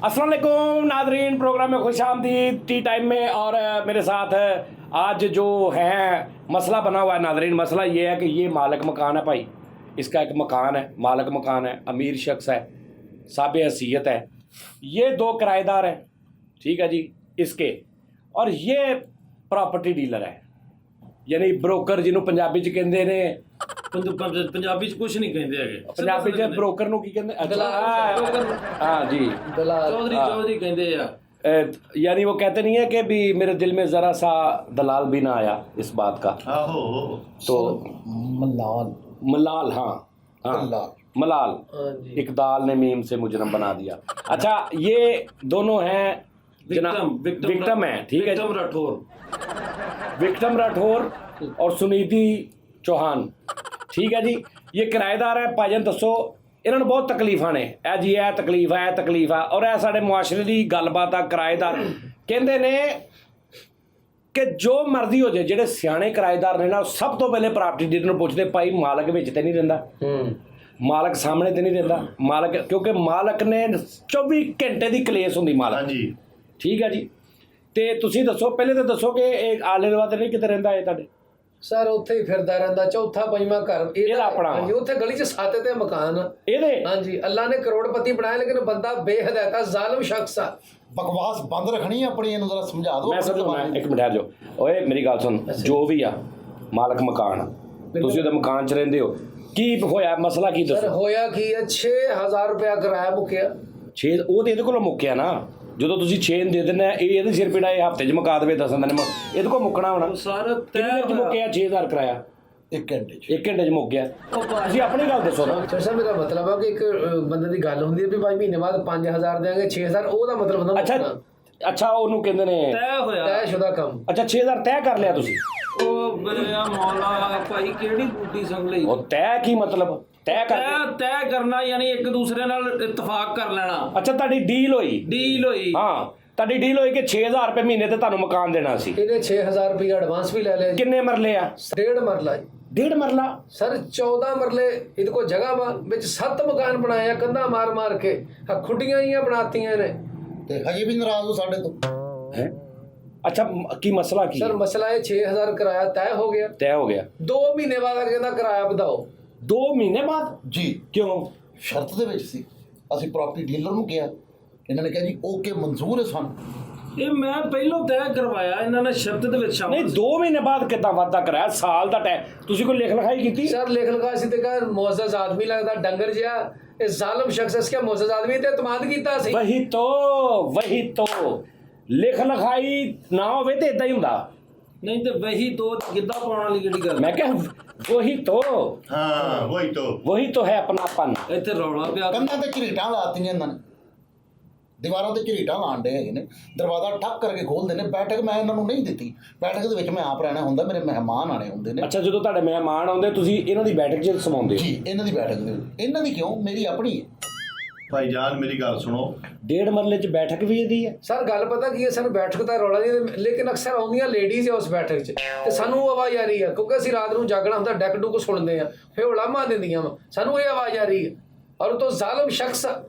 अस्सलाम वालेकुम Nadreen, programme में खुश आमदीद टी टाइम में। और मेरे साथ आज जो है मसला बना हुआ है नादरीन, मसला ये है कि ये मालिक मकान है भाई, इसका एक मकान है, मालिक मकान है, अमीर शख्स है, साहब हैसियत है। ये दो किराएदार हैं, ठीक है जी, इसके, और ये प्रॉपर्टी डीलर है, यानी ब्रोकर जिन्हों पंजाबी च कहते ने। पंजाबी च कुछ नहीं कहते है, पंजाबी च ब्रोकर नूं की कहते? अच्छा हाँ जी, चौधरी कहते हैं। यानी वो कहते नहीं है कि भी मेरे दिल में ज़रा सा दलाल भी ना आया इस बात का। तो मलाल मलाल, हाँ मलाल, एक दाल ने मीम से मुजरम बना दिया। अच्छा, ये दोनों हैं विक्टिम है, ठीक है, विक्टिम राठौर और सुनीति चौहान, ठीक है जी। ये किराएदार है। भाईजान दसो, इन्होंने बहुत तकलीफा ने, ए जी ए तकलीफ है और ए साडे मुआशरे की गलबात आ। किराएदार कहते ने कि जो मर्जी हो जाए, जेडे सियाने किराएदार ने ना, सब तो पहले प्रॉपर्टी डीलर पूछते भाई मालक विच ते नहीं रहिंदा, मालक सामने ते नहीं रहिंदा, मालक, क्योंकि मालक ने 24 घंटे की कलेस होंदी मालक जी, ठीक है जी। ते तुसीं दसो, पहले तो दसो कि एक आले दुआले नहीं किते रहिंदा है तुहाडे? सर उत्थे ही फिरदा रहिंदा, चौथा पंजवां घर ਇਹਦਾ ਆਪਣਾ ਹਾਂਜੀ, ਉੱਥੇ ਗਲੀ 'ਚ ਸੱਤ ਤੇ ਮਕਾਨ ਇਹਦੇ। ਹਾਂਜੀ, ਅੱਲਾ ਨੇ ਕਰੋੜਪਤੀ ਬਣਾਇਆ, ਲੇਕਿन ਬੰਦਾ ਬੇਹਦਾਇਤਾ ਜ਼ਾलिम शख्स आ। बकवास बंद रखनी है अपनी, जरा समझा दो। मैं समझ एक मिनट जो ओए मेरी गल सुन, जो भी आ मालक मकान, ਤੁਸੀਂ ਉਹਦੇ ਮਕਾਨ 'ਚ ਰਹਿੰਦੇ ਹੋ, ਕੀ ਹੋਇਆ ਮਸਲਾ ਕੀ ਸਰ ਦੱਸੋ? ਹੋਇਆ ਕੀ ਹੈ, 6000 ਰੁਪਇਆ ਕਿਰਾਇਆ ਮੁੱਕਿਆ। 6 ਉਹ ਤੇ ਇਹਦੇ ਕੋਲੋਂ ਮੁੱਕਿਆ ਨਾ, ਜਦੋਂ ਤੁਸੀਂ 6 ਦੇ ਦਿੰਦੇ ਇਹ ਇਹਦੇ ਸਿਰ ਪੀੜਾ, ਇਹ ਹਫਤੇ 'ਚ ਮੁਕਾ ਦੇਵੇ 10 ਦਿਨ ਇਹਦੇ ਕੋਲ ਮੁੱਕਣਾ ਹੋਣਾ। ਸਰ ਕਿੰਨੇ 'ਚ ਮੁੱਕਿਆ 6000 ਕਿਰਾਇਆ? 1 घंटे 1 ਘੰਟੇ 'ਚ ਮੁੱਕ ਗਿਆ। ਤੁਸੀਂ ਆਪਣੀ ਗੱਲ ਦੱਸੋ ਨਾ। ਸਰ ਮੇਰਾ ਮਤਲਬ ਹੈ ਕਿ ਇੱਕ ਬੰਦੇ ਦੀ ਗੱਲ ਹੁੰਦੀ ਹੈ ਵੀ ਭਾਈ ਮਹੀਨੇ ਬਾਅਦ 5000 ਦੇਾਂਗੇ, 6000 ਉਹਦਾ ਮਤਲਬ ਹੁੰਦਾ ਅੱਛਾ ਅੱਛਾ, ਉਹਨੂੰ ਕਹਿੰਦੇ ਨੇ ਤੈਅ ਹੋਇਆ, ਤੈਅਸ਼ੁਦਾ ਕੰਮ। ਅੱਛਾ 6000 ਤੈਅ ਕਰ ਲਿਆ ਤੁਸੀਂ? ਉਹ ਮੇਰਾ ਮੌਲਾ ਭਾਈ ਕਿਹੜੀ ਬੂਟੀ ਸੰਗ ਲਈ? ਉਹ ਤੈਅ ਕੀ ਮਤਲਬ? ਤੈਅ ਕਰ ਤੈਅ ਕਰਨਾ ਯਾਨੀ ਇੱਕ ਦੂਸਰੇ ਨਾਲ ਇਤਫਾਕ ਕਰ ਲੈਣਾ। ਅੱਛਾ, ਤੁਹਾਡੀ ਡੀਲ ਹੋਈ? ਡੀਲ ਹੋਈ, ਹਾਂ, ਤੁਹਾਡੀ ਡੀਲ ਹੋਈ ਕਿ 6000 ਰੁਪਏ ਮਹੀਨੇ ਤੇ ਤੁਹਾਨੂੰ ਮਕਾਨ ਦੇਣਾ ਸੀ। ਇਹਨੇ 6000 ਰੁਪਇਆ ਐਡਵਾਂਸ ਵੀ ਲੈ ਲਿਆ ਜੀ। ਕਿੰਨੇ ਮਰਲੇ ਆ? 1.5 ਮਰਲਾ ਜੀ। 1.5 ਮਰਲਾ? ਸਰ 14 ਮਰਲੇ ਇਹਦੇ ਕੋਲ ਜਗ੍ਹਾ ਵਾ, ਵਿੱਚ 7 ਮਕਾਨ ਬਣਾਏ ਆ, ਕੰਧਾਂ ਮਾਰ ਮਾਰ ਕੇ ਆ, ਖੁੱਡੀਆਂ ਹੀ ਬਣਾਤੀਆਂ ਨੇ। ਤੇ ਹਜੇ ਵੀ ਨਾਰਾਜ਼ ਹੋ ਸਾਡੇ ਤੋਂ ਹੈ? ਅੱਛਾ, ਕੀ ਮਸਲਾ ਕੀ? ਸਰ ਮਸਲਾ ਇਹ 6000 ਕਿਰਾਇਆ ਤੈਅ ਹੋ ਗਿਆ, ਤੈਅ ਹੋ ਗਿਆ। 2 ਮਹੀਨੇ ਬਾਅਦ ਕਹਿੰਦਾ ਕਿਰਾਇਆ ਵਧਾਓ। 2 ਮਹੀਨੇ ਬਾਅਦ? ਜੀ, ਕਿਉਂ? ਸ਼ਰਤ ਦੇ ਵਿੱਚ ਸੀ। ਅਸੀਂ ਪ੍ਰਾਪਰਟੀ ਡੀਲਰ ਨੂੰ ਕਿਹਾ, ਇਹਨਾਂ ਨੇ ਕਿਹਾ ਜੀ ਓਕੇ ਮਨਜ਼ੂਰ ਹੈ ਸਾਨੂੰ। ਇਹ ਮੈਂ ਪਹਿਲੋਂ ਤੈਅ ਕਰਵਾਇਆ, ਇਹਨਾਂ ਨੇ ਸ਼ਰਤ ਦੇ ਵਿੱਚ ਨਹੀਂ, ਸ਼ਾਮਲ। 2 ਮਹੀਨੇ ਬਾਅਦ ਕਿੱਦਾਂ ਵਾਧਾ ਕਰਾਇਆ? ਸਾਲ ਦਾ ਟਾਈਮ ਤੁਸੀਂ ਕੋਈ ਲਿਖ ਲਿਖਾਈ ਕੀਤੀ? सर लिख लगा सी ते कहा मुअज़्ज़ज़ आदमी लगता डंगर जिहा, इस ज़ालिम शख्स इसके मुअज़्ज़ज़ आदमी ते इत्मीनान कीता सी। ਵਹੀ ਤੋਂ ਲਿਖ ਲਿਖਾਈ ਨਾ ਹੋਵੇ ਤੇ ਇਦਾਂ ਹੀ ਹੁੰਦਾ। ਨਹੀਂ ਤੇ ਵਹੀ ਤੋਂ ਗਿੱਧਾ ਪਾਉਣ ਵਾਲੀ ਕਿਹੜੀ ਗੱਲ? ਮੈਂ ਕਿਹਾ ਵਹੀ ਤੋਂ, ਹਾਂ ਵਹੀ ਤੋਂ ਹੈ ਆਪਣਾਪਨ। ਇੱਥੇ ਰੌਲਾ ਪਿਆ। ਕੰਧਾਂ ਤੇ ਝਰੀਟਾਂ ਲਾਤੀਆਂ ਇਹਨਾਂ ਨੇ, ਦੀਵਾਰਾਂ ਤੇ ਝਰੀਟਾਂ ਲਾਣ ਡੇ ਹੈਗੇ ਨੇ, ਦਰਵਾਜ਼ਾ ਠੱਕ ਕਰਕੇ ਖੋਲਦੇ ਨੇ। ਬੈਠਕ ਮੈਂ ਇਹਨਾਂ ਨੂੰ ਨਹੀਂ ਦਿੱਤੀ, ਬੈਠਕ ਦੇ ਵਿੱਚ ਮੈਂ ਆਪ ਰਹਿਣਾ ਹੁੰਦਾ, ਮੇਰੇ ਮਹਿਮਾਨ ਆਣੇ ਹੁੰਦੇ ਨੇ। ਅੱਛਾ, ਜਦੋਂ ਤੁਹਾਡੇ ਮਹਿਮਾਨ ਆਉਂਦੇ ਤੁਸੀਂ ਇਹਨਾਂ ਦੀ ਬੈਠਕ 'ਚ ਸਮਾਉਂਦੇ ਹੋ? ਜੀ, ਇਹਨਾਂ ਦੀ ਬੈਠਕ ਦੇ ਵਿੱਚ। ਇਹਨਾਂ ਦੀ ਕਿਉਂ? ਮੇਰੀ ਆਪਣੀ ਹੈ। ਭਾਈਜਾਨ ਮੇਰੀ ਗੱਲ ਸੁਣੋ, 1.5 ਮਰਲੇ 'ਚ ਬੈਠਕ ਵੀ ਇਹਦੀ ਹੈ? सर गल पता की है, सर बैठक का रौला नहीं, लेकिन अक्सर आउंदियां लेडीज़ है उस बैठक 'ਚ ਤੇ ਸਾਨੂੰ ਆਵਾਜ਼ ਆ ਰਹੀ ਹੈ, ਕਿਉਂਕਿ ਅਸੀਂ ਰਾਤ ਨੂੰ ਜਾਗਣਾ ਹੁੰਦਾ, ਡੈਕ ਡੁੱਕ ਸੁਣਦੇ ਆ, ਫਿਰ ਉਲਾਮਾ ਦਿੰਦੀਆਂ ਵਾ, ਸਾਨੂੰ ਇਹ ਆਵਾਜ਼ ਆ ਰਹੀ ਹੈ। ਔਰ ਉਹ ਤੋਂ ਜ਼ਾਲਿਮ ਸ਼ਖਸ ਆ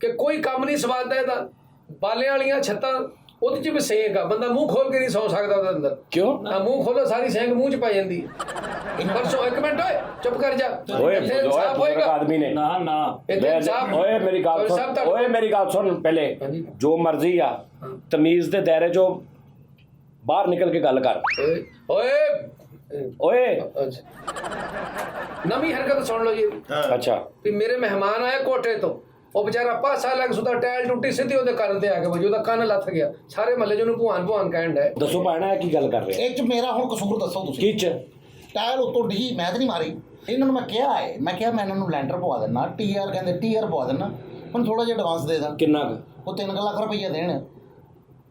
ਕਿ ਕੋਈ ਕੰਮ ਨਹੀਂ ਸਵਾਦਦਾ ਇਹਦਾ, ਬਾਲਿਆਂ ਵਾਲੀਆਂ ਛੱਤਾਂ ਉਹਦੇ 'ਚ ਵੀ ਸੇਕ ਆ, ਬੰਦਾ ਮੂੰਹ ਖੋਲ ਕੇ ਨਹੀਂ ਸੌ ਸਕਦਾ ਉਹਦੇ ਅੰਦਰ। ਕਿਉਂ? ਆ ਮੂੰਹ ਖੋਲੋ, ਸਾਰੀ ਸੇਕ ਮੂੰਹ 'ਚ ਪੈ ਜਾਂਦੀ ਹੈ। ਪਰਸੋਂ ਇੱਕ ਮਿੰਟ ਓਏ ਚੁੱਪ ਕਰ ਜਾ, ਓਏ ਇੱਥੇ ਇਨਸਾਫ਼ ਬਜ਼ੁਰਗ ਆਦਮੀ ਨੇ। ਨਾ ਨਾ, ਇੱਥੇ ਇਨਸਾਫ਼। ਓਏ ਮੇਰੀ ਗੱਲ ਚੌਧਰੀ ਸਾਹਿਬ ਸੁਣ, ਓਏ ਮੇਰੀ ਗੱਲ ਸੁਣ, ਪਹਿਲੇ ਹਾਂਜੀ। ਜੋ ਮਰਜ਼ੀ ਆ, ਤਮੀਜ਼ ਦੇ ਦਾਇਰੇ 'ਚੋਂ ਬਾਹਰ ਨਿਕਲ ਕੇ ਗੱਲ ਕਰ। ਓਏ ਓਏ ਓਏ ਨਵੀਂ ਹਰਕਤ ਸੁਣ ਲਓ ਜੀ ਅੱਛਾ, ਵੀ ਮੇਰੇ ਮਹਿਮਾਨ ਆਏ ਕੋਟੇ ਤੋਂ, ਉਹ ਵਿਚਾਰਾ ਪਾਸਾ ਲੱਗ ਸੁਦਾ, ਟੈਲ ਟੁੱਟੀ ਸਿੱਧੀ ਉਹਦੇ ਕੰਨ ਤੇ ਆ ਕੇ ਵਜੀ, ਉਹਦਾ ਕੰਨ ਲੱਥ ਗਿਆ। ਸਾਰੇ ਮਹੱਲੇ 'ਚ ਉਹਨੂੰ ਭੂਆਨ ਕਹਿਣ ਡਏ। ਦੱਸੋ ਭੈਣਾ, ਕੀ ਗੱਲ ਕਰ ਰਹੇ? ਇਹ 'ਚ ਮੇਰਾ ਹੁਣ ਕਸੂਰ ਦੱਸੋ ਤੁਸੀਂ। ਕੀ 'ਚ? ਟਾਇਲ ਉੱਤੋਂ ਡਿੱਗੀ, ਮੈਂ ਤਾਂ ਨਹੀਂ ਮਾਰੀ। ਇਹਨਾਂ ਨੂੰ ਮੈਂ ਕਿਹਾ ਹੈ, ਮੈਂ ਕਿਹਾ ਮੈਂ ਇਹਨਾਂ ਨੂੰ ਲੈਂਟਰ ਪਵਾ ਦਿੰਦਾ, TR ਕਹਿੰਦੇ TR ਪਵਾ ਦਿੰਦਾ, ਹੁਣ ਥੋੜਾ ਜਿਹਾ ਐਡਵਾਂਸ ਦੇ ਦਾਂ। ਕਿੰਨਾ ਕੁ ਉਹ 3 ਲੱਖ ਰੁਪਈਆ ਦੇਣ,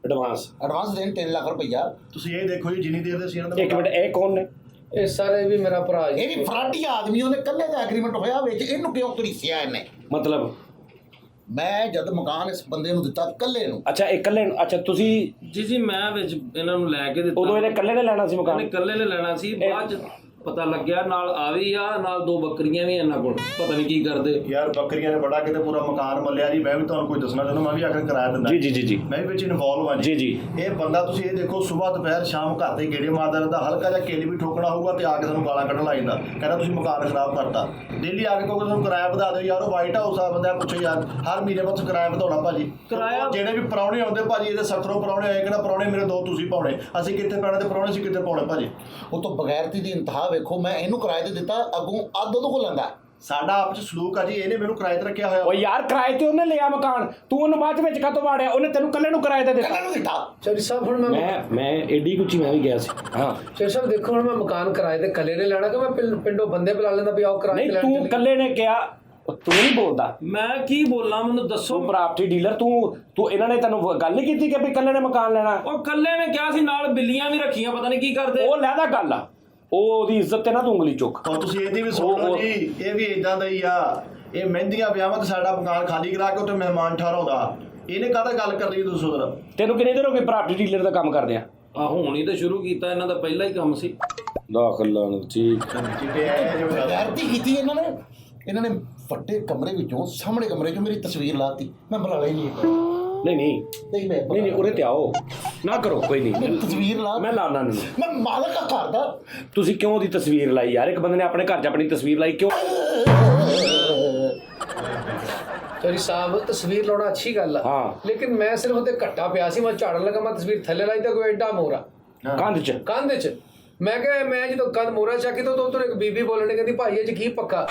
ਐਡਵਾਂਸ ਦੇਣ 3 ਲੱਖ ਰੁਪਈਆ। ਤੁਸੀਂ ਇਹ ਦੇਖੋ ਜੀ, ਜਿੰਨੀ ਦੇਰ ਦੇ ਸੀ ਇਹਨਾਂ ਦਾ ਇੱਕ ਮਿੰਟ, ਇਹ ਕੌਣ ਨੇ? ਇਹ ਸਾਰੇ ਵੀ ਮੇਰਾ ਭਰਾ ਜੀ। ਇਹ ਵੀ ਫਰਾਡੀ ਆਦਮੀ, ਉਹਨੇ ਇਕੱਲੇ ਦਾ ਐਗਰੀਮੈਂਟ ਹੋਇਆ ਵਿੱਚ, ਇਹਨੂੰ ਕਿਉਂ ਘੜੀਸਿਆ ਇਹਨੇ? ਮਤਲਬ ਮੈਂ ਜਦ ਮਕਾਨ ਇਸ ਬੰਦੇ ਨੂੰ ਦਿੱਤਾ ਇਕੱਲੇ ਨੂੰ। ਅੱਛਾ, ਇਹ ਇਕੱਲੇ ਨੂੰ? ਅੱਛਾ, ਤੁਸੀਂ ਜੀ ਮੈਂ ਵਿੱਚ ਇਹਨਾਂ ਨੂੰ ਲੈ ਕੇ ਦਿੱਤਾ। ਉਦੋਂ ਇਹਨੇ ਇਕੱਲੇ ਨੇ ਲੈਣਾ ਸੀ ਇਹਨੇ ਮਕਾਨ? ਇਕੱਲੇ ਨੇ ਲੈਣਾ ਸੀ, ਬਾਅਦ ਚ ਪਤਾ ਲੱਗਿਆ ਨਾਲ ਆ ਵੀ ਆ, ਨਾਲ 2 ਬੱਕਰੀਆਂ ਵੀ ਇਹਨਾਂ ਕੋਲ, ਪਤਾ ਨਹੀਂ ਕੀ ਕਰਦੇ। ਯਾਰ ਬੱਕਰੀਆਂ ਨੇ ਬੜਾ ਕਿਤੇ ਪੂਰਾ ਮਕਾਨ ਮੱਲਿਆ ਜੀ। ਮੈਂ ਵੀ ਤੁਹਾਨੂੰ ਕੋਈ ਦੱਸਣਾ ਚਾਹੁੰਦਾ, ਮੈਂ ਵੀ ਆਖਰ ਕਿਰਾਇਆ ਦਿੰਦਾ ਜੀ ਮੈਂ ਵੀ ਵਿੱਚ ਇਨਵੋਲਵ ਹਾਂ ਜੀ ਜੀ। ਇਹ ਬੰਦਾ ਤੁਸੀਂ ਇਹ ਦੇਖੋ, ਸਵੇਰ ਦੁਪਹਿਰ ਸ਼ਾਮ ਘਰ ਦੇ ਗੇੜੇ ਮਾਰਦਾ ਰਹਿੰਦਾ, ਹਲਕਾ ਜਿਹਾ ਕੇਲੀ ਵੀ ਠੋਕਣਾ ਹੋਊਗਾ ਤੇ ਆ ਕੇ ਸਾਨੂੰ ਗਾਲਾਂ ਕੱਢਣ ਲੱਗ ਜਾਂਦਾ, ਕਹਿੰਦਾ ਤੁਸੀਂ ਮਕਾਨ ਖਰਾਬ ਕਰਤਾ। ਡੇਲੀ ਆ ਕੇ ਕਹੋਗੇ ਤੁਹਾਨੂੰ ਕਿਰਾਇਆ ਵਧਾ ਦਿਓ। ਯਾਰ ਉਹ ਵਾਈਟ ਹਾਊਸ ਆ, ਬੰਦਾ ਪੁੱਛੋ ਯਾਰ ਹਰ ਮਹੀਨੇ ਬਾਅਦ ਕਿਰਾਇਆ ਵਧਾਉਣਾ ਭਾਜੀ। ਕਿਰਾਇਆ- ਜਿਹੜੇ ਵੀ ਪ੍ਰਾਹੁਣੇ ਆਉਂਦੇ ਭਾਜੀ, ਇਹਦੇ 70 ਪ੍ਰਾਹੁਣੇ ਆਏ, ਕਹਿੰਦਾ ਪ੍ਰਾਹੁਣੇ ਮੇਰੇ 2 ਤੁਸੀਂ ਪਾਉਣੇ, ਅਸੀਂ ਕਿੱਥੇ ਪੈਣੇ ਤੇ ਪ੍ਰਾਹੁਣੇ ਅਸੀਂ ਕਿੱਥੇ ਪਾਉਣੇ ਭਾਜੀ। ਉਹ ਤੋਂ ਬਗੈਰਤੀ ਦੀ ਇੰਤਹਾ ਵੇਖੋ, ਮੈਂ ਇਹਨੂੰ ਕਿਰਾਏ ਤੇ ਦਿੱਤਾ, ਅੱਗੋਂ ਅੱਧ ਉਹਦੇ ਕੋਲ ਲੈਂਦਾ। ਸਾਡਾ ਆਪਸ ਚ ਸਲੂਕ ਆ ਜੀ, ਇਹਨੇ ਮੈਨੂੰ ਕਿਰਾਏ ਤੇ ਰੱਖਿਆ ਹੋਇਆ। ਓ ਯਾਰ ਕਿਰਾਏ ਤੇ ਉਹਨੇ ਲਿਆ ਮਕਾਨ, ਤੂੰ ਉਹਨੂੰ ਬਾਅਦ ਵਿੱਚ ਕਾਹਤੋਂ ਵਾੜਿਆ? ਉਹਨੇ ਤੈਨੂੰ ਕੱਲੇ ਨੂੰ ਕਿਰਾਏ ਤੇ ਦਿੱਤਾ। ਕੱਲੇ ਨੂੰ ਦਿੱਤਾ। ਚੌਧਰੀ ਸਾਹਿਬ ਹੁਣ ਮੈਂ ਏਡੀ ਕੁਚੀ ਮੈਂ ਵੀ ਗਿਆ ਸੀ। ਹਾਂ ਚੌਧਰੀ ਸਾਹਿਬ ਦੇਖੋ, ਹੁਣ ਮੈਂ ਮਕਾਨ ਕਿਰਾਏ ਤੇ ਇਕੱਲੇ ਨੇ ਲੈਣਾ ਕਿ ਮੈਂ ਪਿੰਡੋਂ ਬੰਦੇ ਬੁਲਾ ਲੈਂਦਾ ਵੀ ਆਓ ਕਿਰਾਏ ਨਹੀਂ, ਤੇ ਲੈਣ ਤੂੰ ਚੱਲੀਏ? ਕੱਲੇ ਨੇ ਕਿਹਾ, ਤੂੰ ਨਹੀਂ ਬੋਲਦਾ। ਮੈਂ ਕੀ ਬੋਲਾਂ, ਮੈਨੂੰ ਦੱਸੋ। ਤੂੰ ਪ੍ਰਾਪਰਟੀ ਡੀਲਰ, ਤੂੰ ਇਹਨਾਂ ਨੇ ਤੈਨੂੰ ਗੱਲ ਨਹੀਂ ਕੀਤੀ ਕਿ ਵੀ ਕੱਲੇ ਨੇ ਮਕਾਨ ਲੈਣਾ? ਉਹ ਕੱਲੇ ਨੇ ਕਿਹਾ ਸੀ, ਨਾਲ ਬਿੱਲੀਆਂ ਵੀ ਰੱਖੀਆਂ, ਪਤਾ ਨਹੀਂ ਕੀ ਕਰਦੇ। ਉਹ ਲੈਦਾ ਗੱਲ ਆ, ਉਹ ਉਹਦੀ ਇੱਜ਼ਤ ਤੇ ਨਾ ਤੂੰ ਉਂਗਲੀ ਚੁੱਕ। ਹੁਣ ਤੁਸੀਂ ਇਹਦੀ ਵੀ ਸੁਣ ਲਓ ਜੀ, ਇਹ ਵੀ ਇਦਾਂ ਦਾ ਹੀ ਆ। ਇਹ ਮਹਿੰਦੀਆਂ ਵਿਆਹਾਂ ਤੇ ਸਾਡਾ ਮਕਾਨ ਖਾਲੀ ਕਰਾ ਕੇ ਉੱਤੇ ਮਹਿਮਾਨ ਠਹਿਰਾਉਂਦਾ। ਇਹਨੇ ਕਾਹਦਾ ਗੱਲ ਕਰ ਲਈ ਤੁਸੀਂ ਸੁਧਰ? ਤੈਨੂੰ ਕਿੰਨੇ ਦਿਨ ਹੋ ਗਏ ਪ੍ਰਾਪਰਟੀ ਡੀਲਰ ਦਾ ਕੰਮ ਕਰਦੇ ਆ? ਆ ਹੁਣ ਹੀ ਤਾਂ ਸ਼ੁਰੂ ਕੀਤਾ, ਇਹਨਾਂ ਦਾ ਪਹਿਲਾਂ ਹੀ ਕੰਮ ਸੀ। ਦਾਖਲਾ ਠੀਕ। ਚਿੱਟੇ ਆਏ ਜੋ ਬਗੈਰਤੀ ਕੀਤੀ ਇਹਨਾਂ ਨੇ ਵੱਡੇ ਕਮਰੇ ਵਿੱਚੋਂ ਸਾਹਮਣੇ ਕਮਰੇ 'ਚੋਂ ਮੇਰੀ ਤਸਵੀਰ ਲਾਤੀ। ਮੈਂ ਬੁਲਾ ਲਈ ਨਹੀਂ ਨਹੀਂ ਉਰੇ ਤੇ ਆਓ ਨਾ ਕਰੋ, ਕੋਈ ਨਹੀਂ। ਤਸਵੀਰ ਲਾ, ਮੈਂ ਲਾਣਾ ਨਹੀਂ। ਮੈਂ ਮਾਲਕ ਆ ਘਰ ਦਾ। ਤੁਸੀਂ ਕਿਉਂ ਉਹਦੀ ਤਸਵੀਰ ਲਾਈ ਯਾਰ? ਇੱਕ ਬੰਦੇ ਨੇ ਆਪਣੇ ਘਰ 'ਚ ਆਪਣੀ ਤਸਵੀਰ ਲਾਈ ਕਿਉਂ? ਚੌਧਰੀ ਸਾਹਿਬ ਤਸਵੀਰ ਲਾਉਣਾ ਅੱਛੀ ਗੱਲ ਆ, ਹਾਂ। ਲੇਕਿਨ ਮੈਂ ਸਿਰਫ ਉਹਤੇ ਘੱਟਾ ਪਿਆ ਸੀ, ਮੈਂ ਝਾੜਨ ਲੱਗਾ, ਮੈਂ ਤਸਵੀਰ ਥੱਲੇ ਲਾਈ ਤਾਂ ਕੋਈ ਐਡਾ ਮੋਰਾ ਕੰਧ 'ਚ। ਕੰਧ 'ਚ। ਮੈਂ ਕਿਹਾ ਮੈਂ ਜਦੋਂ ਕੰਧ ਮੋਰਾ ਚੱਕੀ ਤਾਂ ਉਧਰ ਇੱਕ ਬੀਬੀ ਬੋਲਣੀ, ਕਹਿੰਦੀ ਭਾਈ ਇਹ 'ਚ ਕੀ ਪੱਕਾ?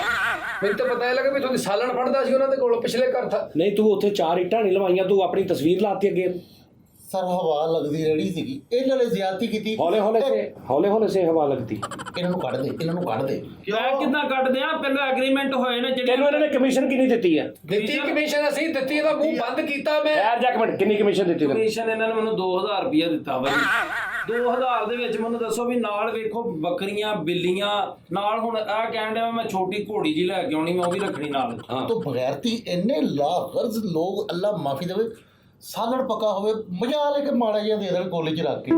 ਮੈਨੂੰ ਤਾਂ ਪਤਾ ਹੀ ਲੱਗਾ ਵੀ ਤੁਹਾਡੀ ਸਾਲਣ ਫੜਦਾ ਸੀ ਉਹਨਾਂ ਦੇ ਕੋਲ, ਪਿਛਲੇ ਘਰ ਥਾ। ਨਹੀਂ, ਤੂੰ ਉੱਥੇ 4 ਇੱਟਾਂ ਨਹੀਂ ਲਵਾਈਆਂ, ਤੂੰ ਆਪਣੀ ਤਸਵੀਰ ਲਾਤੀ ਅੱਗੇ। ਸਰ ਹਵਾ ਲੱਗਦੀ ਰੜੀ ਸੀਗੀ, ਇਹਨਾਂ ਨੇ ਜ਼ਿਆਦਤੀ ਕੀਤੀ। ਹੌਲੇ ਹੌਲੇ ਸੇ ਹਵਾ ਲੱਗਦੀ। ਇਹਨਾਂ ਨੂੰ ਕੱਢ ਦੇ। ਮੈਂ ਕਿੱਦਾਂ ਕੱਢਦੇ ਆ? ਪਹਿਲਾਂ ਐਗਰੀਮੈਂਟ ਹੋਏ ਨੇ ਜਿਹੜੇ। ਤੈਨੂੰ ਇਹਨਾਂ ਨੇ ਕਮਿਸ਼ਨ ਕਿੰਨੀ ਦਿੱਤੀ ਆ? ਦਿੱਤੀ ਕਮਿਸ਼ਨ ਅਸੀਂ ਦਿੱਤੀ, ਇਹਦਾ ਮੂੰਹ ਬੰਦ ਕੀਤਾ ਮੈਂ। ਯਾਰ ਜਾ ਇੱਕ ਮਿੰਟ, ਕਿੰਨੀ ਕਮਿਸ਼ਨ ਦਿੱਤੀ ਤੈਨੂੰ? ਕਮਿਸ਼ਨ ਇਹਨਾਂ ਨੇ ਮੈਨੂੰ 2000 ਰੁਪਇਆ ਦਿੱਤਾ ਬਾਈ। 2000 ਦੇ ਵਿੱਚ ਮੈਨੂੰ ਦੱਸੋ ਵੀ ਨਾਲ ਵੇਖੋ ਬੱਕਰੀਆਂ, ਬਿੱਲੀਆਂ, ਨਾਲ ਹੁਣ ਇਹ ਕਹਿਣ ਡਿਆ ਮੈਂ ਛੋਟੀ ਘੋੜੀ ਜੀ ਲੈ ਕੇ ਆਉਣੀ, ਮੈਂ ਉਹ ਵੀ ਰੱਖਣੀ ਨਾਲ। ਤੋਂ ਬਗੈਰਤੀ ਇੰਨੇ ਲਾਗਰਜ਼ ਲੋਕ, ਅੱਲਾ ਮਾਫੀ ਦੇਵੇ, ਸਾਲੜ ਪੱਕਾ ਹੋਵੇ ਮਜ਼ਾ ਲੈ ਕੇ ਮਾੜਾ ਜਿਹਾ ਦੇ ਦੇਣ ਕੋਲੇ 'ਚ ਰੱਖ ਕੇ।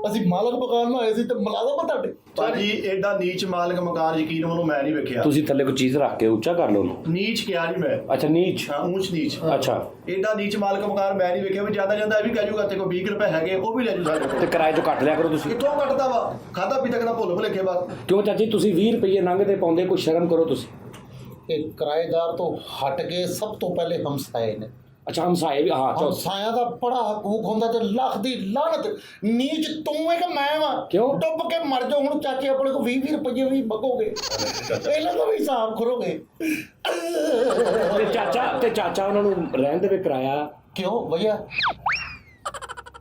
ਅਸੀਂ ਮਾਲਕ ਮਕਾਨ ਨੂੰ ਆਏ ਸੀ ਤੇ ਮੁਲਾਜ਼ਮ ਆ ਤੁਹਾਡੇ। ਭਾਜੀ ਐਡਾ ਨੀਚ ਮਾਲਕ ਮਕਾਨ ਯਕੀਨ ਮੈਨੂੰ ਮੈਂ ਨਹੀਂ ਵੇਖਿਆ। ਤੁਸੀਂ ਥੱਲੇ ਕੋਈ ਚੀਜ਼ ਰੱਖ ਕੇ ਉੱਚਾ ਕਰ ਲਓ ਉਹਨੂੰ। ਨੀਚ ਕਿਹਾ ਨਹੀਂ ਮੈਂ। ਅੱਛਾ ਨੀਚ। ਹਾਂ ਊਂਚ ਨੀਚ। ਅੱਛਾ ਐਡਾ ਨੀਚ ਮਾਲਕ ਮਕਾਨ ਮੈਂ ਨਹੀਂ ਵੇਖਿਆ। ਵੀ ਜਿਆਦਾ ਜਾਂਦਾ ਇਹ ਵੀ ਕਹਿ ਜੂਗਾ ਤੇ ਕੋਈ 20 ਰੁਪਏ ਹੈਗੇ ਉਹ ਵੀ ਲੈ ਜੂ ਸਾਡੇ ਤੇ ਕੋਲ। ਕਿਰਾਏ ਤੋਂ ਕੱਟ ਲਿਆ ਕਰੋ ਤੁਸੀਂ। ਕਿੱਥੋਂ ਕੱਟਦਾ ਵਾ? ਖਾਦਾ ਪੀਤਾ ਕਿਦਾ ਭੁੱਲ ਭੁਲੇਖੇ ਬਾਅਦ। ਕਿਉਂ ਚਾਚੀ ਤੁਸੀਂ 20 ਰੁਪਏ ਲੰਘਦੇ ਪਾਉਂਦੇ, ਕੋਈ ਸ਼ਰਮ ਕਰੋ ਤੁਸੀਂ। ਇਹ ਕਿਰਾਏਦਾਰ ਤੋਂ ਹਟ ਕੇ ਸਭ ਤੋਂ ਪਹਿਲੇ ਹਮਸਾਏ ਨੇ। ਅੱਛਾ ਹਮਸਾਏ ਵੀ, ਹਾਂ ਚਲੋ। ਹਮਸਾਇਆ ਦਾ ਬੜਾ ਹਕੂਕ ਹੁੰਦਾ ਤੇ ਲੱਖ ਦੀ ਲਾਹਨਤ। ਨੀਚ ਤੂੰ ਹੈ ਕਿ ਮੈਂ ਵਾਂ? ਕਿਉਂ? ਡੁੱਬ ਕੇ ਮਰ ਜਾਓ। ਹੁਣ ਚਾਚੇ ਆਪਣੇ ਕੋਲ 20 ਰੁਪਏ ਵੀ ਮੰਗੋਗੇ, ਇਹਨਾਂ ਦਾ ਵੀ ਹਿਸਾਬ ਕਰੋਗੇ। ਤੇ ਚਾਚਾ ਉਹਨਾਂ ਨੂੰ ਰਹਿਣ ਦੇਵੇ ਕਿਰਾਇਆ। ਕਿਉਂ ਭਈਆ?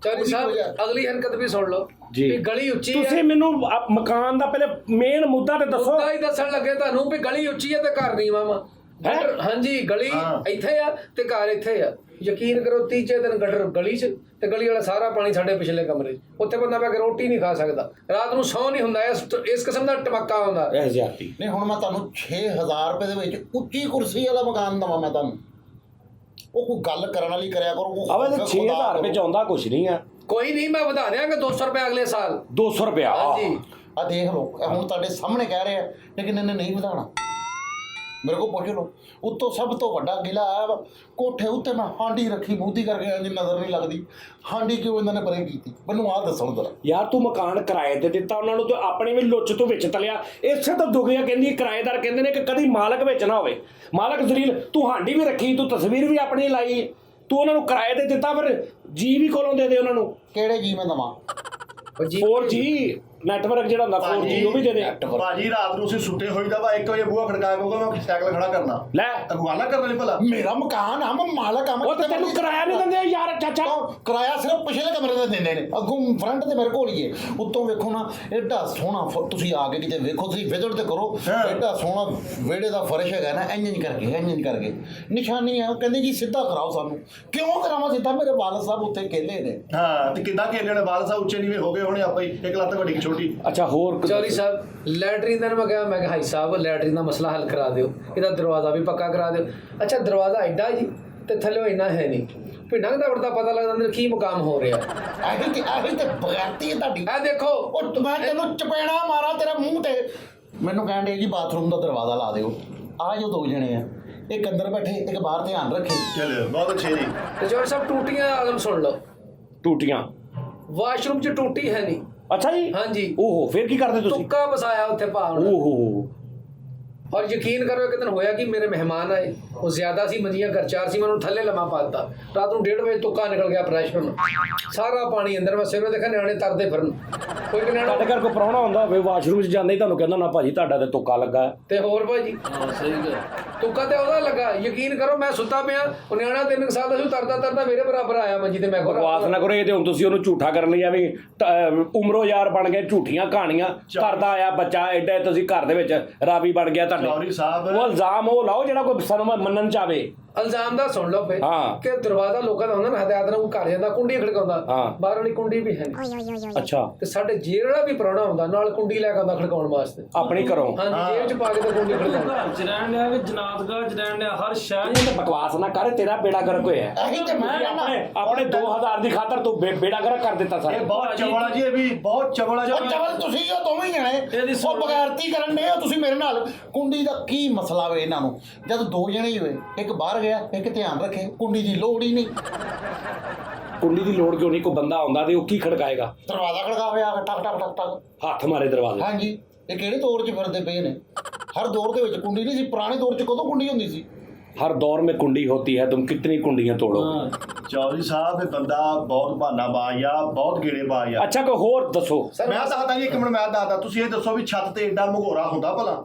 ਚੌਧਰੀ ਸਾਹਿਬ ਅਗਲੀ ਹਰਕਤ ਵੀ ਸੁਣ ਲਓ ਜੀ। ਵੀ ਗਲੀ ਉੱਚੀ ਹੈ। ਤੁਸੀਂ ਮੈਨੂੰ ਮਕਾਨ ਦਾ ਪਹਿਲੇ ਮੇਨ ਮੁੱਦਾ ਤੇ ਦੱਸੋ। ਮੁੱਦਾ ਹੀ ਦੱਸਣ ਲੱਗੇ ਤੁਹਾਨੂੰ ਵੀ ਗਲੀ ਉੱਚੀ ਹੈ ਤੇ ਘਰ ਨੀਵਾਂ ਵਾ। ਗਟਰ, ਹਾਂਜੀ ਗਲੀ ਇੱਥੇ ਆ ਤੇ ਘਰ ਇੱਥੇ ਆ। ਯਕੀਨ ਕਰੋ ਤੀਜੇ ਦਿਨ ਗਟਰ ਗਲੀ 'ਚ ਤੇ ਗਲੀ ਵਾਲਾ ਸਾਰਾ ਪਾਣੀ ਸਾਡੇ ਪਿਛਲੇ ਕਮਰੇ 'ਚ। ਉੱਥੇ ਬੰਦਾ ਬੈ ਕੇ ਰੋਟੀ ਨਹੀਂ ਖਾ ਸਕਦਾ, ਰਾਤ ਨੂੰ ਸੌਂ ਨਹੀਂ ਹੁੰਦਾ। ਇਸ ਕਿਸਮ ਦਾ ਟਮਕਾ ਹੁੰਦਾ। ਇਹ ਜ਼ਿਆਦਤੀ। ਨਹੀਂ ਹੁਣ ਮੈਂ ਤੁਹਾਨੂੰ 6000 ਰੁਪਏ ਦੇ ਵਿੱਚ ਉੱਚੀ ਕੁਰਸੀ ਵਾਲਾ ਮਕਾਨ ਦਵਾਂ ਮੈਂ ਤੁਹਾਨੂੰ। ਉਹ ਕੋਈ ਗੱਲ ਕਰਨ ਵਾਲੀ ਕਰਿਆ ਕਰੋ। ਆਵੇ ਤੇ 6000 ਰੁਪਏ ਚ ਆਉਂਦਾ ਕੁਛ ਨਹੀਂ ਆ। ਕੋਈ ਨਹੀਂ, ਮੈਂ ਵਧਾ ਦਿਆਂਗਾ 200 ਰੁਪਏ ਅਗਲੇ ਸਾਲ। 200 ਰੁਪਏ? ਹਾਂਜੀ ਆ ਦੇਖ ਲਓ, ਇਹ ਹੁਣ ਤੁਹਾਡੇ ਸਾਹਮਣੇ ਕਹਿ ਰਹੇ ਆ, ਲੇਕਿਨ ਇਹਨੇ ਨਹੀਂ ਵਧਾਉਣਾ। ਮੇਰੇ ਕੋਲ ਪੁੱਛ ਲਓ। ਉੱਤੋਂ ਸਭ ਤੋਂ ਵੱਡਾ ਗਿਲਾ ਆਇਆ ਵਾ, ਕੋਠੇ ਉੱਤੇ ਮੈਂ ਹਾਂਡੀ ਰੱਖੀ ਮੂਦੀ ਕਰਕੇ ਇੰਨੀ ਨਜ਼ਰ ਨਹੀਂ ਲੱਗਦੀ। ਹਾਂਡੀ ਕਿਉਂ ਇਹਨਾਂ ਨੇ ਪਰੇ ਕੀਤੀ? ਮੈਨੂੰ ਆਹ ਦੱਸੋ ਜ਼ਰਾ। ਯਾਰ ਤੂੰ ਮਕਾਨ ਕਿਰਾਏ ਤੇ ਦਿੱਤਾ ਉਹਨਾਂ ਨੂੰ, ਤੇ ਆਪਣੀ ਵੀ ਲੁੱਚ ਤੋਂ ਵਿੱਚ ਤਲਿਆ। ਇਸੇ ਤੋਂ ਦੁਗਿਆ ਕਹਿੰਦੀ ਕਿਰਾਏਦਾਰ ਕਹਿੰਦੇ ਨੇ ਕਿ ਕਦੀ ਮਾਲਕ ਵਿੱਚ ਨਾ ਹੋਵੇ। ਮਾਲਕ ਜ਼ਲੀਲ। ਤੂੰ ਹਾਂਡੀ ਵੀ ਰੱਖੀ, ਤੂੰ ਤਸਵੀਰ ਵੀ ਆਪਣੀ ਲਾਈ, ਤੂੰ ਉਹਨਾਂ ਨੂੰ ਕਿਰਾਏ ਤੇ ਦਿੱਤਾ, ਫਿਰ ਜੀ ਵੀ ਕੋਲੋਂ ਦੇ ਉਹਨਾਂ ਨੂੰ। ਕਿਹੜੇ ਜੀ ਮੈਂ ਦਵਾਂ? 4G ਨੈਟਵਰਕ ਜਿਹੜਾ ਹੁੰਦਾ 4G ਉਹ ਵੀ ਦੇ ਦੇ। ਭਾਜੀ ਰਾਤ ਨੂੰ ਅਸੀਂ ਸੁੱਤੇ ਹੋਈਦਾ ਵਾ 1 ਵਜੇ ਬੂਹਾ ਖੜਕਾ ਕੇ ਮੈਂ ਸਾਈਕਲ ਖੜਾ ਕਰਨਾ। ਲੈ ਅਗਵਾਨਾ ਕਰਨ ਲਈ ਭਲਾ ਮੇਰਾ ਮਕਾਨ ਆ, ਮੈਂ ਮਾਲਕ ਆ। ਉਹ ਤੇ ਤੈਨੂੰ ਕਿਰਾਇਆ ਨਹੀਂ ਦਿੰਦੇ ਯਾਰ ਚਾਚਾ। ਕਿਰਾਇਆ ਸਿਰਫ ਪਿਛਲੇ ਕਮਰੇ ਦਾ ਦਿੰਦੇ ਨੇ, ਅੱਗੋਂ ਫਰੰਟ ਤੇ ਮੇਰੇ ਕੋਲ ਹੀ ਹੈ। ਉੱਤੋਂ ਵੇਖੋ ਨਾ ਐਡਾ ਸੋਹਣਾ ਤੁਸੀਂ ਆ ਕੇ ਕਿਤੇ ਵੇਖੋ, ਤੁਸੀਂ ਵਿਜ਼ਿਟ ਤੇ ਕਰੋ। ਐਡਾ ਸੋਹਣਾ ਵਿਹੜੇ ਦਾ ਫਰਸ਼ ਹੈਗਾ ਨਾ, ਇੰਜ ਕਰਕੇ ਨਿਸ਼ਾਨੀ ਹੈ। ਉਹ ਕਹਿੰਦੇ ਜੀ ਸਿੱਧਾ ਕਰਾਓ ਸਾਨੂੰ। ਕਿਉਂ ਕਰਾਵਾਂ ਸਿੱਧਾ? ਮੇਰੇ ਵਾਲਦ ਸਾਹਿਬ ਉੱਤੇ ਕੇਲੇ ਨੇ। ਹਾਂ ਤੇ ਕਿੱਦਾਂ ਖੇਲਣੇ ਵਾਲ ਸਾਹਿਬ ਉੱਚੇ ਨੀਵੇਂ ਹੋ ਗਏ ਹੋਣੇ ਆਪਾਂ ਹੀ। ਇੱਕ ਲੱਤ ਵੱਡੀ ਛੋਟੀ। ਅੱਛਾ ਹੋਰ ਚੌਧਰੀ ਸਾਹਿਬ ਲੈਟਰੀਨ ਦਾ ਮੈਂ ਕਿਹਾ ਹਾਈ ਸਾਹਿਬ ਲੈਟਰੀਨ ਦਾ ਮਸਲਾ ਹੱਲ ਕਰਾ ਦਿਓ, ਇਹਦਾ ਦਰਵਾਜ਼ਾ ਵੀ ਪੱਕਾ ਕਰਾ ਦਿਓ। ਅੱਛਾ ਦਰਵਾਜ਼ਾ ਐਡਾ ਜੀ ਤੇ ਥੱਲੇ ਇੰਨਾ ਹੈ ਨਹੀਂ, ਪਿੰਡਾਂ ਦਾ ਵਰਦਾ ਪਤਾ ਲੱਗਦਾ ਅੰਦਰ ਕੀ ਮੁਕਾਮ ਹੋ ਰਿਹਾ। ਇਹੀ ਤੇ ਬਗੈਰਤੀ ਹੈ ਤੁਹਾਡੀ। ਇਹ ਦੇਖੋ ਉਹ ਮੈਂ ਤੈਨੂੰ ਚਪੇੜਾ ਮਾਰਾਂ ਤੇਰੇ ਮੂੰਹ ਤੇ। ਮੈਨੂੰ ਕਹਿਣ ਦੇ ਜੀ ਬਾਥਰੂਮ ਦਾ ਦਰਵਾਜ਼ਾ ਲਾ ਦਿਓ। ਆ ਜੋ 2 ਜਣੇ ਆ, ਇੱਕ ਅੰਦਰ ਬੈਠੇ, ਇੱਕ ਬਾਹਰ, ਧਿਆਨ ਰੱਖੇ। ਚਲੋ ਬਹੁਤ ਅੱਛੇ ਜੀ। ਤੇ ਜੋਰ ਸਾਹਿਬ ਟੂਟੀਆਂ ਆਲਮ ਸੁਣ ਲਓ, ਟੂਟੀਆਂ ਵਾਸ਼ਰੂਮ 'ਚ ਟੂਟੀ ਹੈ ਨਹੀਂ। ਅੱਛਾ ਜੀ। ਹਾਂਜੀ। ਓਹੋ ਫਿਰ ਕੀ ਕਰਦੇ ਤੁਸੀਂ? ਤੁੱਕਾ ਵਸਾਇਆ ਉੱਥੇ ਭਾਵ ਨਾਲ। ਓਹੋ ਔਰ ਯਕੀਨ ਕਰੋ ਇੱਕ ਦਿਨ ਹੋਇਆ ਕਿ ਮੇਰੇ ਮਹਿਮਾਨ ਆਏ, ਉਹ ਜ਼ਿਆਦਾ ਸੀ, ਮੰਜੀਆਂ ਘਰ 4 ਸੀ, ਮੈਂ ਉਹਨੂੰ ਥੱਲੇ ਲੰਮਾ ਪਾ ਦਿੱਤਾ। ਰਾਤ ਨੂੰ 1:30 ਵਜੇ ਤੁੱਕਾ ਨਿਕਲ ਗਿਆ ਪ੍ਰੈਸ਼ਰ ਨਾਲ, ਸਾਰਾ ਪਾਣੀ ਅੰਦਰ। ਮੈਂ ਸਵੇਰੇ ਦੇਖਿਆ ਨਿਆਣੇ ਤਰਦੇ ਫਿਰਨ। ਕੋਈ ਨਿਆਣਾ ਤੁਹਾਡੇ ਘਰ ਕੋਈ ਪ੍ਰਾਹੁਣਾ ਹੁੰਦਾ ਹੋਵੇ ਵਾਸ਼ਰੂਮ 'ਚ ਜਾਂਦਾ ਹੀ ਤੁਹਾਨੂੰ ਕਹਿੰਦਾ ਨਾ ਭਾਜੀ ਤੁਹਾਡਾ ਤੇ ਤੁੱਕਾ ਲੱਗਾ। ਤੇ ਹੋਰ ਭਾਜੀ ਹਾਂ ਸਹੀ ਗੱਲ। ਤੁੱਕਾ ਤੇ ਉਹਦਾ ਲੱਗਾ। ਯਕੀਨ ਕਰੋ ਮੈਂ ਸੁੱਤਾ ਪਿਆ, ਉਹ ਨਿਆਣਾ 3 ਸਾਲ ਦਾ ਸੀ, ਤਰਦਾ ਤਰਦਾ ਮੇਰੇ ਬਰਾਬਰ ਆਇਆ ਮੰਜੀ ਤੇ। ਮੈਂ ਬਕਵਾਸ ਨਾ ਕਰੋ, ਇਹ ਤੇ ਹੁਣ ਤੁਸੀਂ ਉਹਨੂੰ ਝੂਠਾ ਕਰਨ ਲਈ ਐਵੇਂ ਉਮਰੋ ਯਾਰ ਬਣ ਗਏ, ਝੂਠੀਆਂ ਕਹਾਣੀਆਂ ਕਰਦਾ ਆਇਆ ਬੱਚਾ। ਐਡਾ ਤੁਸੀਂ ਘਰ ਦੇ ਵਿੱਚ ਰਾਵੀ ਬਣ ਗਿਆ ਤੁਹਾਡੇ। ਚੌਧਰੀ ਸਾਹਿਬ ਉਹ ਇਲਜ਼ਾਮ ਉਹ ਲਾਓ ਜਿਹੜਾ ਕੋਈ ਸਾਨੂੰ ਮੰਨਣ ਚਾਵੇ। ਇਲਜ਼ਾਮ ਦਾ ਸੁਣ ਲਓ ਫੇ ਹਾਂ। ਕਿ ਦਰਵਾਜ਼ਾ ਲੋਕਾਂ ਦਾ ਹੁੰਦਾ ਨਾ, ਹਦਾਇਤ ਨਾਲ ਘਰ ਜਾਂਦਾ, ਕੁੰਡੀ ਖੜਕਾਉਂਦਾ, ਹਾਂ। ਬਾਹਰ ਵਾਲੀ ਕੁੰਡੀ ਵੀ ਹੈ ਨਹੀਂ। ਅੱਛਾ ਤੇ ਸਾਡੇ ਜੇਲ੍ਹ ਵਾਲਾ ਵੀ ਪ੍ਰਾਹੁਣਾ ਹੁੰਦਾ, ਨਾਲ ਕੁੰਡੀ ਲੈ ਕੇ ਆਉਂਦਾ ਖੜਕਾਉਣ ਵਾਸਤੇ। ਆਪਣੀ ਘਰੋਂ। ਹਾਂਜੀ, ਜੇਲ੍ਹ 'ਚ ਪਾ ਕੇ ਤੇ ਕੁੰਡੀ ਖੜਕਾਉਂਦਾ। ਘਰ 'ਚ ਰਹਿਣ ਡਿਆ ਵੀ ਜਨਾਤਗਾਹ 'ਚ ਰਹਿਣ ਡਿਆ, ਹਰ ਸ਼ਹਿਰ ਇਹ ਤੇ ਬਕਵਾਸ ਨਾ ਕਰ, ਤੇਰਾ ਬੇੜਾ ਗਰਕ ਹੋਇਆ। ਇਹੀ ਤੇ ਮੈਂ ਕਹਿੰਦਾ। ਆਪਣੇ 2000 ਦੀ ਖਾਤਰ ਤੂੰ ਬੇੜਾ ਗਰਕ ਕਰ ਦਿੱਤਾ ਇਹ ਸਾਰਾ। ਬਹੁਤ ਚਵਲ ਆ ਜੀ, ਇਹ ਵੀ ਬਹੁਤ ਚਵਲ ਆ ਜੀ। ਉਹ ਚਵਲ ਤੁਸੀਂ ਹੋ ਦੋਵੇਂ ਜਣੇ। ਇਹਦੀ ਉਹ ਬਗੈਰਤੀ ਕਰਨ ਦੇ ਹੋ ਤੁਸੀਂ ਮੇਰੇ ਨਾਲ। ਕੁੰਡੀ ਦਾ ਕੀ ਮਸਲਾ ਵੇ ਇਹਨਾਂ ਨੂੰ? ਜਦ 2 ਜਣੇ ਹੀ ਹੋਏ, ਇੱਕ ਬਾਹਰ ਗਿਆ, ਇੱਕ ਧਿਆਨ ਰੱਖੇ, ਕੁੰਡੀ ਦੀ ਲੋੜ ਹੀ ਨਹੀਂ। ਕੁੰਡੀ ਦੀ ਲੋੜ ਕਿਉਂ ਨਹੀਂ? ਕੋਈ ਬੰਦਾ ਆਉਂਦਾ ਤੇ ਉਹ ਕੀ ਖੜਕਾਏਗਾ? ਦਰਵਾਜ਼ਾ ਖੜਕਾਵੇ ਆ ਕੇ, ਟਕ ਟਕ ਟਕ ਟਕ। ਹੱਥ ਮਾਰੇ ਦਰਵਾਜ਼ੇ। ਹਾਂਜੀ, ਇਹ ਕਿਹੜੇ ਦੌਰ 'ਚ ਫਿਰਦੇ ਪਏ ਨੇ? ਹਰ ਦੌਰ ਦੇ ਵਿੱਚ ਕੁੰਡੀ ਨਹੀਂ ਸੀ। ਪੁਰਾਣੇ ਦੌਰ 'ਚ ਕਦੋਂ ਕੁੰਡੀ ਹੁੰਦੀ ਸੀ? हर दौर में कुंडी होती है, तुम कितनी कुंडियां तोड़ो। ਚੌਧਰੀ ਸਾਹਿਬ ਇਹ ਬੰਦਾ ਬਹੁਤ ਬਹਾਨਾ ਬਾਜ਼ ਆ, ਬਹੁਤ ਗੇੜੇ ਬਾਜ਼ ਆ। अच्छा कोई होर दसो। ਮੈਂ ਦੱਸਦਾ ਜੀ, 1 ਮਿੰਟ ਮੈਂ ਦੱਸਦਾ। ਤੁਸੀਂ ਇਹ ਦੱਸੋ ਵੀ ਛੱਤ ਤੇ ਐਡਾ ਮਘੋਰਾ ਹੁੰਦਾ ਭਲਾ?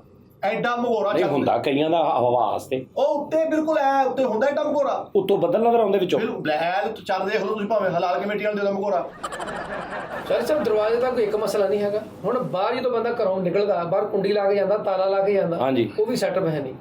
ਐਡਾ ਮਘੋਰਾ नहीं ਛੱਤ हुंदा कईयां दा हवा वास्ते ਉਹ ਉੱਤੇ ਬਿਲਕੁਲ ਐ ਉੱਤੇ ਹੁੰਦਾ ਐਡਾ ਮਘੋਰਾ। उत्तों बदल नजर आउंदे विचों। ਬਿਲਕੁਲ ਬਲੈਲ ਚੱਲ ਦੇਖ ਲਓ ਤੁਸੀਂ, ਭਾਵੇਂ ਹਲਾਲ ਕਮੇਟੀ ਵਾਲੇ ਦੇ ਮਘੋਰਾ। ਸਰ ਸਾਹਿਬ ਦਰਵਾਜ਼ੇ ਦਾ ਕੋਈ ਇੱਕ ਮਸਲਾ ਨਹੀਂ ਹੈਗਾ। ਹੁਣ ਬਾਹਰ ਜਦੋਂ ਬੰਦਾ ਘਰੋਂ ਨਿਕਲਦਾ, ਬਾਹਰ ਕੁੰਡੀ ਲਾ ਕੇ ਜਾਂਦਾ, ਤਾਲਾ ਲਾ ਕੇ ਜਾਂਦਾ, ਹਾਂਜੀ। ਉਹ ਵੀ ਸੈਟਅਪ ਹੈ ਨਹੀਂ।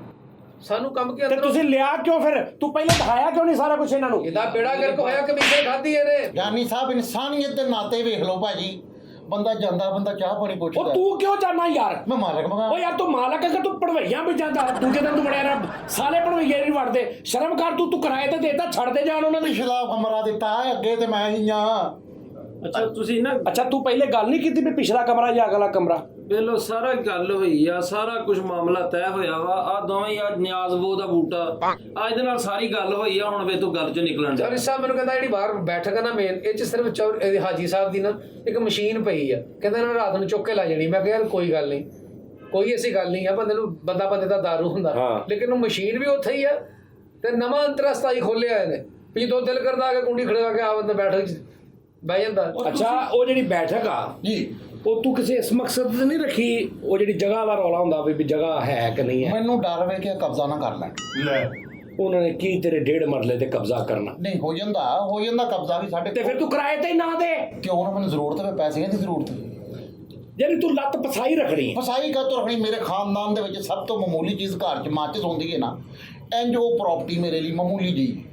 ਸਾਨੂੰ ਕੰਮ ਕੀ ਤੇ ਅੰਦਰ ਤੁਸੀਂ ਲਿਆ ਕਿਉਂ ਫਿਰ? ਤੂੰ ਪਹਿਲਾਂ ਦਿਖਾਇਆ ਕਿਉਂ ਨਹੀਂ ਸਾਰਾ ਕੁਝ ਇਹਨਾਂ ਨੂੰ? ਇਹਦਾ ਬੇੜਾ ਗਰਕ ਹੋਇਆ, ਕਮੀਜ਼ੇ ਖਾਧੀ ਇਹਨੇ। ਗਿਆਨੀ ਸਾਹਿਬ, ਇਨਸਾਨੀਅਤ ਦੇ ਨਾਤੇ ਵੇਖ ਲਓ ਭਾਜੀ। ਬੰਦਾ ਜਾਂਦਾ, ਬੰਦਾ ਚਾਹ ਪਾਣੀ ਉਹ ਪੁੱਛਦਾ। ਤੂੰ ਕਿਉਂ ਜਾਣਾ ਯਾਰ? ਮੈਂ ਮਾਲਕ ਮਗਾ। ਉਹ ਯਾਰ ਤੂੰ ਮਾਲਕ ਅਗਰ ਤੂੰ ਪੜਵਈਆਂ ਵੀ ਜਾਂਦਾ, ਦੂਜੇ ਦਿਨ ਤੂੰ ਬੜਿਆ ਨਾ ਸਾਲੇ ਪੜਵਈਏ ਨਹੀਂ ਵੜਦੇ। ਸ਼ਰਮ ਕਰ, ਤੂੰ ਕਿਰਾਏ ਤੇ ਦੇਤਾ, ਛੱਡ ਦੇ ਜਾਣ ਉਹਨਾਂ ਨੂੰ। ਪਿਛਲਾ ਕਮਰਾ ਦਿੱਤਾ, ਅੱਗੇ ਤੇ ਮੈਂ ਹੀ ਆ। ਅੱਛਾ ਤੁਸੀਂ ਨਾ ਅੱਛਾ ਤੂੰ ਪਹਿਲੇ ਗੱਲ ਨਹੀਂ ਕੀਤੀ ਵੀ ਪਿਛਲਾ ਕਮਰਾ ਜਾਂ ਅਗਲਾ ਕਮਰਾ? ਵੇਲੋ ਸਾਰਾ ਗੱਲ ਹੋਈ ਆ, ਸਾਰਾ ਕੁਝ ਮਾਮਲਾ ਤੈਅ ਹੋਇਆ ਵਾ। ਆ ਦੋਵੇਂ ਹੀ ਆ ਨਿਆਜ਼ਬੋ ਦਾ ਬੂਟਾ, ਆ ਇਹਦੇ ਨਾਲ ਸਾਰੀ ਗੱਲ ਹੋਈ ਆ। ਹੁਣ ਵੇ ਤੂੰ ਗੱਲ ਚੋਂ ਨਿਕਲਣ ਦੇ। ਚੌਧਰੀ ਸਾਹਿਬ ਮੈਨੂੰ ਕਹਿੰਦਾ ਜਿਹੜੀ ਬਾਹਰ ਬੈਠਕ ਆ ਨਾ ਮੇਨ, ਇਹ 'ਚ ਸਿਰਫ ਇਹਦੇ ਹਾਜੀ ਸਾਹਿਬ ਦੀ ਨਾ ਇੱਕ ਮਸ਼ੀਨ ਪਈ ਆ। ਕਹਿੰਦਾ ਇਹਨਾਂ ਰਾਤ ਨੂੰ ਚੁੱਕ ਕੇ ਲੈ ਜਾਣੀ। ਮੈਂ ਕਿਹਾ ਯਾਰ ਕੋਈ ਗੱਲ ਨਹੀਂ, ਕੋਈ ਐਸੀ ਗੱਲ ਨਹੀਂ ਆ। ਬੰਦਾ ਬੰਦੇ ਦਾ ਦਾਰੂ ਹੁੰਦਾ, ਲੇਕਿਨ ਉਹ ਮਸ਼ੀਨ ਵੀ ਉੱਥੇ ਹੀ ਆ। ਤੇ ਨਵਾਂ ਅੰਤਰਸਥਾਈ ਖੋਲਿਆ ਇਹਨੇ ਵੀ ਜਦੋਂ ਦਿਲ ਕਰਦਾ ਆ ਕੇ ਕੁੰਡੀ ਖੜਕਾ ਕੇ ਆ ਬੰਦਾ ਬੈਠਕ 'ਚ ਬਹਿ ਜਾਂਦਾ। ਅੱਛਾ ਉਹ ਜਿਹੜੀ ਬੈਠਕ ਆ ਜੀ, ਉਹ ਤੂੰ ਕਿਸੇ ਇਸ ਮਕਸਦ ਤੇ ਨਹੀਂ ਰੱਖੀ? ਉਹ ਜਿਹੜੀ ਜਗ੍ਹਾ ਦਾ ਰੌਲਾ ਹੁੰਦਾ ਵੀ ਜਗ੍ਹਾ ਹੈ ਕਿ ਨਹੀਂ ਹੈ? ਮੈਨੂੰ ਡਰ ਵੇ ਕਿ ਕਬਜ਼ਾ ਨਾ ਕਰ ਲੈਣ। ਲੈ ਉਹਨਾਂ ਨੇ ਕੀ ਤੇਰੇ 1.5 ਮਰਲੇ ਤੇ ਕਬਜ਼ਾ ਕਰਨਾ? ਨਹੀਂ, ਹੋ ਜਾਂਦਾ ਕਬਜ਼ਾ ਵੀ ਸਾਡੇ। ਤੇ ਫਿਰ ਤੂੰ ਕਿਰਾਏ ਤੇ ਹੀ ਨਾ ਦੇ। ਕਿਉਂ ਨਾ? ਮੈਨੂੰ ਜ਼ਰੂਰਤ ਹੈ, ਪੈਸੇ ਦੀ ਜ਼ਰੂਰਤ ਹੈ। ਜਿਹੜੀ ਤੂੰ ਲੱਤ ਪਸਾਈ ਰੱਖਣੀ ਹੈ। ਫਸਾਈ ਕਾ ਤੋਂ ਰੱਖਣੀ? ਮੇਰੇ ਖਾਨਦਾਨ ਦੇ ਵਿੱਚ ਸਭ ਤੋਂ ਮਾਮੂਲੀ ਚੀਜ਼ ਘਰ 'ਚ ਮਾਚਿਸ ਹੁੰਦੀ ਹੈ ਨਾ, ਇੰਜ ਉਹ ਪ੍ਰਾਪਰਟੀ ਮੇਰੇ ਲਈ ਮਾਮੂਲੀ ਜੀ।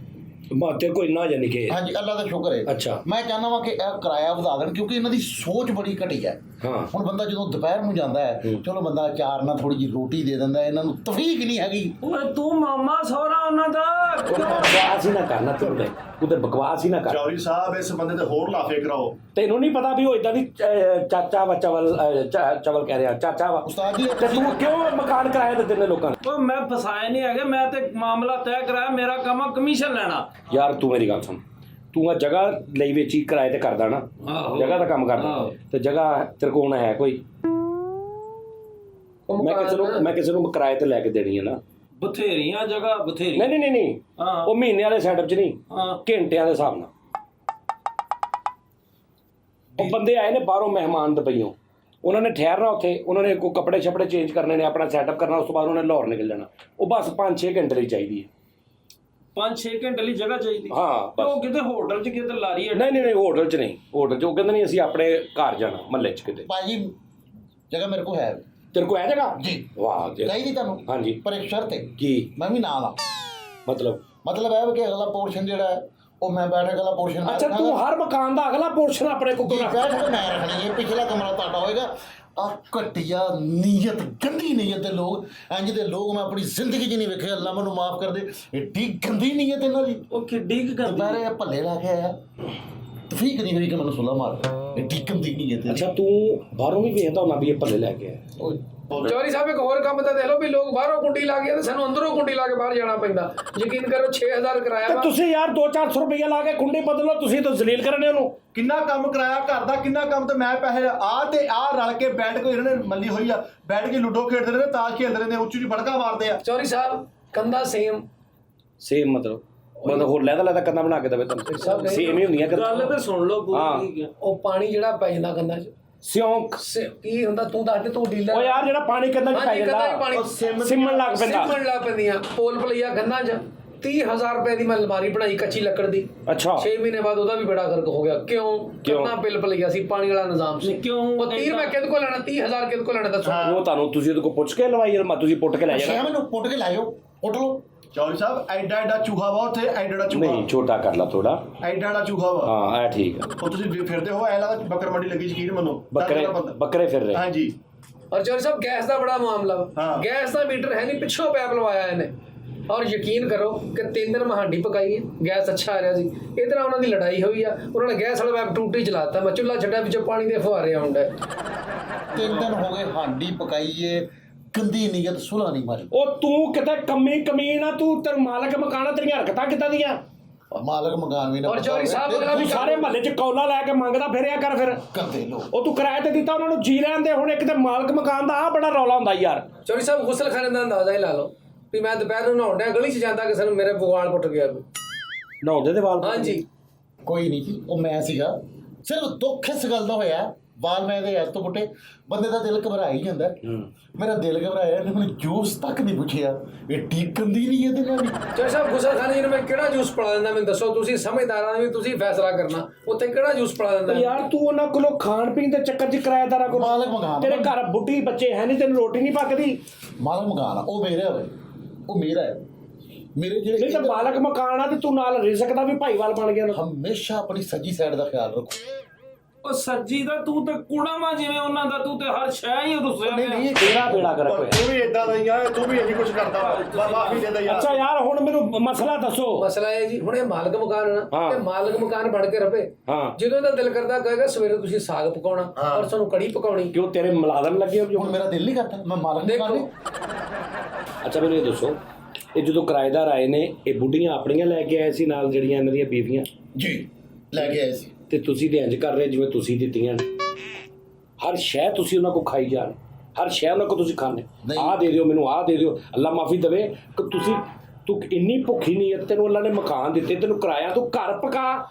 ਮਾਤੇ ਕੋਈ ਨਾ ਜਾਨੀ ਕਿ। ਹਾਂਜੀ, ਅੱਲਾ ਦਾ ਸ਼ੁਕਰ ਹੈ। ਅੱਛਾ। ਮੈਂ ਚਾਹੁੰਦਾ ਵਾਂ ਕਿ ਇਹ ਕਿਰਾਇਆ ਵਧਾ ਦੇਣ, ਕਿਉਂਕਿ ਇਹਨਾਂ ਦੀ ਸੋਚ ਬੜੀ ਘਟੀ ਹੈ। ਹਾਂ। ਹੁਣ ਬੰਦਾ ਜਦੋਂ ਦੁਪਹਿਰ ਨੂੰ ਜਾਂਦਾ ਹੈ, ਚਲੋ ਬੰਦਾ ਚਾਰ ਨਾਲ ਥੋੜੀ ਜਿਹੀ ਰੋਟੀ ਦੇ ਦਿੰਦਾ, ਇਹਨਾਂ ਨੂੰ ਤਫਰੀਕ ਨਹੀਂ ਹੈਗੀ। ਓਏ ਤੂੰ ਮਾਮਾ ਸਹੁਰਾ ਉਹਨਾਂ ਦਾ ਕਿਉਂ? ਬਕਵਾਸ ਹੀ ਨਾ ਕਰਨਾ ਤੂੰ ਤੇ ਬਕਵਾਸ ਹੀ ਨਾ ਕਰ। ਚੌਧਰੀ ਸਾਹਿਬ ਇਸ ਬੰਦੇ ਤੇ ਹੋਰ ਲਾਫੇ ਕਰਾਓ। ਤੈਨੂੰ ਨਹੀਂ ਪਤਾ ਵੀ ਉਹ ਇਦਾਂ ਦੀ ਚਾਚਾ ਵਾ ਚਵਲ ਕਹਿ ਰਿਹਾ ਚਾਚਾ ਵਾ। ਉਸਤਾਦ ਜੀ, ਤੇ ਤੂੰ ਕਿਉਂ ਮਕਾਨ ਕਿਰਾਏ ਤੇ ਦਿੰਦੇ ਲੋਕਾਂ ਨੂੰ? ਓਏ ਮੈਂ ਫਸਾਏ ਨਹੀਂ ਹੈਗੇ, ਮੈਂ ਤੇ ਮਾਮਲਾ ਤੈਅ ਕਰਾਇਆ। ਮੇਰਾ ਕੰਮ ਆ ਕਮਿਸ਼ਨ ਲੈਣਾ। ਯਾਰ ਤੂੰ ਮੇਰੀ ਗੱਲ ਸੁਣ, ਤੂੰ ਆ ਜਗ੍ਹਾ ਲਈ ਵੇਚੀ ਕਿਰਾਏ ਤੇ ਕਰਦਾ ਨਾ, ਆਹੋ। ਜਗ੍ਹਾ ਦਾ ਕੰਮ ਕਰਦਾ ਆਹੋ। ਤੇ ਜਗ੍ਹਾ ਤੇਰੇ ਕੋਲ ਹੈ ਕੋਈ? ਮੈਂ ਕਿਸੇ ਨੂੰ ਕਿਰਾਏ ਤੇ ਲੈ ਕੇ ਦੇਣੀ ਹੈ ਨਾ। ਬਥੇਰੀਆਂ ਜਗ੍ਹਾ ਬਥੇਰੀ। ਨਹੀਂ ਹਾਂ। ਉਹ ਮਹੀਨੇ ਵਾਲੇ ਸੈਟਅਪ 'ਚ ਨਹੀਂ, ਹਾਂ। ਘੰਟਿਆਂ ਦੇ ਹਿਸਾਬ ਨਾਲ। ਉਹ ਬੰਦੇ ਆਏ ਨੇ ਬਾਹਰੋਂ ਮਹਿਮਾਨ ਦੁਬਈਓਂ, ਉਹਨਾਂ ਨੇ ਠਹਿਰਨਾ ਉੱਥੇ, ਉਹਨਾਂ ਨੇ ਕੋਈ ਕੱਪੜੇ ਛਪੜੇ ਚੇਂਜ ਕਰਨੇ ਨੇ, ਆਪਣਾ ਸੈਟਅਪ ਕਰਨਾ, ਉਸ ਤੋਂ ਬਾਅਦ ਉਹਨਾਂ ਨੇ ਲਾਹੌਰ ਨਿਕਲ ਜਾਣਾ। ਉਹ ਬਸ 5-6 ਘੰਟੇ ਲਈ ਚਾਹੀਦੀ ਹੈ। 5-6 ਘੰਟੇ ਲਈ ਜਗ੍ਹਾ ਚਾਹੀਦੀ? ਹਾਂ ਬਸ। ਉਹ ਕਿਤੇ ਹੋਟਲ 'ਚ ਕਿਤੇ ਲਾਰੀ ਹੈ? ਨਹੀਂ ਹੋਟਲ 'ਚ ਨਹੀਂ। ਹੋਟਲ 'ਚ ਉਹ ਕਹਿੰਦੇ ਨਹੀਂ, ਅਸੀਂ ਆਪਣੇ ਘਰ ਜਾਣਾ ਮਹੱਲੇ 'ਚ ਕਿਤੇ। ਭਾਜੀ ਜਗ੍ਹਾ ਮੇਰੇ ਕੋਲ ਹੈ। ਤੇਰੇ ਕੋਲ ਹੈ ਜਗ੍ਹਾ? ਜੀ। ਵਾਹ ਜੀ। ਚਾਹੀਦੀ ਤੁਹਾਨੂੰ? ਹਾਂਜੀ। ਪਰ ਇੱਕ ਸ਼ਰਤ ਹੈ। ਕੀ ਮੈਂ ਵੀ ਨਾਲ ਆ। ਮਤਲਬ ਇਹ ਕਿ ਅਗਲਾ ਪੋਰਸ਼ਨ ਜਿਹੜਾ ਹੈ ਉਹ ਮੈਂ ਬੈਠਕ ਵਾਲਾ ਪੋਰਸ਼ਨ। ਅੱਛਾ ਤੂੰ ਹਰ ਮਕਾਨ ਦਾ ਅਗਲਾ ਪੋਰਸ਼ਨ ਆਪਣੇ ਕੋਲ ਰੱਖ। ਬੈਠਕ ਮੈਂ ਰੱਖਣੀ ਹੈ, ਪਿਛਲਾ ਕਮਰਾ ਤੁਹਾਡਾ ਹੋਏਗਾ। ਆ ਘਟੀਆ ਨੀਅਤ, ਗੰਦੀ ਨੀਅਤ ਦੇ ਲੋਕ, ਇੰਜ ਦੇ ਲੋਕ ਮੈਂ ਆਪਣੀ ਜ਼ਿੰਦਗੀ 'ਚ ਨਹੀਂ ਵੇਖੇ। ਅੱਲਾ ਮੈਨੂੰ ਮਾਫ ਕਰ ਦੇ, ਏਡੀ ਗੰਦੀ ਨੀਅਤ ਇਹਨਾਂ ਦੀ। ਉਹ ਕਿੱਡੀ ਕੁ ਕਰਦੀ ਦੁਪਹਿਰੇ ਭੱਲੇ ਲਾ ਕੇ ਆਇਆ, ਤਫੀਕ ਨਹੀਂ ਹੋਈ ਕਿ ਮੈਨੂੰ ਸੁਲਾ ਮਾਰ, ਏਡੀ ਗੰਦੀ ਨੀਅਤ। ਅੱਛਾ ਤੂੰ ਬਾਹਰੋਂ ਵੀ ਵੇਖਦਾ ਹੁੰਦਾ ਵੀ ਇਹ ਭੱਲੇ ਲੈ ਕੇ ਆਇਆ? ਚੌਧਰੀ ਸਾਹਿਬ ਇੱਕ ਹੋਰ ਕੰਮ ਤਾਂ ਦੇਖ ਲਓ ਵੀ ਲੋਕ ਬਾਹਰੋਂ ਕੁੰਡੀ ਲਾ ਕੇ ਤੇ ਸਾਨੂੰ ਅੰਦਰੋਂ ਕੁੰਡੀ ਲਾ ਕੇ ਬਾਹਰ ਜਾਣਾ ਪੈਂਦਾ। ਯਕੀਨ ਕਰੋ 6000 ਕਿਰਾਇਆ ਤੇ ਵਾ। ਤੁਸੀਂ ਯਾਰ 2-400 ਰੁਪਈਆ ਲਾ ਕੇ ਕੁੰਡੀ ਬਦਲੋ, ਤੁਸੀਂ ਤਾਂ ਜ਼ਲੀਲ ਕਰਨੇ ਉਹਨੂੰ। ਕਿੰਨਾ ਕੰਮ ਕਰਾਇਆ ਘਰ ਦਾ, ਕਿੰਨਾ ਕੰਮ ਤੇ ਮੈਂ ਪੈਸੇ ਆ ਤੇ ਆ ਰਲ ਕੇ ਬੈਠ ਕੇ ਇਹਨਾਂ ਨੇ ਮੱਲੀ ਹੋਈ ਆ, ਬੈਠ ਕੇ ਲੁੱਡੋ ਖੇਡਦੇ ਨੇ, ਤਾਸ਼ ਖੇਡਦੇ ਨੇ, ਉੱਚੀ ਉੱਚੀ ਫੜਕਾ ਮਾਰਦੇ ਆ। ਚੌਧਰੀ ਸਾਹਿਬ ਕੰਦਾ ਸੇਮ ਮਤਲਬ ਹੋਰ ਲੈਦਾ ਕੰਨਾਂ ਬਣਾ ਕੇ ਦਵੇ ਤੁਹਾਨੂੰ, ਸੇਮ ਹੀ ਹੁੰਦੀਆਂ ਗੱਲ ਤੇ ਸੁਣ ਲਓ ਪੂਰੀ। ਉਹ ਪਾਣੀ ਜਿਹੜਾ ਪੈ ਜਾਂਦਾ ਕੰਦਾ 'ਚ ਸਿਉਂਕ ਕੀ ਹੁੰਦਾ ਤੂੰ ਦੱਸ ਦੇ, ਤੂੰ ਡੀਲਰ। ਉਹ ਯਾਰ ਜਿਹੜਾ ਪਾਣੀ ਕੰਨਾਂ 'ਚ ਪੈ ਜਾਂਦਾ ਸਿਮਣ ਲੱਗ ਪੈਂਦਾ। ਸਿਮਣ ਲੱਗ ਪੈਂਦੀਆਂ ਪੋਲ ਪਲਈਆ ਗੰਨਾਂ 'ਚ। 30,000 ਰੁਪਏ ਦੀ ਮੈਂ ਅਲਮਾਰੀ ਬਣਾਈ ਕੱਚੀ ਲੱਕੜ ਦੀ। ਅੱਛਾ 6 ਮਹੀਨੇ ਬਾਅਦ ਉਹਦਾ ਵੀ ਬੜਾ ਗਰਕ ਹੋ ਗਿਆ। ਕਿਉਂ? ਕਿੰਨਾ ਬਿੱਲ ਪਲਈਆ ਸੀ, ਪਾਣੀ ਵਾਲਾ ਨਿਜ਼ਾਮ ਸੀ। ਕਿਉਂ? ਉਹ 30 ਰੁਪਏ ਕਿਹਦੇ ਕੋਲ ਲੈਣਾ, 30,000 ਕਿਹਦੇ ਕੋਲ ਲੈਣਾ ਦੱਸੋ? ਉਹ ਤੁਹਾਨੂੰ ਤੁਸੀਂ ਉਹਦੇ ਕੋਲ ਪੁੱਛ ਕੇ ਲਵਾਈ ਯਾਰ, ਤੁਸੀਂ ਪੁੱਟ ਕੇ ਲੈ ਜਾਣਾ। ਮੈਨੂੰ ਪੁੱਟ ਕੇ ਲਾਇਓ, ਪੁੱਟ ਲਓ। ਚੌਧਰੀ ਸਾਹਿਬ ਐਡਾ ਐਡਾ ਚੂਹਾ ਵਾ ਉੱਥੇ, ਐਡਾ ਚੂਹਾ ਨਹੀਂ ਛੋਟਾ ਕਰ ਲਾ ਥੋੜਾ। ਐਡਾ ਚੂਹਾ ਵਾ। ਹਾਂ ਇਹ ਠੀਕ ਆ। ਉਹ ਤੁਸੀਂ ਫਿਰਦੇ ਹੋ ਐ ਲੱਗਦਾ ਬੱਕਰ ਮੰਡੀ ਲੱਗੀ, ਯਕੀਨ ਮੰਨੋ। ਬੱਕਰੇ ਫਿਰ ਰਹੇ। ਹਾਂਜੀ। ਔਰ ਚੌਧਰੀ ਸਾਹਿਬ ਗੈਸ ਦਾ ਬੜਾ ਮਾਮਲਾ ਵਾ। ਹਾਂ। ਗੈਸ ਦਾ ਮੀਟਰ ਹੈ ਨਹੀਂ, ਪਿੱਛੋਂ ਪੈਪ ਲਵਾਇਆ ਇਹਨੇ। ਔਰ ਯਕੀਨ ਕਰੋ ਕਿ 3 ਦਿਨ ਮੈਂ ਹਾਂਡੀ ਪਕਾਈ ਹੈ, ਗੈਸ ਅੱਛਾ ਆ ਰਿਹਾ ਸੀ। ਇਹਦੇ ਨਾਲ ਉਹਨਾਂ ਦੀ ਲੜਾਈ ਹੋਈ ਆ, ਉਹਨਾਂ ਨੇ ਗੈਸ ਵਾਲਾ ਪੈਪ ਟੂਟੀ ਚਲਾਤਾ। ਮੈਂ ਚੁੱਲ੍ਹਾ ਛੱਡਿਆ, ਵਿੱਚੋਂ ਪਾਣੀ ਦੇ ਫੁਹਾਰੇ ਆਉਂਦਾ। 3 ਦਿਨ ਹੋ ਗਏ ਹਾਂਡੀ ਪਕਾਈਏ, ਗੰਦੀ ਨੀਅਤ, ਸੁਲਾ ਨਹੀਂ ਮਾਰੀ। ਉਹ ਤੂੰ ਕਿਤੇ ਕਮੀਨ ਆ, ਤੂੰ ਤੇ ਮਾਲਕ ਮਕਾਨਾ, ਤੇਰੀਆਂ ਹਰਕਤਾਂ ਕਿੱਦਾਂ ਦੀਆਂ? ਮਾਲਕ ਮਕਾਨ ਵੀ ਨਾ ਔਰ ਚੌਧਰੀ ਸਾਹਿਬ ਤੂੰ ਸਾਰੇ ਮਹੱਲੇ 'ਚ ਕੌਲਾ ਲੈ ਕੇ ਮੰਗਦਾ ਫਿਰਿਆ ਕਰ ਫਿਰ। ਕਰਦੇ ਲੋਕ। ਉਹ ਤੂੰ ਕਿਰਾਏ ਤੇ ਦਿੱਤਾ ਉਹਨਾਂ ਨੂੰ ਜੀ ਲੈਣ ਦੇ। ਹੁਣ ਇੱਕ ਤੇ ਮਾਲਕ ਮਕਾਨ ਦਾ ਆ ਬੜਾ ਰੌਲਾ ਹੁੰਦਾ ਯਾਰ। ਚੌਧਰੀ ਸਾਹਿਬ ਗੁਸਲਖਾਨੇ ਦਾ ਅੰਦਾਜ਼ਾ ਹੀ ਲਾ ਲਓ ਵੀ ਮੈਂ ਦੁਪਹਿਰ ਨੂੰ ਨਹਾਉਣ ਡਿਆ, ਗਲੀ 'ਚ ਜਾਂਦਾ ਕਿਸੇ ਨੂੰ ਮੇਰੇ ਵਾਲ ਪੁੱਟ ਗਿਆ। ਨਹਾਉਂਦੇ ਦੇ ਵਾਲ? ਹਾਂਜੀ। ਕੋਈ ਨਹੀਂ ਜੀ, ਉਹ ਮੈਂ ਸੀਗਾ। ਸਿਰਫ ਦੁੱਖ ਇਸ ਗੱਲ ਦਾ ਹੋਇਆ, ਵਾਲ ਮੈਂ ਇਹਦੇ ਹੱਥ ਤੋਂ ਪੁੱਟੇ। ਬੰਦੇ ਦਾ ਦਿਲ ਘਬਰਾ ਹੀ ਜਾਂਦਾ। ਮੇਰਾ ਦਿਲ ਘਬਰਾਇਆ, ਇਹਨੇ ਮੈਨੂੰ ਜੂਸ ਤੱਕ ਨਹੀਂ ਪੁੱਛਿਆ। ਇਹ ਠੀਕ ਕੰਦੀ ਨਹੀਂ ਇਹਦੇ ਨਾਲ। ਚੌਧਰੀ ਸਾਹਿਬ ਗੁਸਲਖਾਨੇ ਨੂੰ ਮੈਂ ਕਿਹੜਾ ਜੂਸ ਪਿਲਾ ਦਿੰਦਾ, ਮੈਨੂੰ ਦੱਸੋ। ਤੁਸੀਂ ਸਮਝਦਾਰਾਂ ਵੀ ਤੁਸੀਂ ਫੈਸਲਾ ਕਰਨਾ, ਉੱਥੇ ਕਿਹੜਾ ਜੂਸ ਪਿਲਾ ਦਿੰਦਾ। ਯਾਰ ਤੂੰ ਉਹਨਾਂ ਕੋਲੋਂ ਖਾਣ ਪੀਣ ਦੇ ਚੱਕਰ 'ਚ ਕਿਰਾਏਦਾਰਾਂ ਕੋਲ ਮਾਲਕ ਮਕਾਨ। ਤੇਰੇ ਘਰ ਬੁੱਢੀ ਬੱਚੇ ਹੈ ਨਹੀਂ, ਤੈਨੂੰ ਰੋਟੀ ਨਹੀਂ ਪੱਕਦੀ। ਮਾਲਕ ਮਕਾਨ ਆ, ਉਹ ਮੇਰਾ ਹੋਵੇ, ਉਹ ਮੇਰਾ ਹੈ। ਮੇਰੇ ਨਹੀਂ ਜਿਹੜੇ ਤਾਂ ਮਾਲਕ ਮਕਾਨ ਆ ਤੇ ਤੂੰ ਨਾਲ ਰਿਜ਼ਕ ਦਾ ਵੀ ਭਾਈਵਾਲ ਬਣ ਗਿਆ। ਹਮੇਸ਼ਾ ਆਪਣੀ ਸੱਜੀ ਸਾਈਡ ਦਾ ਖਿਆਲ ਰੱਖੋ। ਉਹ ਸੱਜੀ ਦਾ ਤੂੰ ਤੇ ਕੁੜਾਵਾ ਜਿਵੇਂ ਉਹਨਾਂ ਦਾ, ਤੂੰ ਤੇ ਹਰ ਸ਼ੈ ਹੀ ਰੁੱਸਿਆ ਪਿਆ। ਤੇਰਾ ਬੇੜਾ ਕਰ ਤੂੰ ਵੀ ਇਦਾਂ ਦਾ ਹੀ ਆ, ਤੂੰ ਵੀ ਇਹੀ ਕੁਝ ਕਰਦਾ ਵਾ। ਮਾਫੀ ਦੇ ਦੇ ਯਾਰ। ਅੱਛਾ ਯਾਰ ਹੁਣ ਮੈਨੂੰ ਮਸਲਾ ਦੱਸੋ। ਮਸਲਾ ਇਹ ਜੀ, ਹੁਣ ਇਹ ਮਾਲਕ ਮਕਾਨ ਨਾ, ਹਾਂ। ਤੇ ਮਾਲਕ ਮਕਾਨ ਬਣ ਕੇ ਰਵੇ। ਹਾਂ। ਜਦੋਂ ਦਾ ਦਿਲ ਕਰਦਾ ਕਹੇਗਾ ਸਵੇਰੇ ਤੁਸੀਂ ਸਾਗ ਪਕਾਉਣਾ ਔਰ ਤੁਹਾਨੂੰ ਕੜੀ ਪਕਾਉਣੀ। ਕਿਉਂ ਤੇਰੇ ਮੁਲਾਜ਼ਮ ਲੱਗੇ ਹੋ? ਹੁਣ ਮੇਰਾ ਦਿਲ ਨਹੀਂ ਕਰਦਾ, ਮੈਂ ਮਾਲਕ ਮਕਾਨ ਨਹੀਂ। ਅੱਛਾ ਮੈਨੂੰ ਇਹ ਦੱਸੋ, ਇਹ ਜਦੋਂ ਕਿਰਾਏਦਾਰ ਆਏ ਨੇ, ਇਹ ਬੁੱਢੀਆਂ ਆਪਣੀਆਂ ਲੈ ਕੇ ਆਏ ਸੀ ਨਾਲ ਜਿਹੜੀਆਂ ਇਹਨਾਂ ਦੀਆਂ ਬੀਵੀਆਂ? ਜੀ ਲੈ ਕੇ ਆਏ ਸੀ। ਤੇ ਤੁਸੀਂ ਤੇ ਇੰਜ ਕਰ ਰਹੇ ਜਿਵੇਂ ਤੁਸੀਂ ਦਿੱਤੀਆਂ ਨੇ। ਹਰ ਸ਼ੈ ਤੁਸੀਂ ਉਹਨਾਂ ਕੋ ਖਾਈ ਜਾ ਰਹੇ, ਹਰ ਸ਼ੈ ਉਹਨਾਂ ਕੋ ਤੁਸੀਂ ਖਾਣੇ। ਆਹ ਦੇ ਦਿਓ ਮੈਨੂੰ, ਆਹ ਦੇ ਦਿਓ। ਅੱਲਾ ਮਾਫੀ ਦੇਵੇ ਕਿ ਤੂੰ ਇੰਨੀ ਭੁੱਖੀ ਨੀਅਤ, ਤੈਨੂੰ ਅੱਲਾ ਨੇ ਮਕਾਨ ਦਿੱਤੇ, ਤੈਨੂੰ ਕਿਰਾਇਆ, ਤੂੰ ਘਰ ਪਕਾ।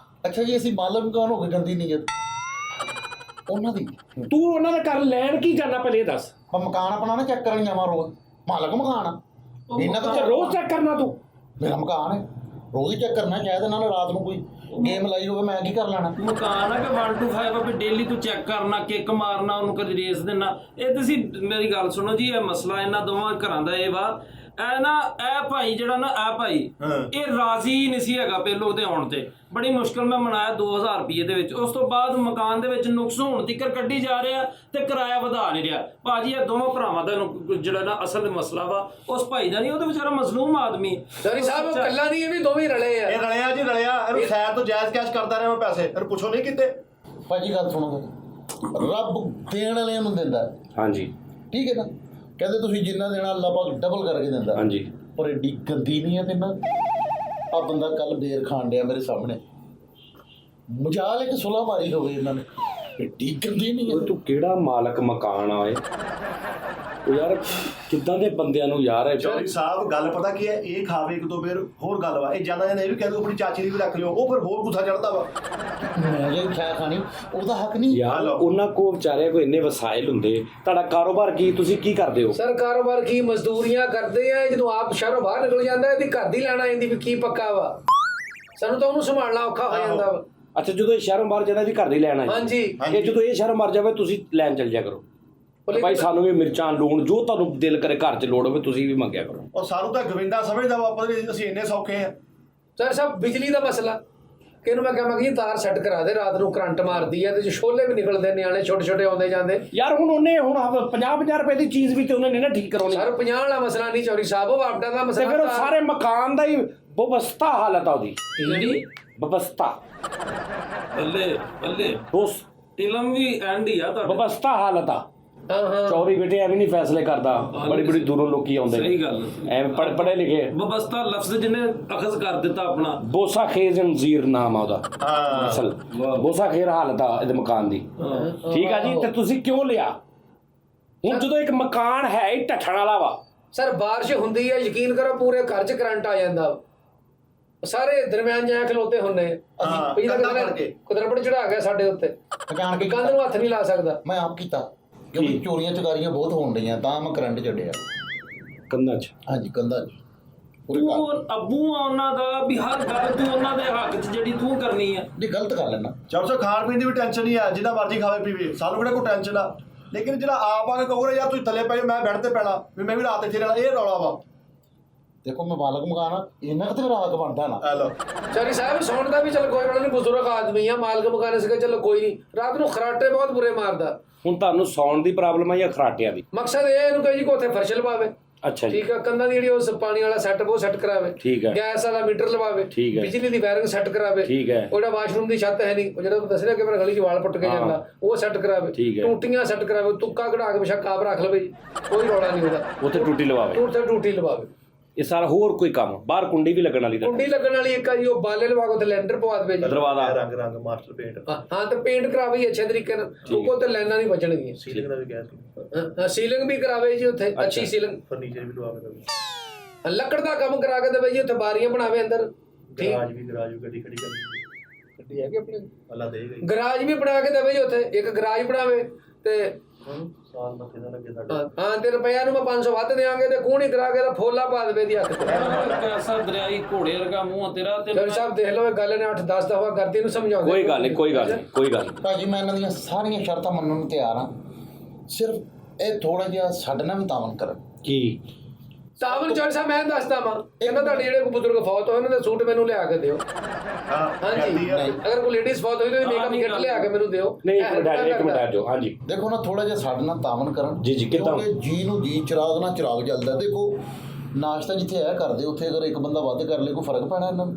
ਅੱਛਾ ਜੀ, ਅਸੀਂ ਮਾਲਕ ਮਕਾਨ ਹੋ ਕੇ ਗੰਦੀ ਨੀਅਤ ਉਹਨਾਂ ਦੀ। ਤੂੰ ਉਹਨਾਂ ਦਾ ਘਰ ਲੈਣ ਕੀ ਜਾਣਾ ਪਹਿਲੇ ਇਹ ਦੱਸ। ਮੈਂ ਮਕਾਨ ਆਪਣਾ ਨਾ ਚੈੱਕ ਕਰਨ ਜਾਵਾਂ ਰੋਜ਼। ਮਾਲਕ ਮਕਾਨ ਆ, ਇਹਨਾਂ ਤੇ ਦਾ ਰੋਜ਼ ਚੈੱਕ ਕਰਨਾ ਤੂੰ? ਮੇਰਾ ਮਕਾਨ ਹੈ, ਰੋਜ਼ ਹੀ ਚੈੱਕ ਕਰਨਾ। ਚਾਹੀਦਾ ਨਾਲ ਰਾਤ ਨੂੰ ਕੋਈ ਗੇਮ ਲਾਈ ਹੋਵੇ, ਮੈਂ ਕੀ ਕਰ ਲੈਣਾ। ਮਕਾਨ ਆ ਕਿ 1 to 5 ਆ ਵੀ ਡੇਲੀ ਤੂੰ ਚੈੱਕ ਕਰਨਾ, ਕਿੱਕ ਮਾਰਨਾ, ਉਹਨੂੰ ਕਦੇ ਰੇਸ ਦੇਣਾ। ਇਹ ਤੁਸੀਂ ਮੇਰੀ ਗੱਲ ਸੁਣੋ ਜੀ, ਇਹ ਮਸਲਾ ਇਹਨਾਂ ਦੋਵਾਂ ਘਰਾਂ ਦਾ ਇਹ ਵਾ। ਇਹ ਭਾਈ ਜਿਹੜਾ ਨਾ, ਇਹ ਭਾਈ ਇਹ ਰਾਜ਼ੀ ਨਹੀਂ ਸੀ ਹੈਗਾ ਪਹਿਲੋਂ ਉਹਦੇ ਆਉਣ ਤੇ। ਬੜੀ ਮੁਸ਼ਕਲ ਮੈਂ ਮਨਾਇਆ 2000 ਰੁਪਏ ਦੇ ਵਿੱਚ। ਉਸ ਤੋਂ ਬਾਅਦ ਮਕਾਨ ਦੇ ਵਿੱਚ ਨੁਕਸ ਹੋਣ ਤੀਕਰ ਕੱਢੀ ਜਾ ਰਿਹਾ ਤੇ ਕਿਰਾਇਆ ਵਧਾ ਨਹੀਂ ਰਿਹਾ। ਭਾਜੀ ਇਹ ਦੋਵਾਂ ਭਰਾਵਾਂ ਦਾ ਜਿਹੜਾ ਨਾ ਅਸਲ ਮਸਲਾ ਵਾ, ਉਸ ਭਾਈ ਦਾ ਨਹੀਂ, ਉਹਦੇ ਵਿਚਾਰਾ ਮਜ਼ਲੂਮ ਆਦਮੀ। ਚੌਧਰੀ ਸਾਹਿਬ ਉਹ ਕੱਲਾ ਨਹੀਂ, ਇਹ ਵੀ ਦੋਵੇਂ ਰਲੇ ਆ। ਇਹ ਰਲਿਆ ਜੀ ਰਲਿਆ। ਇਹਨੂੰ ਸ਼ਹਿਰ ਤੋਂ ਜਾਇਜ਼ ਕੈਸ਼ ਕਰਦਾ ਰਿਹਾ ਮੈਂ ਪੈਸੇ, ਇਹਨੂੰ ਪੁੱਛੋ ਨਹੀਂ ਕਿਤੇ। ਭਾਜੀ ਗੱਲ ਸੁਣੋ, ਰੱਬ ਦੇਣ ਵਾਲਿਆਂ ਨੂੰ ਦਿੰਦਾ। ਹਾਂਜੀ ਠੀਕ ਹੈ ਨਾ, ਕਹਿੰਦੇ ਤੁਸੀਂ ਜਿੰਨਾ ਦੇਣਾ ਅੱਲਾਹ ਪਾਕ ਡਬਲ ਕਰਕੇ ਦਿੰਦਾ। ਹਾਂਜੀ। ਪਰ ਏਡੀ ਗੰਦੀ ਨਹੀਂ ਹੈ ਤੇ ਨਾ। ਆ ਬੰਦਾ ਕੱਲ ਬੇਰ ਖਾਣ ਡਿਆ ਮੇਰੇ ਸਾਹਮਣੇ, ਮਜਾਲ ਇੱਕ ਸੁਲਾ ਮਾਰੀ ਹੋਵੇ ਇਹਨਾਂ ਨੇ। ਏਡੀ ਗੰਦੀ ਨਹੀਂ ਹੈ। ਤੂੰ ਕਿਹੜਾ ਮਾਲਕ ਮਕਾਨ ਆ ਓਏ? ਉਹ ਯਾਰ ਕਿੱਦਾਂ ਦੇ ਬੰਦਿਆਂ ਨੂੰ ਯਾਰ ਹੈ। ਚੌਧਰੀ ਸਾਹਿਬ ਗੱਲ ਪਤਾ ਕੀ ਹੈ, ਇਹ ਖਾਵੇ ਇੱਕ ਦੋ ਫੇਰ ਹੋਰ ਗੱਲ ਵਾ। ਇਹ ਜਾਂਦਾ ਜਾਂਦਾ ਇਹ ਵੀ ਕਹਿੰਦੇ ਆਪਣੀ ਚਾਚੀ ਦੀ ਵੀ ਰੱਖ ਲਿਓ, ਉਹ ਫਿਰ ਹੋਰ ਗੁੱਸਾ ਚੜਦਾ ਵਾ। ਮੈਂ ਜੇ ਖਾ ਖਾਣੀ, ਉਹਦਾ ਹੱਕ ਨਹੀਂ। ਯਾਰ ਉਹਨਾਂ ਕੋ ਵਿਚਾਰਿਆਂ ਕੋ ਇੰਨੇ ਵਸਾਇਲ ਹੁੰਦੇ। ਤੁਹਾਡਾ ਕਾਰੋਬਾਰ ਕੀ, ਤੁਸੀਂ ਕੀ ਕਰਦੇ ਹੋ? ਸਰ ਕਾਰੋਬਾਰ ਕੀ, ਮਜ਼ਦੂਰੀਆਂ ਕਰਦੇ ਆ। ਜਦੋਂ ਆਪ ਸ਼ਹਿਰੋਂ ਬਾਹਰ ਨਿਕਲ ਜਾਂਦਾ ਇਹਦੀ ਘਰ ਦੀ ਲੈਣਾ ਇਹਦੀ ਵੀ ਕੀ ਪੱਕਾ ਵਾ। ਸਾਨੂੰ ਤਾਂ ਉਹਨੂੰ ਸੰਭਾਲਣਾ ਔਖਾ ਹੋ ਜਾਂਦਾ ਵਾ। ਅੱਛਾ ਜਦੋਂ ਇਹ ਸ਼ਹਿਰੋਂ ਬਾਹਰ ਜਾਂਦਾ ਜੀ ਘਰ ਦੀ ਲੈਣਾ ਹਾਂਜੀ। ਇਹ ਜਦੋਂ ਇਹ ਸ਼ਹਿਰੋਂ ਮਰ ਜਾਵੇ ਤੁਸੀਂ ਲੈਣ ਚੱਲ ਜਾ ਕਰੋ। ਭਾਈ ਸਾਨੂੰ ਵੀ ਮਿਰਚਾਂ, ਲੂਣ, ਜੋ ਤੁਹਾਨੂੰ ਦਿਲ ਕਰੇ ਘਰ 'ਚ ਲੋੜ ਹੋਵੇ ਤੁਸੀਂ ਵੀ ਮੰਗਿਆ ਕਰੋ। ਔਰ ਸਾਨੂੰ ਤਾਂ ਗੋਵਿੰਦਾ ਸਮਝਦਾ ਵਾ, ਪਤਾ ਨਹੀਂ ਅਸੀਂ ਇੰਨੇ ਸੌਖੇ ਆ। ਸਰ ਸਾਹਿਬ ਬਿਜਲੀ ਦਾ ਮਸਲਾ, ਕਿਹਨੂੰ ਮੈਂ ਕਿਹਾ ਜੀ ਤਾਰ ਸੈੱਟ ਕਰਾ ਦੇ, ਰਾਤ ਨੂੰ ਕਰੰਟ ਮਾਰਦੀ ਹੈ ਤੇ ਛੋਲੇ ਵੀ ਨਿਕਲਦੇ, ਨਿਆਣੇ ਛੋਟੇ ਛੋਟੇ ਆਉਂਦੇ ਜਾਂਦੇ। ਯਾਰ ਹੁਣ ਉਹਨੇ ਹੁਣ 50 ਰੁਪਏ ਦੀ ਚੀਜ਼ ਵੀ ਤੇ ਉਹਨੇ ਨਹੀਂ ਨਾ ਠੀਕ ਕਰਾਉਣੀ। ਸਰ 50 ਵਾਲਾ ਮਸਲਾ ਨਹੀਂ ਚੌਰੀ ਸਾਹਿਬ, ਉਹ ਆਪਦਾ ਦਾ ਤੇ ਮਸਲਾ। ਫਿਰ ਉਹ ਸਾਰੇ ਮਕਾਨ ਦਾ ਹੀ ਬਵਸਤਾ ਹਾਲਤ ਆ ਉਹਦੀ, ਜਿਹੜੀ ਬਵਸਤਾ ਬੱਲੇ ਦੋਸਤ ਇਲਮ ਵੀ ਐਂਡ ਹੀ ਆ ਤੁਹਾਡਾ। ਬਵਸਤਾ ਹਾਲਤ ਆ। ਹਾਂ ਚੌਰੀ ਬੇਟੇ ਐਵੇਂ ਨਹੀਂ ਫੈਸਲੇ ਕਰਦਾ, ਬੜੀ ਦੂਰੋਂ ਲੋਕੀ ਆਉਂਦੇ ਸਹੀ ਗੱਲ ਹੈ। ਐਵੇਂ ਪੜ੍ਹੇ ਲਿਖੇ। ਬਬਸਤਾ ਲਫ਼ਜ਼ ਜਿਹਨੇ ਅਖਜ਼ ਕਰ ਦਿੱਤਾ ਆਪਣਾ। ਬੋਸਾ ਖੇਰ ਜੰਜ਼ੀਰ ਨਾਮ ਆ ਉਹਦਾ ਹਾਂ ਅਸਲ। ਬੋਸਾ ਖੇਰ ਹਾਲਤ ਆ ਇਹਦੇ ਮਕਾਨ ਦੀ। ਠੀਕ ਆ ਜੀ। ਤੇ ਤੁਸੀਂ ਕਿਉਂ ਲਿਆ? ਹੁਣ ਜਦੋਂ ਇੱਕ ਮਕਾਨ ਹੈ ਹੀ ਢੱਠਣ ਵਾਲਾ ਵਾ। ਸਰ ਬਾਰਿਸ਼ ਹੁੰਦੀ ਹੈ, ਯਕੀਨ ਕਰੋ ਪੂਰੇ ਘਰ 'ਚ ਕਰੰਟ ਆ ਜਾਂਦਾ, ਸਾਰੇ ਦਰਮਿਆਨ ਜਾਇਆ ਖਲੋਤੇ ਹੁੰਦੇ। ਹਾਂ, ਅਸੀਂ ਕੰਧਾਂ ਫੜ ਕੇ। ਕੁਦਰਤ ਚੜਾ ਗਿਆ ਸਾਡੇ ਉੱਤੇ, ਅਚਾਨਕ ਹੀ ਕੰਧ ਨੂੰ ਹੱਥ ਨਹੀਂ ਲਾ ਸਕਦਾ। ਮੈਂ ਆਪ ਕੀਤਾ ਕਿਉਂਕਿ ਚੋਰੀਆਂ ਚਕਾਰੀਆਂ ਬਹੁਤ ਹੋਣ ਰਹੀਆਂ, ਤਾਂ ਮੈਂ ਕਰੰਟ ਛੱਡਿਆ। ਕੰਧਾਂ 'ਚ ਹਾਂਜੀ ਕੰਧਾਂ 'ਚ ਪੂਰੇ ਤੂੰ ਘਰ। ਅੱਬੂ ਆ ਉਹਨਾਂ ਦਾ ਵੀ ਹਰ ਗੱਲ ਤੂੰ ਉਹਨਾਂ ਦੇ ਹੱਕ 'ਚ ਜਿਹੜੀ ਤੂੰ ਕਰਨੀ ਆ। ਜੀ ਗਲਤ ਕਰ ਲੈਣਾ। ਚਲ ਸੋ ਖਾਣ ਪੀਣ ਦੀ ਵੀ ਟੈਨਸ਼ਨ ਨਹੀਂ ਆ, ਜਿੰਨਾ ਮਰਜ਼ੀ ਖਾਵੇ ਪੀਵੇ, ਸਾਨੂੰ ਕਿਹੜਾ ਕੋਈ ਟੈਨਸ਼ਨ ਆ। ਲੇਕਿਨ ਜਿਹੜਾ ਆਪ ਆ ਕੇ ਕਹੂਗਾ ਯਾਰ ਤੁਸੀਂ ਥੱਲੇ ਪੈ ਜਾਓ, ਮੈਂ ਬੈੱਡ ਤੇ ਪੈਣਾ, ਵੀ ਮੈਂ ਵੀ ਰਾਤ ਇੱਥੇ ਰਹਿਣਾ, ਇਹ ਰੌਲਾ ਵਾ। ਦੇਖੋ ਮੈਂ ਮਾਲਕ ਮਕਾਨ ਆ, ਇਹਨਾਂ ਕਿਤੇ ਮੇਰਾ ਹੱਕ ਬਣਦਾ ਨਾ। ਲੋ ਚੌਰੀ ਸਾਹਿਬ ਸੌਣ ਦਾ ਵੀ ਚਲ ਕੋਈ ਗੱਲ ਨਹੀਂ, ਬਜ਼ੁਰਗ ਆਦਮੀ ਆ, ਮਾਲਕ ਮਕਾਨ ਸੀਗਾ, ਚਲੋ ਕੋਈ ਨਹੀਂ। ਰਾਤ ਨੂੰ ਖਰਾਟੇ ਬਹੁਤ ਬੁਰੇ ਮਾਰਦਾ। ਹੁਣ ਤੁਹਾਨੂੰ ਸੌਣ ਦੀ ਪ੍ਰੋਬਲਮ ਆ ਜਾਂ ਖਰਾਟਿਆਂ ਦੀ? ਮਕਸਦ ਇਹ ਇਹਨੂੰ ਕਹੇ ਜੀ ਕੋ ਉੱਥੇ ਫਰਸ਼ ਲਵਾਵੇ। ਅੱਛਾ ਜੀ। ਠੀਕ ਆ। ਕੰਧਾਂ ਦੀ ਜਿਹੜੀ ਉਸ ਪਾਣੀ ਵਾਲਾ ਸੈੱਟ ਉਹ ਸੈੱਟ ਕਰਾਵੇ। ਠੀਕ ਹੈ। ਗੈਸ ਵਾਲਾ ਮੀਟਰ ਲਵਾਵੇ। ਠੀਕ ਹੈ। ਬਿਜਲੀ ਦੀ ਵਾਇਰਿੰਗ ਸੈੱਟ ਕਰਾਵੇ। ਠੀਕ ਹੈ। ਉਹਦਾ ਵਾਸ਼ਰੂਮ ਦੀ ਛੱਤ ਹੈ ਨਹੀਂ, ਉਹ ਜਿਹੜਾ ਦੱਸ ਰਿਹਾ ਕਿ ਮੇਰਾ ਗਲੀ 'ਚ ਵਾਲ ਪੁੱਟ ਕੇ ਹਾਂ। ਜਾਂਦਾ, ਉਹ ਸੈੱਟ ਕਰਾਵੇ। ਠੀਕ ਹੈ। ਟੂਟੀਆਂ ਸੈੱਟ ਕਰਾਵੇ, ਤੁੱਕਾ ਕਢਾ ਕੇ ਬਿਸ਼ੱਕ ਆਪ ਰੱਖ ਲਵੇ ਜੀ, ਕੋਈ ਰੌਲਾ ਨਹੀਂ ਉਹਦਾ। ਉੱਥੇ ਟੂਟੀ ਲਵਾਵੇ। ਟੂਟੀ ਲਵਾਵੇ। ਇਹ ਸਾਰਾ ਹੋਰ ਕੋਈ ਕੰਮ? ਬਾਹਰ ਕੁੰਡੀ ਵੀ ਲੱਗਣ ਵਾਲੀ ਤਾਂ? ਕੁੰਡੀ ਲੱਗਣ ਵਾਲੀ ਇੱਕ ਆ ਜੀ, ਉਹ ਬਾਲੇ ਲਵਾ ਕੇ ਉੱਥੇ ਲੈਂਟਰ ਪਵਾ ਦੇਵੇ ਜੀ। ਦਰਵਾਜ਼ਾ ਰੰਗ ਮਾਸਟਰ ਪੇਂਟ ਹਾਂ ਤੇ ਪੇਂਟ ਕਰਾਵੇ ਜੀ ਅੱਛੇ ਤਰੀਕੇ ਨਾਲ, ਉਹ ਤੇ ਲਾਈਨਾਂ ਨਹੀਂ ਬਚਣਗੀਆਂ। ਸੀਲਿੰਗ ਦਾ ਵੀ ਗੈਸ ਸੀਲਿੰਗ ਵੀ ਕਰਾਵੇ ਜੀ ਉੱਥੇ, ਅੱਛੀ ਸੀਲਿੰਗ। ਫਰਨੀਚਰ ਵੀ ਲਵਾ ਕੇ ਦੇਵੇ, ਲੱਕੜ ਦਾ ਕੰਮ ਕਰਾ ਕੇ ਦੇਵੇ ਜੀ, ਉੱਥੇ ਬਾਰੀਆਂ ਬਣਾਵੇ ਅੰਦਰ। ਠੀਕ। ਗਰਾਜ ਵੀ ਗੱਡੀ ਖੜੀ ਕਰਨੀ, ਗੱਡੀ ਹੈਗੀ ਆਪਣੀ, ਅੱਲਾ ਦੇ ਗਈ। ਗਰਾਜ ਵੀ ਬਣਾ ਕੇ ਦੇਵੇ ਜੀ ਉੱਥੇ, ਇੱਕ ਗਰਾਜ ਬਣਾਵੇ ਤੇ ਸਾਲ ਦਾ ਕਿਹਦਾ ਲੱਗੇ ਸਾਡੇ। ਹਾਂ ਤੇ ਰੁਪਈਆ ਨੂੰ ਮੈਂ 500 ਵੱਧ ਦੇਵਾਂਗੇ ਤੇ ਕੂਹਣੀ ਕਰਾ ਕੇ ਤਾਂ ਫੋਲਾ ਪਾ ਦੇਵੇ ਦੀ ਹੱਥ ਤੇ। ਕੈਸਾ ਦਰਿਆਈ ਘੋੜੇ ਵਰਗਾ ਮੂੰਹ ਆ ਤੇਰਾ। ਤੇ ਚਲ ਸਾਹਿਬ ਦੇਖ ਲਓ, ਇਹ ਗੱਲ ਨੇ 8-10 ਦਫਾ ਕਰਦੀ ਨੂੰ ਸਮਝਾਉਂਦੇ। ਕੋਈ ਗੱਲ ਨਹੀਂ, ਕੋਈ ਗੱਲ ਨਹੀਂ, ਕੋਈ ਗੱਲ ਨਹੀਂ। ਭਾਜੀ ਮੈਂ ਇਹਨਾਂ ਦੀਆਂ ਸਾਰੀਆਂ ਸ਼ਰਤਾਂ ਮੰਨਣ ਨੂੰ ਤਿਆਰ ਹਾਂ, ਸਿਰਫ ਇਹ ਥੋੜਾ ਜਿਹਾ ਸਾਡੇ ਨਾਲ ਵੀ ਤਾਵਨ ਕਰਨ। ਕੀ ਤਾਵਨ ਚੌਲ ਸਾਹਿਬ ਮੈਂ ਦੱਸਦਾ ਵਾਂ, ਕਹਿੰਦਾ ਤੁਹਾਡੇ ਜਿਹੜੇ ਬਜ਼ੁਰਗ ਫੌਤ ਹੋਏ ਉਹਨਾਂ ਦੇ ਸੂਟ ਮੈਨੂੰ ਲਿਆ ਕੇ ਦਿਓ। ਹਾਂ ਹਾਂਜੀ। ਅਗਰ ਕੋਈ ਲੇਡੀਜ਼ ਫੌਤ ਹੋਈ ਤਾਂ ਮੇਕਅਪ ਕਿੱਟ ਲਿਆ ਕੇ ਮੈਨੂੰ ਦਿਓ। ਨਹੀਂ, ਇੱਕ ਮਿੰਟ ਆ ਜਾਓ। ਹਾਂਜੀ ਦੇਖੋ ਨਾ ਥੋੜਾ ਜਿਹਾ ਸਾਡੇ ਨਾਲ ਤਾਵਨ ਕਰਨ। ਜੀ, ਜੀ, ਕਿੱਦਾਂ? ਕਿਉਂਕਿ ਜੀ ਨੂੰ ਜੀ, ਚਿਰਾਗ ਨਾਲ ਚਿਰਾਗ ਜਲਦਾ। ਦੇਖੋ ਨਾਸ਼ਤਾ ਜਿੱਥੇ ਆਇਆ ਕਰਦੇ, ਉੱਥੇ ਅਗਰ ਇੱਕ ਬੰਦਾ ਵੱਧ ਕਰ ਲੇ ਕੋਈ ਫਰਕ ਪੈਣਾ ਇਹਨਾਂ ਨੂੰ?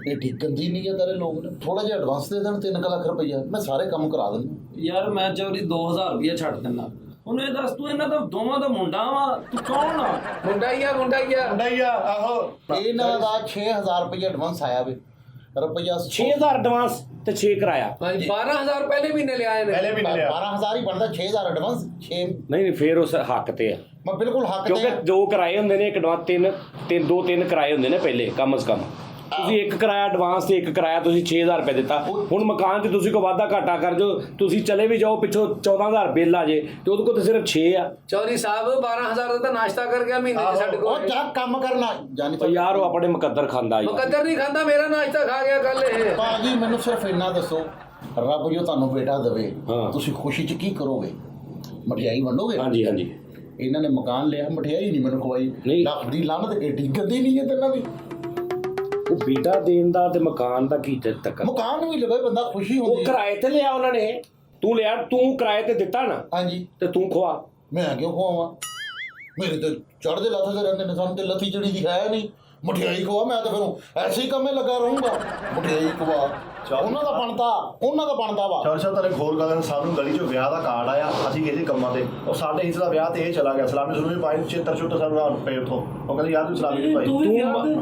ਇਹ ਠੀਕ ਗੰਦੀ ਨਹੀਂ ਹੈ ਤਾਰੇ ਲੋਕ ਨੇ। ਥੋੜਾ ਜਿਹਾ ਐਡਵਾਂਸ ਦੇ ਦੇਣ, 3 ਲੱਖ ਰੁਪਈਆ, ਮੈਂ ਸਾਰੇ ਕੰਮ ਕਰਾ ਦਿੰਦਾ। ਯਾਰ ਮੈਂ ਚੌਰੀ 2000 ਰੁਪਇਆ ਛੱਡ ਦਿੰਦਾ। ਹੁਣ ਇਹ ਦੱਸ ਤੂੰ ਇਹਨਾਂ ਦਾ ਦੋਵਾਂ ਦਾ ਮੁੰਡਾ ਵਾ, ਤੂੰ ਕੌਣ ਆ? ਮੁੰਡਾ ਹੀ ਆ, ਮੁੰਡਾ ਹੀ ਆ। ਮੁੰਡਾ ਹੀ ਆ। ਆਹੋ ਇਹਨਾਂ ਦਾ 6000 ਰੁਪਈਆ ਐਡਵਾਂਸ ਆਇਆ ਵੇ। ਰੁਪਈਆ 6000 ਐਡਵਾਂਸ ਤੇ 6 ਕਿਰਾਇਆ। ਹਾਂਜੀ 12000 ਪਹਿਲੇ ਮਹੀਨੇ ਲਿਆਏ ਨੇ। ਪਹਿਲੇ ਵੀ ਨਹੀਂ ਲਿਆ। 12000 ਹੀ ਬਣਦਾ, 6000 ਐਡਵਾਂਸ 6। ਨਹੀਂ ਫੇਰ ਉਸ ਹੱਕ ਤੇ ਆ, ਮੈਂ ਬਿਲਕੁਲ ਹੱਕ ਤੇ ਕਿਉਂਕਿ ਹਾਂ। 2 ਕਿਰਾਏ ਹੁੰਦੇ ਨੇ, ਇੱਕ ਐਡਵਾਂਸ 3 ਕਿਰਾਏ ਹੁੰਦੇ ਨੇ ਪਹਿਲੇ ਕਮ ਸੇ ਕਮ। ਤੁਸੀਂ 1 ਕਿਰਾਇਆ ਐਡਵਾਂਸ ਤੇ 1 ਕਿਰਾਇਆ ਤੁਸੀਂ 6000 ਰੁਪਏ ਦਿੱਤਾ। ਹੁਣ ਮਕਾਨ 'ਚ ਤੁਸੀਂ ਕੋਈ ਵਾਧਾ ਘਾਟਾ ਕਰ ਜੋ, ਤੁਸੀਂ ਚਲੇ ਵੀ ਜਾਓ ਪਿੱਛੋਂ 14000 ਬਿੱਲ ਆ ਜੇ ਤੇ ਉਹਦੇ ਕੋਲ ਤਾਂ ਸਿਰਫ 6 ਆ। ਚੌਧਰੀ ਸਾਹਿਬ 12000 ਦਾ ਤਾਂ ਨਾਸ਼ਤਾ ਕਰ ਗਿਆ ਮਹੀਨੇ 'ਚ ਸਾਡੇ ਉਹ ਕੋਲ। ਜਾ ਕੰਮ ਕਰਨਾ ਜਾਨੀ ਉਹ ਯਾਰ ਉਹ ਆਪਣੇ ਮੁਕੱਦਰ ਖਾਂਦਾ ਯਾਰ। ਮੁਕੱਦਰ ਨਹੀਂ ਖਾਂਦਾ, ਮੇਰਾ ਨਾਸ਼ਤਾ ਖਾ ਗਿਆ ਕੱਲ ਇਹ। ਭਾਜੀ ਮੈਨੂੰ ਸਿਰਫ ਇੰਨਾ ਦੱਸੋ, ਰੱਬ ਜੋ ਤੁਹਾਨੂੰ ਬੇਟਾ ਦੇਵੇ, ਹਾਂ। ਤੁਸੀਂ ਖੁਸ਼ੀ 'ਚ ਕੀ ਕਰੋਗੇ? ਮਠਿਆਈ ਵੰਡੋਗੇ? ਹਾਂਜੀ ਹਾਂਜੀ। ਇਹਨਾਂ ਨੇ ਮਕਾਨ ਲਿਆ, ਮਠਿਆਈ ਨਹੀਂ ਮੈਨੂੰ ਖਵਾਈ। ਨਹੀਂ। ਲੱਖ ਦੀ ਲਾਹਨਤ ਏਡੀ ਗੰਦੀ ਨਹੀਂ ਹੈ ਤੇਨਾਂ ਦੀ। ਉਹ ਬੇਟਾ ਦੇਣ ਦਾ ਤੇ ਮਕਾਨ ਦਾ ਕੀ ਤੱਕ? ਮਕਾਨ ਵੀ ਲਵੇ ਬੰਦਾ, ਖੁਸ਼ੀ ਉਹ ਹੁੰਦੀ ਹੈ। ਕਿਰਾਏ ਤੇ ਲਿਆ ਉਹਨਾਂ ਨੇ, ਤੂੰ ਲਿਆ, ਤੂੰ ਕਿਰਾਏ ਤੇ ਦਿੱਤਾ ਨਾ, ਹਾਂਜੀ ਤੇ ਤੂੰ ਖਵਾ। ਮੈਂ ਕਿਉਂ ਖਵਾਵਾਂ? ਮੇਰੇ ਤੇ ਚੜ੍ਹਦੇ ਲੱਥ ਤੇ ਰਹਿੰਦੇ ਨੇ, ਸਾਨੂੰ ਤੇ ਲੱਥੀ ਜੜੀ ਦੀ ਹੈ ਨਹੀਂ। ਮਠਿਆਈ ਖਵਾ, ਮੈਂ ਤਾਂ ਫਿਰ ਐਸੇ ਹੀ ਕੰਮੇ ਲੱਗਾ ਰਹੂੰਗਾ। ਮਠਿਆਈ ਖਵਾ, ਉਹਨਾਂ ਦਾ ਬਣਦਾ ਵਾ। ਚੌਰ ਸਾਹਿਬ ਤੁਹਾਨੂੰ ਹੋਰ ਗੱਲ, ਸਾਨੂੰ ਗਲੀ 'ਚੋਂ ਵਿਆਹ ਦਾ ਕਾਰਡ ਆਇਆ, ਅਸੀਂ ਗਏ ਸੀ ਕੰਮਾਂ ਤੇ, ਉਹ ਸਾਡੇ ਹਿੱਸੇ ਦਾ ਵਿਆਹ ਤੇ ਇਹ ਚਲਾ ਗਿਆ। ਸਲਾਮੀ ਸੁਲਮੀ ਪਾਈ, ਚਿੱਤਰ ਚੁੱਤਰ ਸਾਨੂੰ ਰਾਤ ਪਏ ਉੱਥੋਂ। ਉਹ ਕਹਿੰਦੇ ਯਾਰ ਤੂੰ ਸਲਾਮੀ ਨਹੀਂ ਪਾਈ।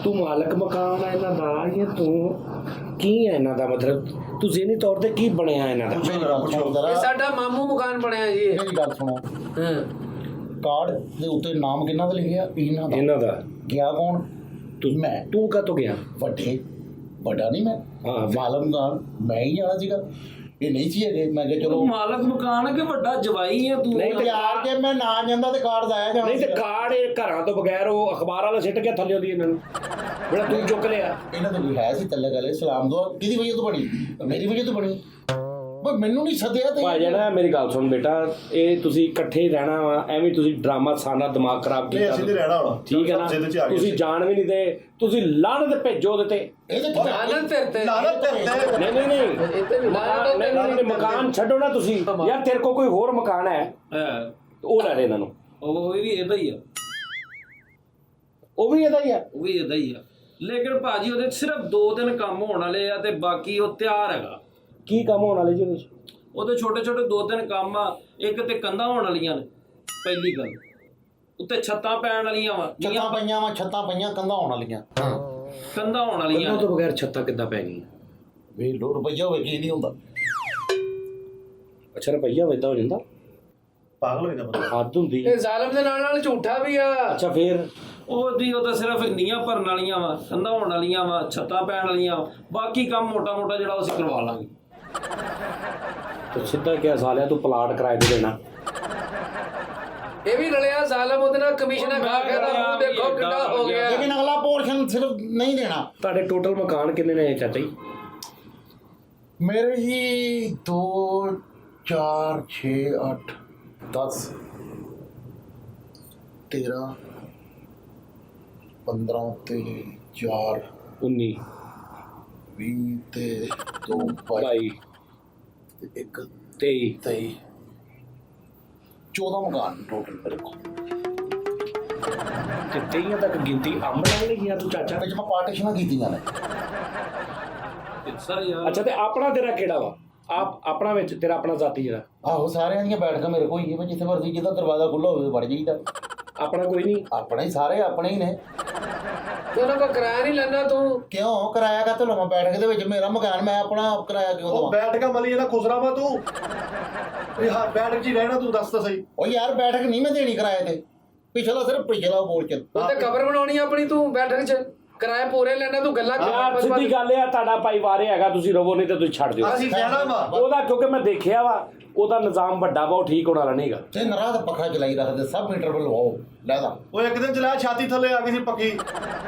ਤੂੰ ਮਾਲਕ ਮਕਾਨ ਆ ਇਹਨਾਂ ਦਾ, ਜਾਂ ਤੂੰ ਕੀ ਹੈ ਇਹਨਾਂ ਦਾ ਮਤਲਬ? ਤੂੰ ਜ਼ਿਹਨੀ ਤੌਰ ਤੇ ਕੀ ਬਣਿਆ ਇਹਨਾਂ ਦਾ? ਮੇਰੀ ਗੱਲ ਸੁਣੋ ਇਹ ਜ਼ਰਾ, ਸਾਡਾ ਮਾਮੂ ਮਕਾਨ ਬਣਿਆ ਜੀ ਇਹ। ਮੇਰੀ ਗੱਲ ਸੁਣੋ। ਹਾਂ। ਕਾਰਡ ਦੇ ਉੱਤੇ ਨਾਮ ਕਿਹਨਾਂ ਦਾ ਲਿਖਿਆ? ਇਹਨਾਂ ਦਾ। ਇਹਨਾਂ ਦਾ। ਗਿਆ ਕੌਣ? ਮੈਂ। ਤੂੰ ਕਾਹਤੋਂ ਗਿਆ? ਵੱਡਾ ਨਹੀਂ ਮੈਂ, ਹਾਂ। ਮਾਲਕ ਮਕਾਨ ਮੈਂ ਹੀ ਜਾਣਾ ਸੀਗਾ, ਇਹ ਨਹੀਂ ਸੀ ਹੈਗੇ। ਮੈਂ ਕਿਹਾ ਚਲੋ ਤੂੰ ਮਾਲਕ ਮਕਾਨ ਕਿ ਵੱਡਾ ਜਵਾਈ ਹੈ ਤੂੰ? ਨਹੀਂ ਤੇ ਯਾਰ ਜੇ ਮੈਂ ਨਾ ਜਾਂਦਾ ਤੇ ਕਾਰਡ ਆਇਆ ਜਾਣਾ ਨਹੀਂ ਤੇ ਸੀਗਾ। ਕਾਰਡ ਇਹ ਘਰਾਂ ਤੋਂ ਬਗੈਰ ਉਹ ਅਖਬਾਰ ਵਾਲਾ ਸਿੱਟ ਗਿਆ ਥੱਲੇ ਉਹਦੀ ਇਹਨਾਂ ਨੂੰ, ਜਿਹੜਾ ਤੂੰ ਚੁੱਕ ਲਿਆ। ਇਹਨਾਂ ਦੇ ਕੋਈ ਹੈ ਸੀ ਤੱਲੇ ਗਲੇ। ਸਲਾਮ ਦੁਆ ਕਿਹਦੀ ਵਜ੍ਹਾ ਤੋਂ ਬਣੀ? ਮੇਰੀ ਵਜ੍ਹਾ ਤੋਂ ਬਣੀ। ਪਰ ਮੈਨੂੰ ਨਹੀਂ ਸੱਦਿਆ ਤੇ ਭਾਜਨ ਮੇਰੀ ਗੱਲ ਸੁਣ ਬੇਟਾ, ਇਹ ਤੁਸੀਂ ਇਕੱਠੇ ਹੀ ਰਹਿਣਾ ਵਾ, ਐਵੇਂ ਤੁਸੀਂ ਡਰਾਮਾ ਸਾਨਾ ਦਿਮਾਗ ਖਰਾਬ ਨਹੀਂ ਅਸੀਂ ਤੇ ਕੀਤਾ, ਰਹਿਣਾ ਹੁਣ ਠੀਕ ਹੈ ਨਾ? ਜਿੱਦ ਚ ਆ ਗਏ ਤੁਸੀਂ ਜਾਣ ਵੀ ਨਹੀਂ ਦੇ, ਤੁਸੀਂ ਲਾਹਨਤ ਭੇਜੋ ਉਹਦੇ ਤੇ। ਇਹਦੇ ਚ ਲਾਨਤ ਤੇਰੇ ਤੇ ਲਾਨਤ ਤੇਰੇ ਤੇ। ਨਹੀਂ ਇੱਥੇ ਵੀ ਲਾਨਤ ਨਹੀਂ, ਮਕਾਨ ਛੱਡੋ ਨਾ ਤੁਸੀਂ ਯਾਰ, ਤੇਰੇ ਕੋਲ ਕੋਈ ਹੋਰ ਮਕਾਨ ਹੈ ਹੈ ਉਹ ਲੈ ਲੈ ਇਹਨਾਂ ਨੂੰ। ਉਹ ਵੀ ਇਹਦਾ ਹੀ ਆ, ਉਹ ਵੀ ਇਹਦਾ ਹੀ ਆ। ਉਹ ਵੀ ਇਹਦਾ ਹੀ ਆ। ਲੇਕਿਨ ਭਾਜੀ ਉਹਦੇ 'ਚ ਸਿਰਫ 2-3 ਕੰਮ ਹੋਣ ਵਾਲੇ ਆ ਤੇ ਬਾਕੀ ਉਹ ਤਿਆਰ ਹੈਗਾ। ਕੀ ਕੰਮ ਹੋਣ ਵਾਲੇ ਜੀ ਉਹਦੇ 'ਚ? ਉਹਦੇ ਛੋਟੇ-ਛੋਟੇ 2-3 ਕੰਮ ਆ। ਇੱਕ ਤੇ ਕੰਧਾਂ ਹੋਣ ਵਾਲੀਆਂ ਨੇ, ਪਹਿਲੀ ਗੱਲ। ਉੱਤੇ ਛੱਤਾਂ ਪੈਣ ਵਾਲੀਆਂ ਵਾ, ਛੱਤਾਂ ਪਈਆਂ ਵਾ, ਛੱਤਾਂ ਪਈਆਂ, ਕੰਧਾਂ ਹੋਣ ਵਾਲੀਆਂ। ਕੰਧਾਂ ਹੋਣ ਵਾਲੀਆਂ ਉਹਨਾਂ ਤੋਂ ਬਗੈਰ ਛੱਤਾਂ ਕਿੱਦਾਂ ਪੈ ਗਈਆਂ? ਵੇ ਲੋ ਰੁਪਈਆ ਹੋਵੇ ਕੀ ਨਹੀਂ ਹੁੰਦਾ। ਅੱਛਾ ਰੁਪਈਆ ਵੇਦਾ ਹੋ ਜਾਂਦਾ, ਪਾਗਲ ਹੋਈ ਦਾ ਬੰਦਾ। ਹੱਦ ਹੁੰਦੀ। ਇਹ ਜ਼ਾਲਮ ਦੇ ਨਾਲ ਝੂਠਾ ਵੀ ਆ। ਅੱਛਾ ਫੇਰ ਉਹ ਤਾਂ ਸਿਰਫ ਨੀਆਂ ਭਰਨ ਵਾਲੀਆਂ ਵਾ, ਕੰਧਾਂ ਹੋਣ ਵਾਲੀਆਂ ਵਾ, ਛੱਤਾਂ ਪੈਣ ਵਾਲੀਆਂ ਵਾ। ਬਾਕੀ ਕੰਮ ਮੋਟਾ-ਮੋਟਾ ਜਿਹੜਾ ਅਸੀਂ ਕਰਵਾ ਲਾਂਗੇ। ਤੇ ਸਿੱਧਾ ਕਿਹਾ ਸਾਲਿਆ ਤੂੰ ਪਲਾਟ ਕਿਰਾਏ ਤੇ ਦੇਣਾ। ਇਹ ਵੀ ਰਲਿਆ ਜ਼ਾਲਮ ਉਹਦੇ ਨਾਲ ਕਮਿਸ਼ਨਾਂ ਖਾ ਕੇ ਦਾ ਮੂੰਹ ਦੇਖੋ ਕਿੱਡਾ ਹੋ ਗਿਆ। ਲੇਕਿਨ ਅਗਲਾ ਪੋਰਸ਼ਨ ਸਿਰਫ ਨਹੀਂ ਦੇਣਾ। ਤੁਹਾਡੇ ਟੋਟਲ ਮਕਾਨ ਕਿੰਨੇ ਨੇ ਚਾਚਾ ਜੀ? ਮੇਰੇ ਜੀ 2 4 6 8 10 13 15 ਤੇ 4 19 20 ਤੇ 2 22 ਤੇ 1 23 23 14 ਮਕਾਨ ਟੋਟਲ ਮੇਰੇ ਕੋਲ। ਤੇ 23 ਤੱਕ ਗਿਣਤੀ ਅੰਬ ਨਾਲ ਲਈਆਂ ਤੂੰ ਚਾਚਾ? ਵਿੱਚ ਮੈਂ ਪਾਰਟੀਸ਼ਨਾਂ ਕੀਤੀਆਂ ਨੇ। ਸਰ ਯਾਰ ਅੱਛਾ ਤੇ ਆਪਣਾ ਤੇਰਾ ਕਿਹੜਾ ਵਾ? ਆਪਣਾ ਵਿੱਚ ਤੇਰਾ ਆਪਣਾ ਜ਼ਾਤੀ ਜਿਹੜਾ ਆਹੋ ਸਾਰਿਆਂ ਦੀਆਂ ਬੈਠ ਕੇ ਮੇਰੇ ਕੋਲ ਹੀ ਹੈ, ਜਿੱਥੇ ਮਰਜ਼ੀ ਜਿੱਦਾਂ ਦਰਵਾਜ਼ਾ ਖੁੱਲ੍ਹਾ ਹੋਵੇ ਵੜ ਜਾਈਦਾ। ਆਪਣਾ ਕੋਈ ਨਹੀਂ? ਆਪਣੇ ਹੀ ਸਾਰੇ ਆਪਣੇ ਹੀ ਨੇ। ਤੇ ਉਹਨਾਂ ਕੋ ਕਿਰਾਇਆ ਨਹੀਂ ਲੈਣਾ ਤੂੰ? ਕਿਉਂ ਕਿਰਾਇਆ ਕਾ ਲਵਾਂ? ਬੈਠ ਕੇ ਦੇ ਵਿੱਚ ਮੇਰਾ ਮਕਾਨ, ਮੈਂ ਆਪਣਾ ਕਿਰਾਇਆ ਕਿਉਂ ਉਹ ਦਵਾਂ? ਬੈਠ ਕੇ ਮਲੀ ਇਹਦਾ ਖੁਸਰਾ ਵਾ ਤੂੰ। ਇਹ ਹਾਂ ਬੈਠਕ 'ਚ ਹੀ ਰਹਿਣਾ ਤੂੰ, ਦੱਸ ਤਾਂ ਸਹੀ। ਉਹ ਯਾਰ ਬੈਠਕ ਨਹੀਂ ਮੈਂ ਦੇਣੀ ਕਿਰਾਏ ਤੇ, ਪਿਛਲਾ ਸਿਰਫ ਪਿਛਲਾ ਬੋਲ ਚੱਲ। ਉਹ ਤੇ ਕਬਰ ਬਣਾਉਣੀ ਆਪਣੀ, ਤੂੰ ਬੈਠਕ 'ਚ ਕਿਰਾਇਆ ਪੂਰੇ ਲੈਣਾ, ਤੂੰ ਗੱਲਾਂ ਯਾਰ ਸਿੱਧੀ ਗੱਲ ਆ, ਤੁਹਾਡਾ ਭਾਈ ਵਾਰੇ ਹੈਗਾ, ਤੁਸੀਂ ਰਵੋ ਨਹੀਂ ਤੇ ਤੁਸੀਂ ਛੱਡ ਦਿਓ। ਅਸੀਂ ਕਹਿਣਾ ਵਾ ਉਹਦਾ ਕਿਉਂਕਿ ਮੈਂ ਦੇਖਿਆ ਵਾ, ਉਹਦਾ ਨਿਜ਼ਾਮ ਵੱਡਾ ਵਾ, ਉਹ ਠੀਕ ਹੋਣ ਵਾਲਾ ਨਹੀਂਗਾ। ਤੇ ਨਰਾਤ ਪੱਖਾ ਚਲਾਈ ਰੱਖਦੇ, ਸਭ ਮੀਟਰ ਵੱਲ ਲਵਾਓ ਲੈ ਦਾ ਉਹ ਇੱਕ ਦਿਨ ਚਲਾਇਆ, ਛਾਤੀ ਥੱਲੇ ਆ ਗਈ ਸੀ ਪੱਕੀ।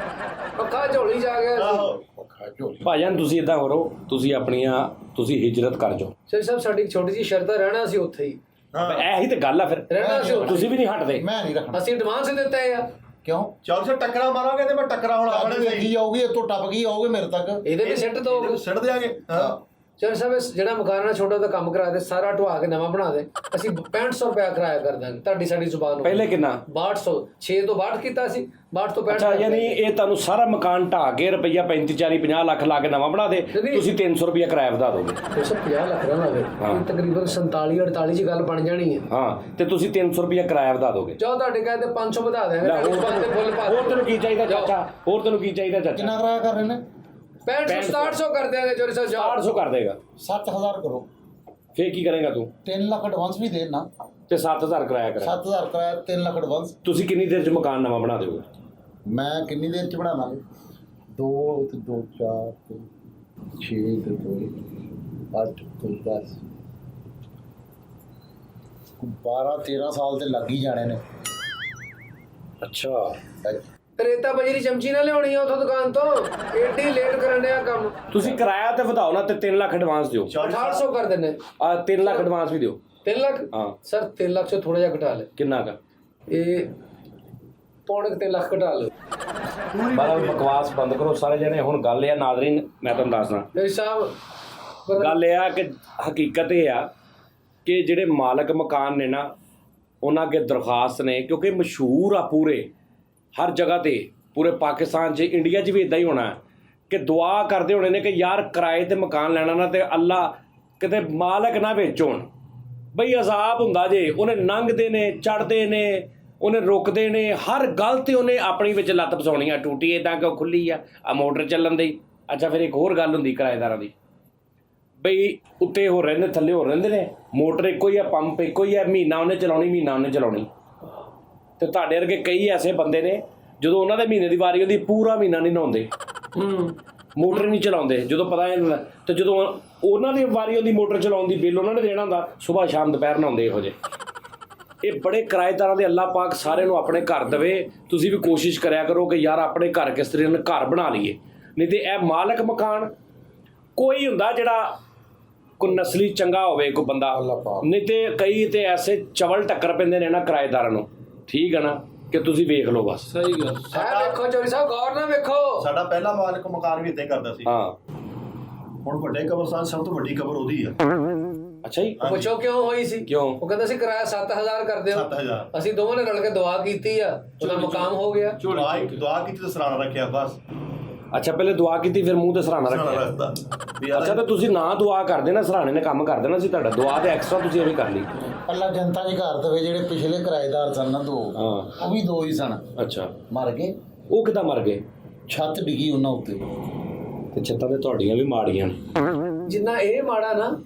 ਪੱਖਾ ਝੋਲੀ ਜਾ ਗਿਆ ਸੀ। ਆਹੋ ਪੱਖਾ ਝੋਲੀ। ਭਾਜਨ ਤੁਸੀਂ ਇਦਾਂ ਕਰੋ, ਤੁਸੀਂ ਆਪਣੀਆਂ ਤੁਸੀਂ ਹਿਜਰਤ ਕਰ ਜਾਓ। ਸਰ ਸਾਹਿਬ ਸਾਡੀ ਇੱਕ ਛੋਟੀ ਜਿਹੀ ਸ਼ਰਤ ਹੈ, ਰਹਿਣਾ ਅਸੀਂ ਉੱਥੇ ਹੀ ਇਹੀ ਤੇ ਗੱਲ ਆ ਫਿਰ। ਰਹਿਣਾ ਅਸੀਂ ਉੱਥੇ। ਤੁਸੀਂ ਵੀ ਨਹੀਂ ਹਟਦੇ। ਮੈਂ ਨਹੀਂ ਰੱਖਣਾ। ਅਸੀਂ ਐਡਵਾਂਸ ਦਿੱਤੇ ਆ। ਕਿਉਂ? ਚੱਲ ਸੇ ਟੱਕਰਾ ਮਾਰਾਂਗੇ ਤੇ ਮੈਂ ਟੱਕਰਾ ਹੁਣ ਆਪਣੇ ਆਪਣੇ ਸਹੀ ਕੀ ਆਉਗੀ, ਇੱਥੋਂ ਟੱਪ ਗਈ ਆਉਗੇ ਮੇਰੇ ਤੱਕ। ਇਹਦੇ ਵੀ ਸਿੱਟ ਦੋ। ਸਿੱਟ ਦਿਆਂਗੇ। ਹਾਂ ਸਰ ਸਾਹਿਬ ਜਿਹੜਾ ਮਕਾਨ ਨਾਲ ਛੋਟਾ ਦਾ ਕੰਮ ਕਰਾ ਦੇ, ਸਾਰਾ ਢਵਾ ਕੇ ਨਵਾਂ ਬਣਾ ਦੇ, ਅਸੀਂ 6500 ਰੁਪਇਆ ਕਿਰਾਇਆ ਕਰ ਦਾਂਗੇ। ਤੁਹਾਡੀ ਸਾਡੀ ਜ਼ੁਬਾਨ ਨੂੰ ਪਹਿਲੇ ਕਿੰਨਾ? 6200, 6 ਤੋਂ 62 ਕੀਤਾ ਸੀ, 62 ਤੋਂ 65। ਅੱਛਾ ਯਾਨੀ ਇਹ ਤੁਹਾਨੂੰ ਸਾਰਾ ਮਕਾਨ ਢਾਹ ਕੇ ਰੁਪਈਆ 35 40 50 ਲੱਖ ਲਾ ਕੇ ਨਵਾਂ ਬਣਾ ਦੇ, ਨਹੀਂ। ਤੁਸੀਂ 300 ਰੁਪਈਆ ਕਿਰਾਇਆ ਵਧਾ ਦੋਗੇ। 250 ਲੱਖ ਦਾ ਹੋਵੇ, ਤਕਰੀਬਨ 47 48 ਚ ਗੱਲ ਬਣ ਜਾਣੀ ਹੈ। ਹਾਂ ਤੇ ਤੁਸੀਂ 300 ਰੁਪਈਆ ਕਿਰਾਇਆ ਵਧਾ ਦੋਗੇ। ਜੋ ਤੁਹਾਡੇ ਕਹਿੰਦੇ 500 ਵਧਾ ਦੇਵਾਂਗੇ, ਲੈ ਤੁਹਾਡੀ ਜ਼ੁਬਾਨ ਤੇ ਫੁੱਲ ਪਾ ਹੋਰ ਤੈਨੂੰ ਕੀ ਚਾਹੀਦਾ ਚਾਚਾ? ਹੋਰ ਤੈਨੂੰ ਕੀ ਚਾਹੀਦਾ ਚਾਚਾ? ਕਿੰਨਾ ਕਿਰਾਇਆ ਕਰ ਰਹੇ ਨੇ? 6500 6700 ਕਰ ਦਿਆਂਗੇ ਚੋਰੀ ਸਾਹਿਬ। 800 ਕਰ ਦੇਗਾ। 7000 ਕਰੋ। ਫੇਰ ਕੀ ਕਰੇਗਾ ਤੂੰ? 3 ਲੱਖ ਐਡਵਾਂਸ ਵੀ ਦੇਣਾ। ਤੇ 7000 ਕਿਰਾਇਆ ਕਰਾ। 7000 ਕਿਰਾਇਆ, 3 ਲੱਖ ਐਡਵਾਂਸ। ਤੁਸੀਂ ਕਿੰਨੀ ਦੇਰ ਚ ਮਕਾਨ ਨਵਾਂ ਬਣਾ ਦਿਓਗੇ? ਮੈਂ ਕਿੰਨੀ ਦੇਰ ਚ ਬਣਾਵਾਂਗੇ? 2 ਤੇ 2 4 ਤੇ 6 ਤੇ 2 8 ਤੇ 10 12 13 ਸਾਲ ਤੇ ਲੱਗ ਹੀ ਜਾਣੇ ਨੇ। ਅੱਛਾ ਰੇਤਾ ਬਜਰੀ ਚਮਚੀ ਨਾਲ ਲਿਆਉਣੀ ਆ ਉਥੋਂ ਦੁਕਾਨ ਤੋਂ, ਏਡੀ ਲੇਟ ਕਰਨ ਡਿਆ ਕੰਮ। ਤੁਸੀਂ ਕਿਰਾਇਆ ਤੇ ਵਧਾਓ ਨਾ, ਤੇ 3 ਲੱਖ ਐਡਵਾਂਸ ਦਿਓ। 800 ਕਰ ਦਿੰਨੇ। ਆ 3 ਲੱਖ ਐਡਵਾਂਸ ਵੀ ਦਿਓ। 3 ਲੱਖ? ਹਾਂ ਸਰ 3 ਲੱਖ ਚੋਂ ਥੋੜਾ ਜਿਹਾ ਘਟਾ ਲੈ। ਕਿੰਨਾ ਕਾ? ਇਹ ਪੌਣੇ 3 ਲੱਖ ਘਟਾ ਲਓ। ਬਾਲਾ ਬਕਵਾਸ ਬੰਦ ਕਰੋ ਸਾਰੇ ਜਣੇ। ਹੁਣ ਗੱਲ ਇਹ ਆ ਨਾਜ਼ਰੀਨ, ਮੈਂ ਤੁਹਾਨੂੰ ਦੱਸਦਾ ਮੇਰੇ ਸਾਹਿਬ ਗੱਲ ਇਹ ਆ ਕਿ ਹਕੀਕਤ ਇਹ ਆ ਕਿ ਜਿਹੜੇ ਮਾਲਕ ਮਕਾਨ ਨੇ ਨਾ, ਉਹਨਾਂ ਅੱਗੇ ਦਰਖਾਸਤ ਨੇ, ਕਿਉਂਕਿ ਮਸ਼ਹੂਰ ਆ ਪੂਰੇ ਹਰ ਜਗ੍ਹਾ ਤੇ, ਪੂਰੇ ਪਾਕਿਸਤਾਨ 'ਚ, ਇੰਡੀਆ 'ਚ ਵੀ ਇਦਾਂ ਹੀ ਹੋਣਾ ਕਿ ਦੁਆ ਕਰਦੇ ਹੋਣੇ ਨੇ ਕਿ ਯਾਰ ਕਿਰਾਏ ਤੇ ਮਕਾਨ ਲੈਣਾ ਨਾ ਤੇ ਅੱਲਾ ਕਿਤੇ ਮਾਲਕ ਨਾ ਵਿੱਚ ਹੋਣ। ਬਈ ਅਜ਼ਾਬ ਹੁੰਦਾ ਜੇ, ਉਹਨੇ ਲੰਘਦੇ ਨੇ, ਚੜ੍ਹਦੇ ਨੇ, ਉਹਨੇ ਰੁਕਦੇ ਨੇ, ਹਰ ਗੱਲ ਤੇ ਉਹਨੇ ਆਪਣੀ ਵਿੱਚ ਲੱਤ ਫਸਾਉਣੀ ਆ। ਟੂਟੀ ਇੱਦਾਂ ਕਿਉਂ ਖੁੱਲੀ ਆ ਮੋਟਰ ਚੱਲਣ ਦੀ। ਅੱਛਾ ਫਿਰ ਇੱਕ ਹੋਰ ਗੱਲ ਹੁੰਦੀ ਕਿਰਾਏਦਾਰਾਂ ਦੀ, ਬਈ ਉੱਤੇ ਹੋ ਰਹਿੰਦੇ ਥੱਲੇ ਹੋ ਰਹਿੰਦੇ ਨੇ, ਮੋਟਰ ਇੱਕੋ ਹੀ ਆ, ਪੰਪ ਇੱਕੋ ਹੀ ਆ, ਮਹੀਨਾ ਉਹਨੇ ਚਲਾਉਣੀ, ਮਹੀਨਾ ਉਹਨੇ ਚਲਾਉਣੀ। ਤੇ ਤੁਹਾਡੇ ਵਰਗੇ ਕਈ ਐਸੇ ਬੰਦੇ ਨੇ, ਜਦੋਂ ਉਹਨਾਂ ਦੇ ਮਹੀਨੇ ਦੀ ਵਾਰੀ ਹੁੰਦੀ ਪੂਰਾ ਮਹੀਨਾ ਨਹੀਂ ਨਹਾਉਂਦੇ, ਮੋਟਰ ਨਹੀਂ ਚਲਾਉਂਦੇ ਜਦੋਂ ਪਤਾ ਹੈ। ਤੇ ਜਦੋਂ ਉਹਨਾਂ ਦੀ ਵਾਰੀ ਹੁੰਦੀ ਮੋਟਰ ਚਲਾਉਣ ਦੀ, ਬਿੱਲ ਉਹਨਾਂ ਨੇ ਦੇਣਾ ਹੁੰਦਾ, ਸਵੇਰ ਸ਼ਾਮ ਦੁਪਹਿਰ ਨਹਾਉਂਦੇ ਇਹੋ ਜਿਹੇ। ਇਹ ਬੜੇ ਕਿਰਾਏਦਾਰਾਂ ਦੇ ਅੱਲਾਹ ਪਾਕ ਸਾਰਿਆਂ ਨੂੰ ਆਪਣੇ ਘਰ ਦੇਵੇ। ਤੁਸੀਂ ਵੀ ਕੋਸ਼ਿਸ਼ ਕਰਿਆ ਕਰੋ ਕਿ ਯਾਰ ਆਪਣੇ ਘਰ ਕਿਸ ਤਰੀਕੇ ਨਾਲ ਘਰ ਬਣਾ ਲਈਏ। ਨਹੀਂ ਤੇ ਇਹ ਮਾਲਕ ਮਕਾਨ ਕੋਈ ਹੁੰਦਾ ਜਿਹੜਾ ਕੋਈ ਨਸਲੀ ਚੰਗਾ ਹੋਵੇ ਕੋਈ ਬੰਦਾ, ਨਹੀਂ ਤੇ ਕਈ ਤੇ ਐਸੇ ਚਵਲ ਟੱਕਰ ਪੈਂਦੇ ਨੇ ਨਾ ਕਿਰਾਏਦਾਰਾਂ ਨੂੰ, ਠੀਕ ਹੈ ਨਾ, ਕਿ ਤੁਸੀਂ ਵੇਖ ਲਓ ਬਸ। ਸਹੀ ਗੱਲ। ਇਹ ਵੇਖੋ ਚੋਰੀ ਸਾਹਿਬ, ਗੌਰ ਨਾਲ ਵੇਖੋ। ਸਾਡਾ ਪਹਿਲਾ ਮਾਲਕ ਮਕਾਨ ਵੀ ਇੱਦਾਂ ਹੀ ਕਰਦਾ ਸੀ। ਹਾਂ ਹੁਣ ਵੱਡੇ ਕਬਰਸਤਾਨ ਸਭ ਤੋਂ ਵੱਡੀ ਕਬਰ ਉਹਦੀ ਆ। ਅੱਛਾ ਜੀ। ਪੁੱਛੋ ਕਿਉਂ ਹੋਈ ਸੀ? ਕਿਉਂ? ਉਹ ਕਹਿੰਦਾ ਸੀ ਕਿਰਾਇਆ 7000 ਕਰ ਦਿਓ। 7000 ਅਸੀਂ ਦੋਵਾਂ ਨੇ ਰਲ ਕੇ ਦੁਆ ਕੀਤੀ ਆ, ਉਹਦਾ ਮਕਾਮ ਹੋ ਗਿਆ। ਦੁਆ ਕੀਤੀ ਤੇ ਸਰਾਣਾ ਰੱਖਿਆ ਬਸ। ਅੱਛਾ ਪਹਿਲੇ ਦੁਆ ਕੀਤੀ ਫਿਰ ਮੂੰਹ ਤੇ ਸਰਾਣਾ ਸਰਾਣਾ ਰੱਖਿਆ। ਰੱਖਦਾ। ਅੱਛਾ ਤਾਂ ਤੁਸੀਂ ਨਾ ਦੁਆ ਕਰਦੇ ਨਾ, ਸਰਾਣੇ ਨੇ ਕੰਮ ਕਰ ਦੇਣਾ ਸੀ ਤੁਹਾਡਾ, ਦੁਆ ਤੇ ਐਕਸਟਰਾ ਤੁਸੀਂ ਇਹ ਵੀ ਕਰ ਲਈ। ਅੱਲਾ ਜਨਤਾ ਦੇ ਘਰ ਦੇ ਜਿਹੜੇ ਪਿਛਲੇ ਕਿਰਾਏਦਾਰ ਸਨ ਨਾ 2, ਹਾਂ ਉਹ ਵੀ 2 ਹੀ ਸਨ, ਅੱਛਾ ਮਰ ਗਏ। ਉਹ ਕਿੱਦਾਂ ਮਰ ਗਏ? ਛੱਤ ਡਿੱਗੀ ਉਹਨਾਂ ਉੱਤੇ। ਤੇ ਛੱਤਾਂ ਤੇ ਤੁਹਾਡੀਆਂ ਵੀ ਮਾੜੀਆਂ ਨੇ। ਜਿੰਨਾ ਇਹ ਮਾੜਾ ਨਾ,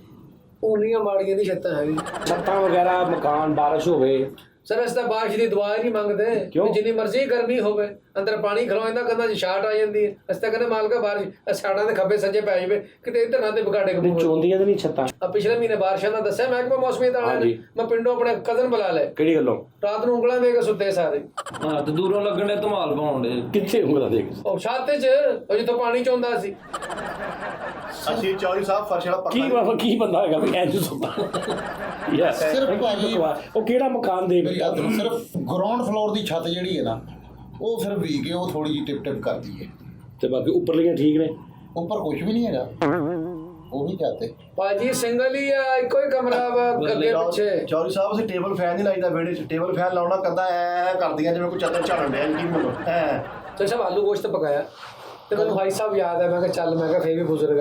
ਉਨੀਆਂ ਮਾੜੀਆਂ ਦੀ ਛੱਤਾਂ ਹੈਗੀ। ਛੱਤਾਂ ਵਗੈਰਾ ਮਕਾਨ ਬਾਰਿਸ਼ ਹੋਵੇ। ਸਰ ਅਸੀਂ ਤਾਂ ਬਾਰਿਸ਼ ਦੀ ਦੁਆ ਹੀ ਨਹੀਂ ਮੰਗਦੇ। ਕਿਉਂ? ਜਿੰਨੀ ਮਰਜ਼ੀ ਗਰਮੀ ਹੋਵੇ, ਅੰਦਰ ਪਾਣੀ ਖਲੋ ਜਾਂਦਾ, ਕੰਧਾਂ 'ਚ ਛਾਟ ਆ ਜਾਂਦੀ ਹੈ। ਅਸੀਂ ਤਾਂ ਕਹਿੰਦੇ ਮਾਲਕਾ ਬਾਰਿਸ਼ ਛਾਟਾਂ ਦੇ ਖੱਬੇ ਸੱਜੇ ਪੈ ਜਾਵੇ, ਕਿਤੇ ਇੱਧਰ ਨਾ ਤੇ ਵਿਗਾੜੇ ਨਹੀਂ ਕਬੂਲ। ਚੋਂਦੀਆਂ ਤੇ ਨਹੀਂ ਛੱਤਾਂ। ਆ ਪਿਛਲੇ ਮਹੀਨੇ ਬਾਰਿਸ਼ਾਂ ਦਾ ਦੱਸਿਆ ਮੈਂ ਕਿ ਮੌਸਮੀਅਤ ਵਾਲਿਆਂ ਨੇ, ਮੈਂ ਪਿੰਡੋਂ ਆਪਣੇ ਕਜ਼ਨ ਬੁਲਾ ਲਏ, ਕਿਹੜੀ ਗੱਲੋਂ? ਰਾਤ ਨੂੰ ਉਂਗਲਾਂ ਦੇ ਕੇ ਸੁੱਤੇ ਸਾਰੇ। ਹਾਂ ਤੇ ਦੂਰੋਂ ਲੱਗਣ ਦੇ ਧਮਾਲ ਪਾਉਂਦੇ। ਕਿੱਥੇ ਉਂਗਲਾਂ ਦੇਖ? ਉਹ ਛੱਤ 'ਚ, ਉਹ ਜਿੱਥੋਂ ਪਾਣੀ ਚੋਂਦਾ ਸੀ। ਅਸੀਂ ਚੌਧਰੀ ਸਾਹਿਬ ਫਰਸ਼ ਵਾਲਾ ਕੀ ਪੱਕਾ ਬਾਬਾ ਕੀ ਬੰਦਾ ਹੈਗਾ ਵੀ ਐਂਜ ਸੁੱਤਾ ਯਸ। ਸਿਰਫ ਭਾਜੀ ਉਹ ਕਿਹੜਾ ਮਕਾਨ ਦੇ ਮੇਰੀ ਗੱਲ ਸੁਣੋ, ਸਿਰਫ ਗਰਾਊਂਡ ਫਲੋਰ ਦੀ ਛੱਤ ਜਿਹੜੀ ਹੈ ਨਾ, ਉਹ ਸਿਰਫ ਵੀ ਕੇ ਉਹ ਥੋੜੀ ਜਿਹੀ ਟਿਪ ਕਰਦੀ ਹੈ, ਤੇ ਬਾਕੀ ਉੱਪਰਲੀਆਂ ਠੀਕ ਨੇ। ਉੱਪਰ ਕੁਝ ਵੀ ਨਹੀਂ ਹੈਗਾ, ਉਹ ਵੀ ਚਾਹਤੇ। ਭਾਜੀ ਸਿੰਗਲ ਹੀ ਆ, ਇੱਕੋ ਹੀ ਕਮਰਾ ਵਾ ਅੱਗੇ ਪਿੱਛੇ। ਚੌਧਰੀ ਸਾਹਿਬ ਅਸੀਂ ਟੇਬਲ ਫੈਨ ਨਹੀਂ ਲਾਈਦਾ ਵਿਹੜੇ 'ਚ। ਟੇਬਲ ਫੈਨ ਲਾਉਣਾ ਕੰਦਾ ਐ ਕਰਦੀਆਂ ਜਿਵੇਂ ਕੋਈ ਚੱਦਰ ਝਾੜਨ ਡਿਆ ਕੀ ਮੈਨੂੰ ਐ। ਤੇ ਸਭ ਆਲੂ ਗੋਸ਼ਤ ਪਕਾਇਆ ਤੇ ਮੈਨੂੰ ਭਾਈ ਸਾਹਿਬ ਯਾਦ ਹੈ, ਮੈਂ ਕਿਹਾ ਚੱਲ, ਮੈਂ ਕਿਹਾ ਫੇਰ ਵੀ ਬਜ਼ੁਰਗ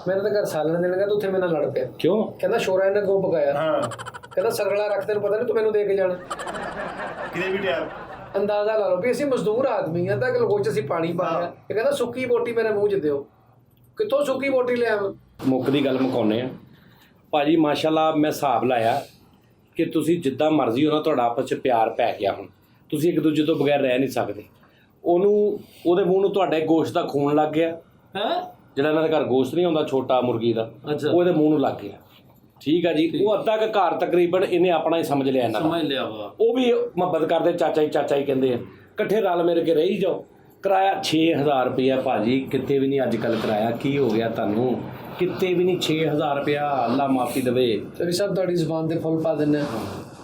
ਮੈਨੂੰ ਤਾਂ ਘਰ ਸਾਲਣ ਦੇਣ ਲੱਗਾ ਤੂੰ ਉੱਥੇ ਮੇਰੇ ਨਾਲ ਲੜ ਪਿਆ। ਕਿਉਂ? ਕਹਿੰਦਾ ਸ਼ੋਰਾ ਇਹਨੇ ਕਿਉਂ ਪਕਾਇਆ? ਹਾਂ ਕਹਿੰਦਾ ਸਰਗਲਾ ਰੱਖ, ਤੈਨੂੰ ਪਤਾ ਨਹੀਂ ਤੂੰ ਮੈਨੂੰ ਦੇ ਕੇ ਜਾਣਾ। ਕਿਤੇ ਵੀ ਟਾਈਮ ਅੰਦਾਜ਼ਾ ਲਾ ਲਓ ਵੀ ਅਸੀਂ ਮਜ਼ਦੂਰ ਆਦਮੀ ਆ, ਤਾਂ ਗਲਗੋਚ ਅਸੀਂ ਪਾਣੀ ਪਾ ਲਿਆ। ਇਹ ਕਹਿੰਦਾ ਸੁੱਕੀ ਬੋਟੀ ਮੇਰੇ ਮੂੰਹ 'ਚ ਦਿਓ। ਕਿੱਥੋਂ ਸੁੱਕੀ ਬੋਟੀ ਲਿਆ? ਮੁੱਕ ਦੀ ਗੱਲ ਮੁਕਾਉਂਦੇ ਆ ਭਾਜੀ। ਮਾਸ਼ਾਅੱਲਾ ਮੈਂ ਹਿਸਾਬ ਲਾਇਆ ਕਿ ਤੁਸੀਂ ਜਿੱਦਾਂ ਮਰਜ਼ੀ ਹੋ ਨਾ, ਤੁਹਾਡਾ ਆਪਸ 'ਚ ਪਿਆਰ ਪੈ ਗਿਆ। ਹੁਣ ਤੁਸੀਂ ਇੱਕ ਦੂਜੇ ਤੋਂ ਬਗੈਰ ਰਹਿ ਨਹੀਂ ਸਕਦੇ। ਉਹਦੇ ਮੂੰਹ ਨੂੰ ਤੁਹਾਡੇ ਗੋਸ਼ਤ ਦਾ ਖੂਨ ਲੱਗ ਗਿਆ ਹੈ ਜਿਹੜਾ ਇਹਨਾਂ ਦੇ ਘਰ ਗੋਸ਼ਤ ਨਹੀਂ ਆਉਂਦਾ ਛੋਟਾ ਮੁਰਗੀ ਦਾ, ਅੱਛਾ। ਉਹਦੇ ਮੂੰਹ ਨੂੰ ਲੱਗ ਗਿਆ। ਠੀਕ ਆ ਜੀ। ਉਹ ਅੱਧਾ ਕੁ ਘਰ ਤਕਰੀਬਨ ਇਹਨੇ ਆਪਣਾ ਹੀ ਸਮਝ ਲਿਆ ਇਹਨਾਂ ਦਾ। ਸਮਝ ਲਿਆ ਵਾ। ਉਹ ਵੀ ਮੁਹੱਬਤ ਕਰਦੇ, ਚਾਚਾ ਹੀ ਕਹਿੰਦੇ ਆ। ਇਕੱਠੇ ਰਲ ਮਿਲ ਕੇ ਰਹੀ ਜਾਓ। ਕਿਰਾਇਆ 6000 ਰੁਪਇਆ ਭਾਜੀ, ਕਿਤੇ ਵੀ ਨਹੀਂ ਅੱਜ ਕੱਲ੍ਹ ਕਿਰਾਇਆ। ਕੀ ਹੋ ਗਿਆ ਤੁਹਾਨੂੰ? ਕਿਤੇ ਵੀ ਨਹੀਂ 6000 ਰੁਪਇਆ। ਅੱਲਾ ਮਾਫੀ ਦੇਵੇ। ਤੇਰੀ ਸਭ ਤੁਹਾਡੀ ਜ਼ੁਬਾਨ ਤੇ ਫੁੱਲ ਪਾ ਦਿੰਦੇ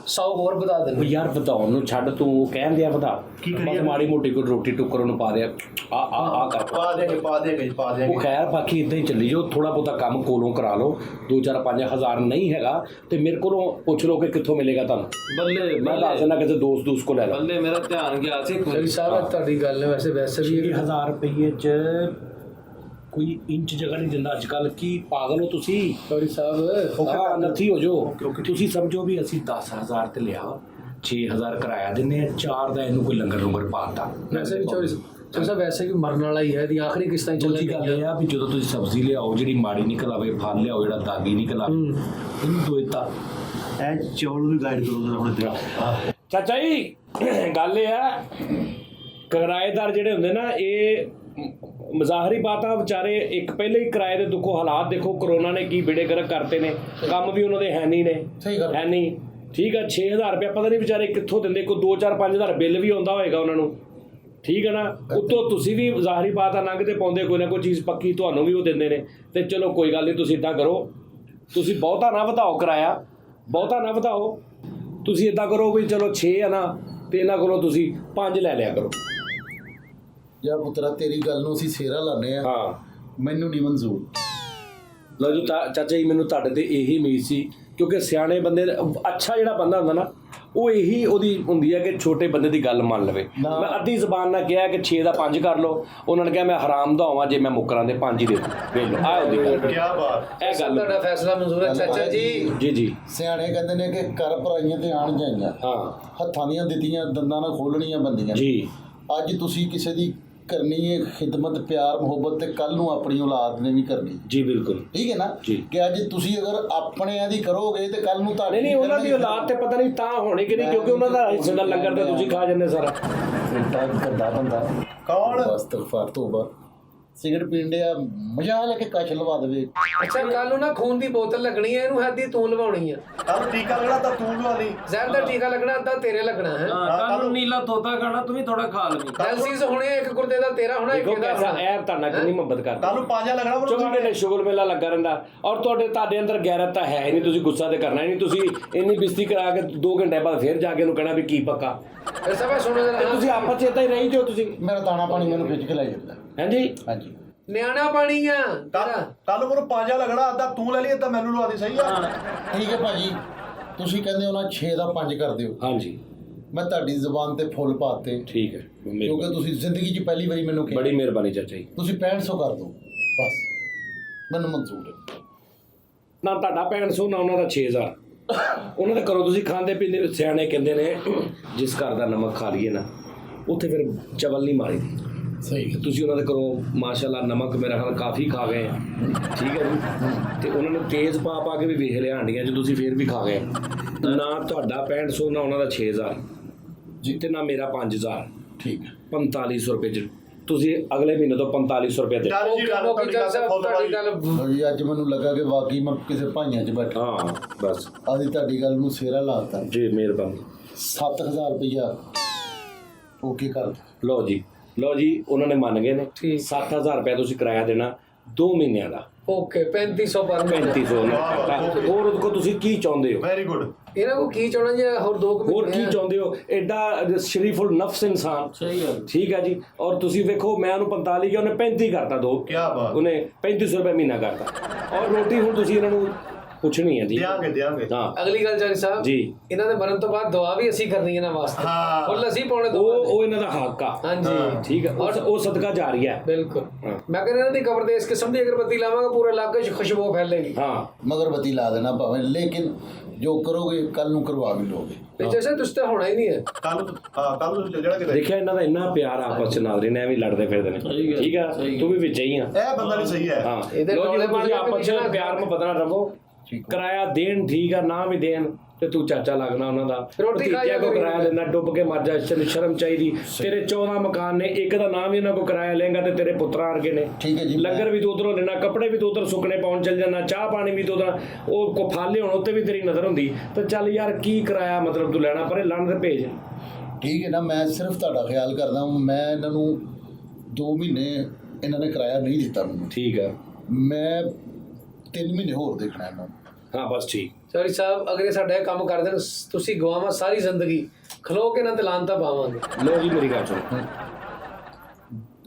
100 ਹੋਰ ਵਧਾ ਉਹ ਦਿੰਦੇ। ਯਾਰ ਵਧਾਉਣ ਨੂੰ ਛੱਡ, ਤੂੰ ਕਹਿੰਦੇ ਆ ਵਧਾ। ਕੀ ਕਰੀਏ? ਬਸ ਮਾੜੀ ਮੋਟੀ ਕੋਈ ਰੋਟੀ ਟੁੱਕਰ ਉਹਨੂੰ ਪਾ ਦਿਆ, ਆ ਕਰ। ਪਾ ਦੇਗੇ ਉਹ ਖੈਰ ਬਾਕੀ ਇਦਾਂ ਹੀ ਚੱਲੀ ਜਾਓ। ਥੋੜਾ ਬਹੁਤਾ ਕੰਮ ਕੋਲੋਂ ਕਰਾ ਲਓ। 2-4-5 ਨਹੀਂ ਹੈਗਾ ਤੇ ਮੇਰੇ ਕੋਲੋਂ ਪੁੱਛ ਲਓ ਕਿ ਕਿੱਥੋਂ ਮਿਲੇਗਾ ਤੁਹਾਨੂੰ। ਬੱਲੇ ਮੈਂ ਦੱਸ ਦਿੰਦਾ ਕਿਸੇ ਦੋਸਤ ਕੋ ਲੈ ਲਓ। ਬੱਲੇ ਮੇਰਾ ਧਿਆਨ ਗਿਆ ਸੀ। ਤੇਰੀ ਸਾਹਿਬ ਤੁਹਾਡੀ ਗੱਲ ਹੈ, ਵੈਸੇ ਵੀ 6000 ਰੁਪਏ 'ਚ ਕੋਈ ਇੰਚ ਜਗ੍ਹਾ ਨਹੀਂ ਦਿੰਦਾ ਅੱਜ ਕੱਲ੍ਹ। ਕੀ ਪਾਗਲ ਹੋ ਤੁਸੀਂ? ਤੇਰੀ ਸਾਹਿਬ ਨੱਥੀ ਹੋ ਜਾਓ। ਤੁਸੀਂ ਸਮਝੋ ਵੀ ਅਸੀਂ 10000 ਤੇ ਲਿਆ, 6000 ਕਿਰਾਇਆ ਦਿੰਦੇ ਆ, 4 ਦਾ ਇਹਨੂੰ ਕੋਈ ਲੰਗਰ ਪਾਤਾ। ਵੈਸੇ ਵੀ ਚੋਰੀ ਸਾਹਿਬ ਵੈਸੇ ਵੀ ਮਰਨ ਵਾਲਾ ਹੀ ਹੈ। ਇਹਦੀ ਆਖਰੀ ਕਿਸ਼ਤਾਂ ਹੀ ਦੂਜੀ ਗੱਲ ਇਹ ਆ ਵੀ ਜਦੋਂ ਤੁਸੀਂ ਸਬਜ਼ੀ ਲਿਆਓ ਜਿਹੜੀ ਮਾੜੀ ਨਿਕਲ ਆਵੇ, ਫਲ ਲਿਆਓ ਜਿਹੜਾ ਦਾਗੀ ਨਿਕਲ ਆਵੇ, ਇਹਨੂੰ ਦੋ ਦਿੱਤਾ। ਐ ਚੌਲ ਵੀ ਗਾਈਡ ਕਰੋ ਜਰਾ ਹੁਣ ਤੇ। ਚਾਚਾ ਜੀ ਗੱਲ ਇਹ ਆ, ਕਿਰਾਏਦਾਰ ਜਿਹੜੇ ਹੁੰਦੇ ਨਾ, ਇਹ ਮਜ਼ਾਹਰੀ ਬਾਤ ਆ ਵਿਚਾਰੇ। ਇੱਕ ਪਹਿਲੇ ਹੀ ਕਿਰਾਏ ਦੇ ਦੁੱਖੋ ਹਾਲਾਤ ਦੇਖੋ, ਕਰੋਨਾ ਨੇ ਕੀ ਬੇੜੇ ਗਰਕ ਕਰਤੇ ਨੇ। ਕੰਮ ਵੀ ਉਹਨਾਂ ਦੇ ਹੈ ਨਹੀਂ ਨੇ, ਸਹੀ ਗੱਲ ਹੈ ਨਹੀਂ। ਠੀਕ ਆ 6000 ਰੁਪਇਆ ਪਤਾ ਨਹੀਂ ਵਿਚਾਰੇ ਕਿੱਥੋਂ ਦਿੰਦੇ। ਕੋਈ 2-4-5000 ਬਿੱਲ ਵੀ ਆਉਂਦਾ ਹੋਏਗਾ ਉਹਨਾਂ ਨੂੰ। ਠੀਕ ਹੈ ਨਾ। ਉੱਤੋਂ ਤੁਸੀਂ ਵੀ ਜ਼ਾਹਰੀ ਬਾਤ ਆ ਲੰਘਦੇ ਪਾਉਂਦੇ ਕੋਈ ਨਾ ਕੋਈ ਚੀਜ਼ ਪੱਕੀ ਤੁਹਾਨੂੰ ਵੀ ਉਹ ਦਿੰਦੇ ਨੇ। ਤੇ ਚਲੋ ਕੋਈ ਗੱਲ ਨਹੀਂ, ਤੁਸੀਂ ਇੱਦਾਂ ਕਰੋ, ਤੁਸੀਂ ਬਹੁਤਾ ਨਾ ਵਧਾਓ ਕਿਰਾਇਆ, ਬਹੁਤਾ ਨਾ ਵਧਾਓ। ਤੁਸੀਂ ਇੱਦਾਂ ਕਰੋ ਵੀ ਚਲੋ 6 ਆ ਨਾ, ਤੇ ਇਹਨਾਂ ਕੋਲੋਂ ਤੁਸੀਂ 5 ਲੈ ਲਿਆ ਕਰੋ। ਜਾਂ ਪੁੱਤਰਾ ਤੇਰੀ ਗੱਲ ਨੂੰ ਅਸੀਂ ਸੇਰਾ ਲਾਉਂਦੇ ਆ, ਹਾਂ ਮੈਨੂੰ ਨਹੀਂ ਮਨਜ਼ੂਰ। ਲਓ ਜੀ ਚਾਚਾ ਜੀ, ਮੈਨੂੰ ਤੁਹਾਡੇ ਤੇ ਇਹੀ ਉਮੀਦ ਸੀ, ਕਿਉਂਕਿ ਸਿਆਣੇ ਬੰਦੇ ਅੱਛਾ ਜਿਹੜਾ ਬੰਦਾ ਹੁੰਦਾ ਨਾ, ਉਹ ਇਹੀ ਉਹਦੀ ਹੁੰਦੀ ਹੈ ਕਿ ਛੋਟੇ ਬੰਦੇ ਦੀ ਗੱਲ ਮੰਨ ਲਵੇ। ਮੈਂ ਅੱਧੀ ਜ਼ਬਾਨ ਨਾਲ ਕਿਹਾ ਕਿ 6 ਦਾ 5 ਕਰ ਲਓ, ਉਹਨਾਂ ਨੇ ਕਿਹਾ ਮੈਂ ਹਰਾਮ ਦਾ ਹੋਵਾਂ ਜੇ ਮੈਂ ਮੁੱਕਰਾਂ ਦੇ 5 ਹੀ ਦੇ ਦੂੰ। ਵੇਖ ਲਓ ਆਹ ਉਹਦੀ ਗੱਲ। ਕੀ ਬਾਤ। ਇਹ ਗੱਲ ਤੁਹਾਡਾ ਫੈਸਲਾ ਮਨਜ਼ੂਰ ਹੈ ਚਾਚਾ ਜੀ। ਜੀ ਸਿਆਣੇ ਕਹਿੰਦੇ ਨੇ ਕਿ ਕਰ ਭਰਾਈਆਂ ਤੇ ਆਣ ਜਾਈਆਂ, ਹਾਂ ਹੱਥਾਂ ਦੀਆਂ ਦਿੱਤੀਆਂ ਦੰਦਾਂ ਨਾਲ ਖੋਲਣੀਆਂ ਬੰਦੀਆਂ। ਜੀ। ਅੱਜ ਤੁਸੀਂ ਕਿਸੇ ਦੀ ਕਰਨੀ ਹੈ ਖਿਦਮਤ, ਪਿਆਰ ਮੁਹੱਬਤ, ਤੇ ਕੱਲ ਨੂੰ ਆਪਣੀ ਔਲਾਦ ਨੇ ਵੀ ਕਰਨੀ। ਜੀ ਬਿਲਕੁਲ ਠੀਕ ਹੈ ਨਾ। ਜੀ। ਕਿ ਅੱਜ ਤੁਸੀਂ ਅਗਰ ਆਪਣਿਆਂ ਦੀ ਕਰੋਗੇ ਤੇ ਕੱਲ ਨੂੰ ਤੁਹਾਡੇ ਨਹੀਂ ਉਹਨਾਂ ਦੀ ਔਲਾਦ ਤੇ ਪਤਾ ਨਹੀਂ ਤਾਂ ਹੋਣੀ ਕਿ ਨਹੀਂ, ਕਿਉਂਕਿ ਉਹਨਾਂ ਦਾ ਹਿੱਸੇ ਦਾ ਲੰਗਰ ਤੇ ਤੁਸੀਂ ਖਾ ਜਾਂਦੇ ਸਾਰਾ। ਗੱਦਾ ਬੰਦਾ ਕੌਣ? ਇਸਤਗਫਾਰ ਤੋਬਾ। ਸਿਗਰਟ ਪੀਣ ਡਿਆ ਮਜ਼ਾ ਲੈ ਕੇ ਕੱਚ ਲਵਾ ਦੇਵੇ। ਅੱਛਾ ਕੱਲ ਨੂੰ ਨਾ ਖੂਨ ਦੀ ਬੋਤਲ ਲੱਗਣੀ ਹੈ, ਇਹਨੂੰ ਹੱਦੀ ਤੂੰ ਲਵਾਉਣੀ ਆ। ਕੱਲ ਟੀਕਾ ਲੱਗਣਾ ਤਾਂ ਤੂੰ ਲਵਾ ਲਈ। ਜ਼ਹਿਰ ਦਾ ਟੀਕਾ ਲੱਗਣਾ ਅੱਧਾ ਤੇਰੇ ਲੱਗਣਾ ਹੈ। ਕੱਲ ਨੂੰ ਨੀਲਾ ਤੋਤਾ ਖਾਣਾ, ਤੂੰ ਵੀ ਥੋੜਾ ਖਾ ਲਵੀਂ। ਡਾਇਲਸਿਸ ਹੋਣੇ, ਇੱਕ ਗੁਰਦੇ ਦਾ ਤੇਰਾ ਹੋਣਾ, ਇੱਕ ਦੇਖੋ ਇਹਦਾ ਕੈਸਾ ਹੋਣਾ। ਇਹ ਤੁਹਾਡਾ ਕਿੰਨੀ ਮੁਹੱਬਤ ਕਰਦਾ। ਕੱਲ ਨੂੰ ਪਾਂਜਾ ਲੱਗਣਾ 24 ਘੰਟੇ ਸ਼ੁਗਰ ਮੇਲਾ ਲੱਗਾ ਰਹਿੰਦਾ ਔਰ ਤੁਹਾਡੇ ਅੰਦਰ ਗੈਰਤ ਤਾਂ ਹੈ ਹੀ ਨਹੀਂ। ਤੁਸੀਂ ਗੁੱਸਾ ਤੇ ਕਰਨਾ ਹੀ ਨਹੀਂ। ਤੁਸੀਂ ਇੰਨੀ ਬਿਸਤੀ ਕਰਾ ਕੇ 2 ਘੰਟੇ ਬਾਅਦ ਫਿਰ ਜਾ ਕੇ ਉਹਨੂੰ ਕਹਿਣਾ ਵੀ ਕੀ ਪੱਕਾ। ਫਿਰ ਸਭ ਸੁਣੋ ਤੇ ਜਰਾ। ਤੁਸੀਂ ਆਪਸ 'ਚ ਏਦਾਂ ਹੀ ਰਹੀ ਜੋ ਤੁਸੀਂ। ਮੇਰਾ ਦਾਣਾ ਪਾਣੀ ਮੈਨੂੰ ਖਿੱਚ ਕੇ ਲੈ ਜਾਂਦਾ। ਹਾਂਜੀ ਹਾਂਜੀ ਨਿਆਣਾ ਪਾਣੀ ਆ ਤੇਰਾ। ਕੱਲ ਨੂੰ ਮੈਨੂੰ ਪਾਂਜਾ ਲੱਗਣਾ, ਅੱਧਾ ਤੂੰ ਲੈ ਲਈ ਅੱਧਾ ਮੈਨੂੰ ਲਵਾ ਦੀ। ਸਹੀ ਆ। ਠੀਕ ਹੈ ਭਾਜੀ, ਤੁਸੀਂ ਕਹਿੰਦੇ ਹੋ ਨਾ 6 ਦਾ 5 ਕਰ ਦਿਓ। ਹਾਂਜੀ ਮੈਂ ਤੁਹਾਡੀ ਜ਼ੁਬਾਨ ਤੇ ਫੁੱਲ ਪਾਤੇ, ਠੀਕ ਹੈ। ਕਿਉਂਕਿ ਤੁਸੀਂ ਜ਼ਿੰਦਗੀ 'ਚ ਪਹਿਲੀ ਵਾਰੀ ਮੈਨੂੰ ਕਿਹਾ। ਬੜੀ ਮਿਹਰਬਾਨੀ ਚਾਚਾ ਜੀ। ਤੁਸੀਂ 6500 ਕਰ ਦਿਓ ਬਸ, ਮੈਨੂੰ ਮਨਜ਼ੂਰ ਹੈ। ਨਾ ਤੁਹਾਡਾ 6500 ਨਾ ਉਹਨਾਂ ਦਾ 6000। ਉਹਨਾਂ ਦੇ ਘਰੋਂ ਤੁਸੀਂ ਖਾਂਦੇ ਪੀਂਦੇ। ਸਿਆਣੇ ਕਹਿੰਦੇ ਨੇ ਜਿਸ ਘਰ ਦਾ ਨਮਕ ਖਾ ਲਈਏ ਨਾ ਉੱਥੇ ਫਿਰ ਚਵਲ ਨਹੀਂ ਮਾਰੀ ਦੀ। ਸਹੀ ਹੈ। ਤੁਸੀਂ ਉਹਨਾਂ ਦੇ ਘਰੋਂ ਮਾਸ਼ਾਅੱਲਾ ਨਮਕ ਮੇਰਾ ਖਿਆਲ ਕਾਫੀ ਖਾ ਗਏ ਆ। ਠੀਕ ਹੈ ਜੀ। ਤੇ ਉਹਨਾਂ ਨੇ ਤੇਜ਼ ਪਾ ਕੇ ਵੀ ਵੇਖ ਲਿਆ ਹਾਂਡੀਆਂ 'ਚ, ਤੁਸੀਂ ਫਿਰ ਵੀ ਖਾ ਗਏ। ਨਾ ਤੁਹਾਡਾ 6500 ਨਾ ਉਹਨਾਂ ਦਾ 6000 ਜੀ ਤੇ ਨਾ ਮੇਰਾ 5000। ਠੀਕ ਹੈ। 4500 ਰੁਪਏ 'ਚ ਤੁਸੀਂ ਅਗਲੇ ਮਹੀਨੇ ਤੋਂ 4500 ਰੁਪਏ ਦੇ। ਚੱਲ ਜੀ ਗੱਲ ਮੁੱਕ ਜਾ ਸਾਹਿਬ, ਤੁਹਾਡੀ ਗੱਲ ਭਾਜੀ ਅੱਜ ਮੈਨੂੰ ਲੱਗਾ ਕਿ ਵਾਕਈ ਮੈਂ ਕਿਸੇ ਭਾਈਆਂ 'ਚ ਬੈਠਾ। ਹਾਂ ਬਸ ਆਦੀ ਤੁਹਾਡੀ ਗੱਲ ਨੂੰ ਸਿਰਾ ਲਾਤਾ। ਜੀ ਮਿਹਰਬਾਨੀ। 7000 ਰੁਪਇਆ ਓਕੇ ਕਰ ਦਿਓ। ਲਓ ਜੀ ਉਹਨਾਂ ਨੇ ਮੰਨ ਗਏ ਨੇ। ਠੀਕ। 7000 ਰੁਪਏ ਤੁਸੀਂ ਕਿਰਾਇਆ ਦੇਣਾ 2 ਮਹੀਨਿਆਂ ਦਾ। ਓਕੇ 3500 ਪਰ ਮਹੀਨਾ। 3500 ਹੋਰ ਉਹਦੇ ਕੋਲ ਤੁਸੀਂ ਕੀ ਚਾਹੁੰਦੇ ਹੋ? Very good. ਇਹਨਾਂ ਕੋ ਕੀ ਚਾਹਣਾ ਜੇ ਹੋਰ 2 ਹੋਰ ਕੀ ਚਾਹੁੰਦੇ ਹੋ? ਐਡਾ ਸ਼ਰੀਫੁਲ ਨਫਸ ਇਨਸਾਨ। ਸਹੀ ਗੱਲ। ਠੀਕ ਹੈ ਜੀ। ਔਰ ਤੁਸੀਂ ਵੇਖੋ ਮੈਂ ਉਹਨੂੰ 45 ਕਿਹਾ, ਉਹਨੇ 35 ਕਰਤਾ। ਕੀ ਬਾਤ। ਉਹਨੇ 3500 ਰੁਪਏ ਮਹੀਨਾ ਕਰਤਾ। ਔਰ ਰੋਟੀ ਹੁਣ ਤੁਸੀਂ ਇਹਨਾਂ ਨੂੰ ਪੁੱਛਣੀ ਹੈ ਜੀ। ਦਿਆਂਗੇ। ਹਾਂ ਅਗਲੀ ਗੱਲ ਚਾਰੀ ਸਾਹਿਬ ਜੀ। ਇਹਨਾਂ ਦੇ ਮਰਨ ਤੋਂ ਬਾਅਦ ਦੁਆ ਵੀ ਅਸੀਂ ਕਰਨੀ ਹੈ ਨਾ ਵਾਸਤੇ। ਹਾਂ। ਫੁੱਲ ਅਸੀਂ ਪਾਉਣੇ ਉਹ ਇਹਨਾਂ ਦਾ ਹੱਕ ਆ। ਹਾਂਜੀ ਠੀਕ ਹੈ। ਉਹ ਸਦਕਾ ਜਾਰੀ ਹੈ। ਬਿਲਕੁਲ। ਹਾਂ। ਮੈਂ ਕਹਿੰਦਾ ਇਹਨਾਂ ਦੀ ਕਬਰ ਤੇ ਇਸ ਕਿਸਮ ਦੀ ਅਗਰਬੱਤੀ ਲਾਵਾਂਗਾ ਪੂਰੇ ਇਲਾਕੇ 'ਚ ਖੁਸ਼ਬੂ ਫੈਲੇਗੀ। ਹਾਂ ਮਗਰਬੱਤੀ ਲਾ ਦੇਣਾ ਭਾਵੇਂ, ਲੇਕਿਨ ਜੋ ਕਰੋਗੇ ਕੱਲ ਨੂੰ ਕਰਵਾ ਵੀ ਲੋਗੇ। ਤੇ ਜੈਸੇ ਤੁਸੀਂ ਤਾਂ ਹੋਣਾ ਹੀ ਨਹੀਂ ਹੈ। ਕੱਲ ਨੂੰ ਜਿਹੜਾ ਕਿਤੇ ਦੇਖਿਆ ਇਹਨਾਂ ਦਾ ਇੰਨਾ ਪਿਆਰ ਆਪਸ ਚ ਨਾਲ ਦੇ ਨੇ, ਐਵੇਂ ਲੜਦੇ ਫਿਰਦੇ ਨੇ। ਠੀਕ ਆ ਤੂੰ ਵੀ ਵਿੱਚ ਹੀ ਆ। ਇਹ ਬੰਦਾ ਵੀ ਸਹੀ ਹੈ। ਹਾਂ ਇਹਦੇ ਲੋ ਜੀ ਰੌਲੇ ਤੁਸੀਂ ਆਪਸ ਚ ਪਾਣੀ ਪਿਆਰ ਮੁਹੱਬਤ ਨਾਲ ਰਹੋ। ਕਿਰਾਇਆ ਦੇਣ ਠੀਕ ਆ, ਨਾ ਵੀ ਦੇਣ ਤੇ ਤੂੰ ਚਾਚਾ ਲੱਗਣਾ ਉਹਨਾਂ ਦਾ। ਰੋਟੀ ਖਾ ਭਤੀਜਿਆਂ ਕੋ ਜਾਂਦੇ ਕਿਰਾਇਆ ਦੇਣਾ, ਡੁੱਬ ਕੇ ਮਰ ਜਾ। ਸ਼ਰਮ ਚਾਹੀਦੀ। ਤੇਰੇ 14 ਮਕਾਨ ਨੇ, ਇੱਕ ਦਾ ਨਾਮ ਵੀ ਉਹਨਾਂ ਕੋ ਕਿਰਾਇਆ ਲਏਗਾ ਤੇ ਤੇਰੇ ਪੁੱਤਰਾਂ ਵਰਗੇ ਨੇ। ਠੀਕ ਹੈ ਜੀ। ਲੰਗਰ ਵੀ ਤੂੰ ਉਧਰੋਂ ਲੈਣਾ, ਕੱਪੜੇ ਵੀ ਤੂੰ ਉਧਰ ਸੁੱਕਣੇ ਪਾਉਣ ਚੱਲ ਜਾਣਾ, ਚਾਹ ਪਾਣੀ ਵੀ ਤੂੰ ਉਧਰ ਉਹ ਕੋ ਫਾਲੇ ਹੋਣ ਉੱਤੇ ਵੀ ਤੇਰੀ ਨਜ਼ਰ ਹੁੰਦੀ। ਤਾਂ ਚੱਲ ਯਾਰ ਕੀ ਕਿਰਾਇਆ ਮਤਲਬ ਤੂੰ ਲੈਣਾ, ਪਰੇ ਲੰਨ ਤੇ ਭੇਜ। ਠੀਕ ਹੈ ਨਾ, ਮੈਂ ਸਿਰਫ ਤੁਹਾਡਾ ਖਿਆਲ ਕਰਦਾ ਹਾਂ। ਮੈਂ ਇਹਨਾਂ ਨੂੰ 2 ਮਹੀਨੇ ਇਹਨਾਂ ਨੇ ਕਿਰਾਇਆ ਨਹੀਂ ਦਿੱਤਾ ਮੈਨੂੰ। ਠੀਕ ਆ। ਮੈਂ 3 ਮਹੀਨੇ ਹੋਰ ਦੇਖਣਾ ਇਹਨਾਂ ਨੂੰ। ਹਾਂ ਬਸ ਠੀਕ। ਚੌਰੀ ਸਾਹਿਬ ਅਗਰ ਇਹ ਸਾਡਾ ਇਹ ਕੰਮ ਕਰਦੇ ਨੇ ਤੁਸੀਂ ਗਵਾਵਾਂ ਸਾਰੀ ਜ਼ਿੰਦਗੀ ਖਲੋ ਕੇ ਨਾ ਦਲਾਨ ਤਾਂ ਪਾਵਾਂਗੇ। ਲੋ ਜੀ ਮੇਰੀ ਗੱਲ ਸੁਣੋ।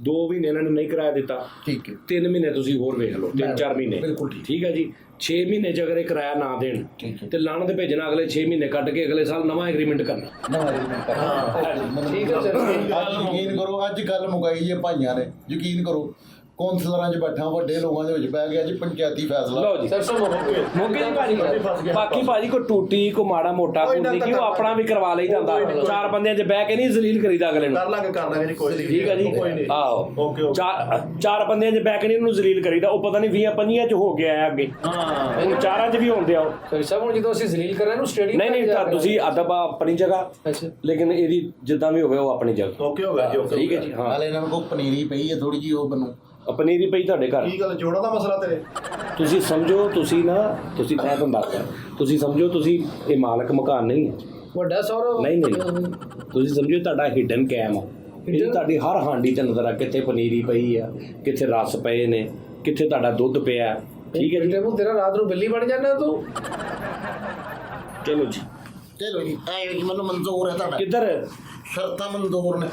2 ਮਹੀਨੇ ਇਹਨਾਂ ਨੇ ਨਹੀਂ ਕਿਰਾਇਆ ਦਿੱਤਾ। ਠੀਕ ਹੈ। 3 ਮਹੀਨੇ ਤੁਸੀਂ ਹੋਰ ਵੇਖ ਲਓ, 3-4 ਮਹੀਨੇ। ਬਿਲਕੁਲ ਠੀਕ। ਠੀਕ ਹੈ ਜੀ। 6 ਮਹੀਨੇ ਚ ਅਗਰ ਇਹ ਕਿਰਾਇਆ ਨਾ ਦੇਣ ਠੀਕ ਹੈ। ਤੇ ਲਾਣ ਦੇ ਭੇਜਣਾ, ਅਗਲੇ 6 ਮਹੀਨੇ ਕੱਢ ਕੇ ਅਗਲੇ ਸਾਲ ਨਵਾਂ ਐਗਰੀਮੈਂਟ ਕਰਨਾ। ਨਵਾਂ ਐਗਰੀਮੈਂਟ ਕਰਨਾ। ਠੀਕ ਹੈ ਚਲੋ। ਅੱਜ ਯਕੀਨ ਕਰੋ, ਅੱਜ ਗੱਲ ਮੁਕਾਈ ਜੇ ਭਾਈਆਂ ਨੇ। ਯਕੀਨ ਕਰੋ, ਕੌਂਸਲਰਾਂ 'ਚ ਬੈਠਾ, ਵੱਡੇ ਲੋਕਾਂ ਦੇ ਵਿੱਚ ਬਹਿ ਗਿਆ ਜੀ ਪੰਚਾਇਤੀ ਫੈਸਲਾ। ਲਓ ਜੀ ਸਰਸੋਂ ਮੋਗੇ ਜੀ ਭਾਜੀ। ਬਾਕੀ ਭਾਜੀ ਕੋਈ ਟੂਟੀ ਕੋ ਮਾੜਾ ਮੋਟਾ ਕੋਈ ਨਹੀਂ ਕਿ ਉਹ ਆਪਣਾ ਵੀ ਕਰਵਾ ਲਈ ਜਾਂਦਾ। 4 ਬੰਦਿਆਂ 'ਚ ਬਹਿ ਕੇ ਨਹੀਂ ਜ਼ਲੀਲ ਕਰੀਦਾ ਅਗਲੇ ਨੂੰ। ਕਰ ਲਾਂਗੇ ਜੀ ਕੋਈ ਨਹੀਂ। ਠੀਕ ਹੈ ਜੀ। ਆਹੋ ਓਕੇ। 4 ਬੰਦਿਆਂ 'ਚ ਬਹਿ ਕੇ ਨਹੀਂ ਉਹਨੂੰ ਜ਼ਲੀਲ ਕਰੀਦਾ। ਉਹ ਪਤਾ ਨਹੀਂ 20-25 'ਚ ਹੋ ਗਿਆ ਅੱਗੇ। ਹਾਂ ਹੁਣ 4 'ਚ ਵੀ ਹੁੰਦੇ ਆ। ਚੌਰੀ ਸਾਹਿਬ ਹੁਣ ਜਦੋਂ ਅਸੀਂ ਜ਼ਲੀਲ ਕਰ ਰਹੇ ਨੂੰ ਸਟੇਡੀਅਮ ਨਹੀਂ ਤਾਂ ਤੁਸੀਂ ਅਦਬ ਆਪਣੀ ਜਗ੍ਹਾ, ਅੱਛਾ ਲੇਕਿਨ ਇਹਦੀ ਜਿੱਦਾਂ ਵੀ ਹੋਵੇ ਉਹ ਆਪਣੀ ਜਗ੍ਹਾ। ਓਕੇ ਹੋ ਗਿਆ ਜੀ। ਓਕੇ ਠੀਕ ਹੈ ਜੀ। ਹਾਂ ਨਾਲੇ ਇਹਨਾਂ ਨੂੰ ਪਨੀਰੀ ਪਈ ਹੈ ਥੋੜੀ ਜੀ, ਉਹ ਬਣੂ। ਪਨੀਰੀ ਪਈ ਤੁਹਾਡੇ ਘਰ। ਕੀ ਗੱਲ ਜੋੜਾਂ ਦਾ ਮਸਲਾ ਤੇਰੇ? ਤੁਸੀਂ ਸਮਝੋ, ਤੁਸੀਂ ਮੈਂ ਤੁਹਾਨੂੰ ਦੱਸਦਾ, ਤੁਸੀਂ ਸਮਝੋ ਤੁਸੀਂ ਇਹ ਮਾਲਕ ਮਕਾਨ ਨਹੀਂ ਹੈ। ਵੱਡਾ ਸੌਰਵ ਨਹੀਂ ਤੁਸੀਂ ਸਮਝੋ ਤੁਹਾਡਾ ਹਿਡਨ ਕੈਮ ਆ। ਇਹ ਤੁਹਾਡੀ ਹਰ ਹਾਂਡੀ ਚ ਨਜ਼ਰ ਆ, ਕਿੱਥੇ ਪਨੀਰੀ ਪਈ ਆ, ਕਿੱਥੇ ਰਸ ਪਏ ਨੇ, ਕਿੱਥੇ ਤੁਹਾਡਾ ਦੁੱਧ ਪਿਆ। ਠੀਕ ਹੈ ਜੀ। ਤੇਰਾ ਰਾਤ ਨੂੰ ਬਿੱਲੀ ਬਣ ਜਾਣਾ ਤੂੰ। ਚਲੋ ਜੀ ਚਲੋ ਜੀ, ਆਇਓ ਜੀ, ਮੈਨੂੰ ਮਨਜ਼ੂਰ ਹੈ ਤੁਹਾਡਾ। ਕਿੱਧਰ? ਸ਼ਰਤਾਂ ਮਨਜ਼ੂਰ ਨੇ।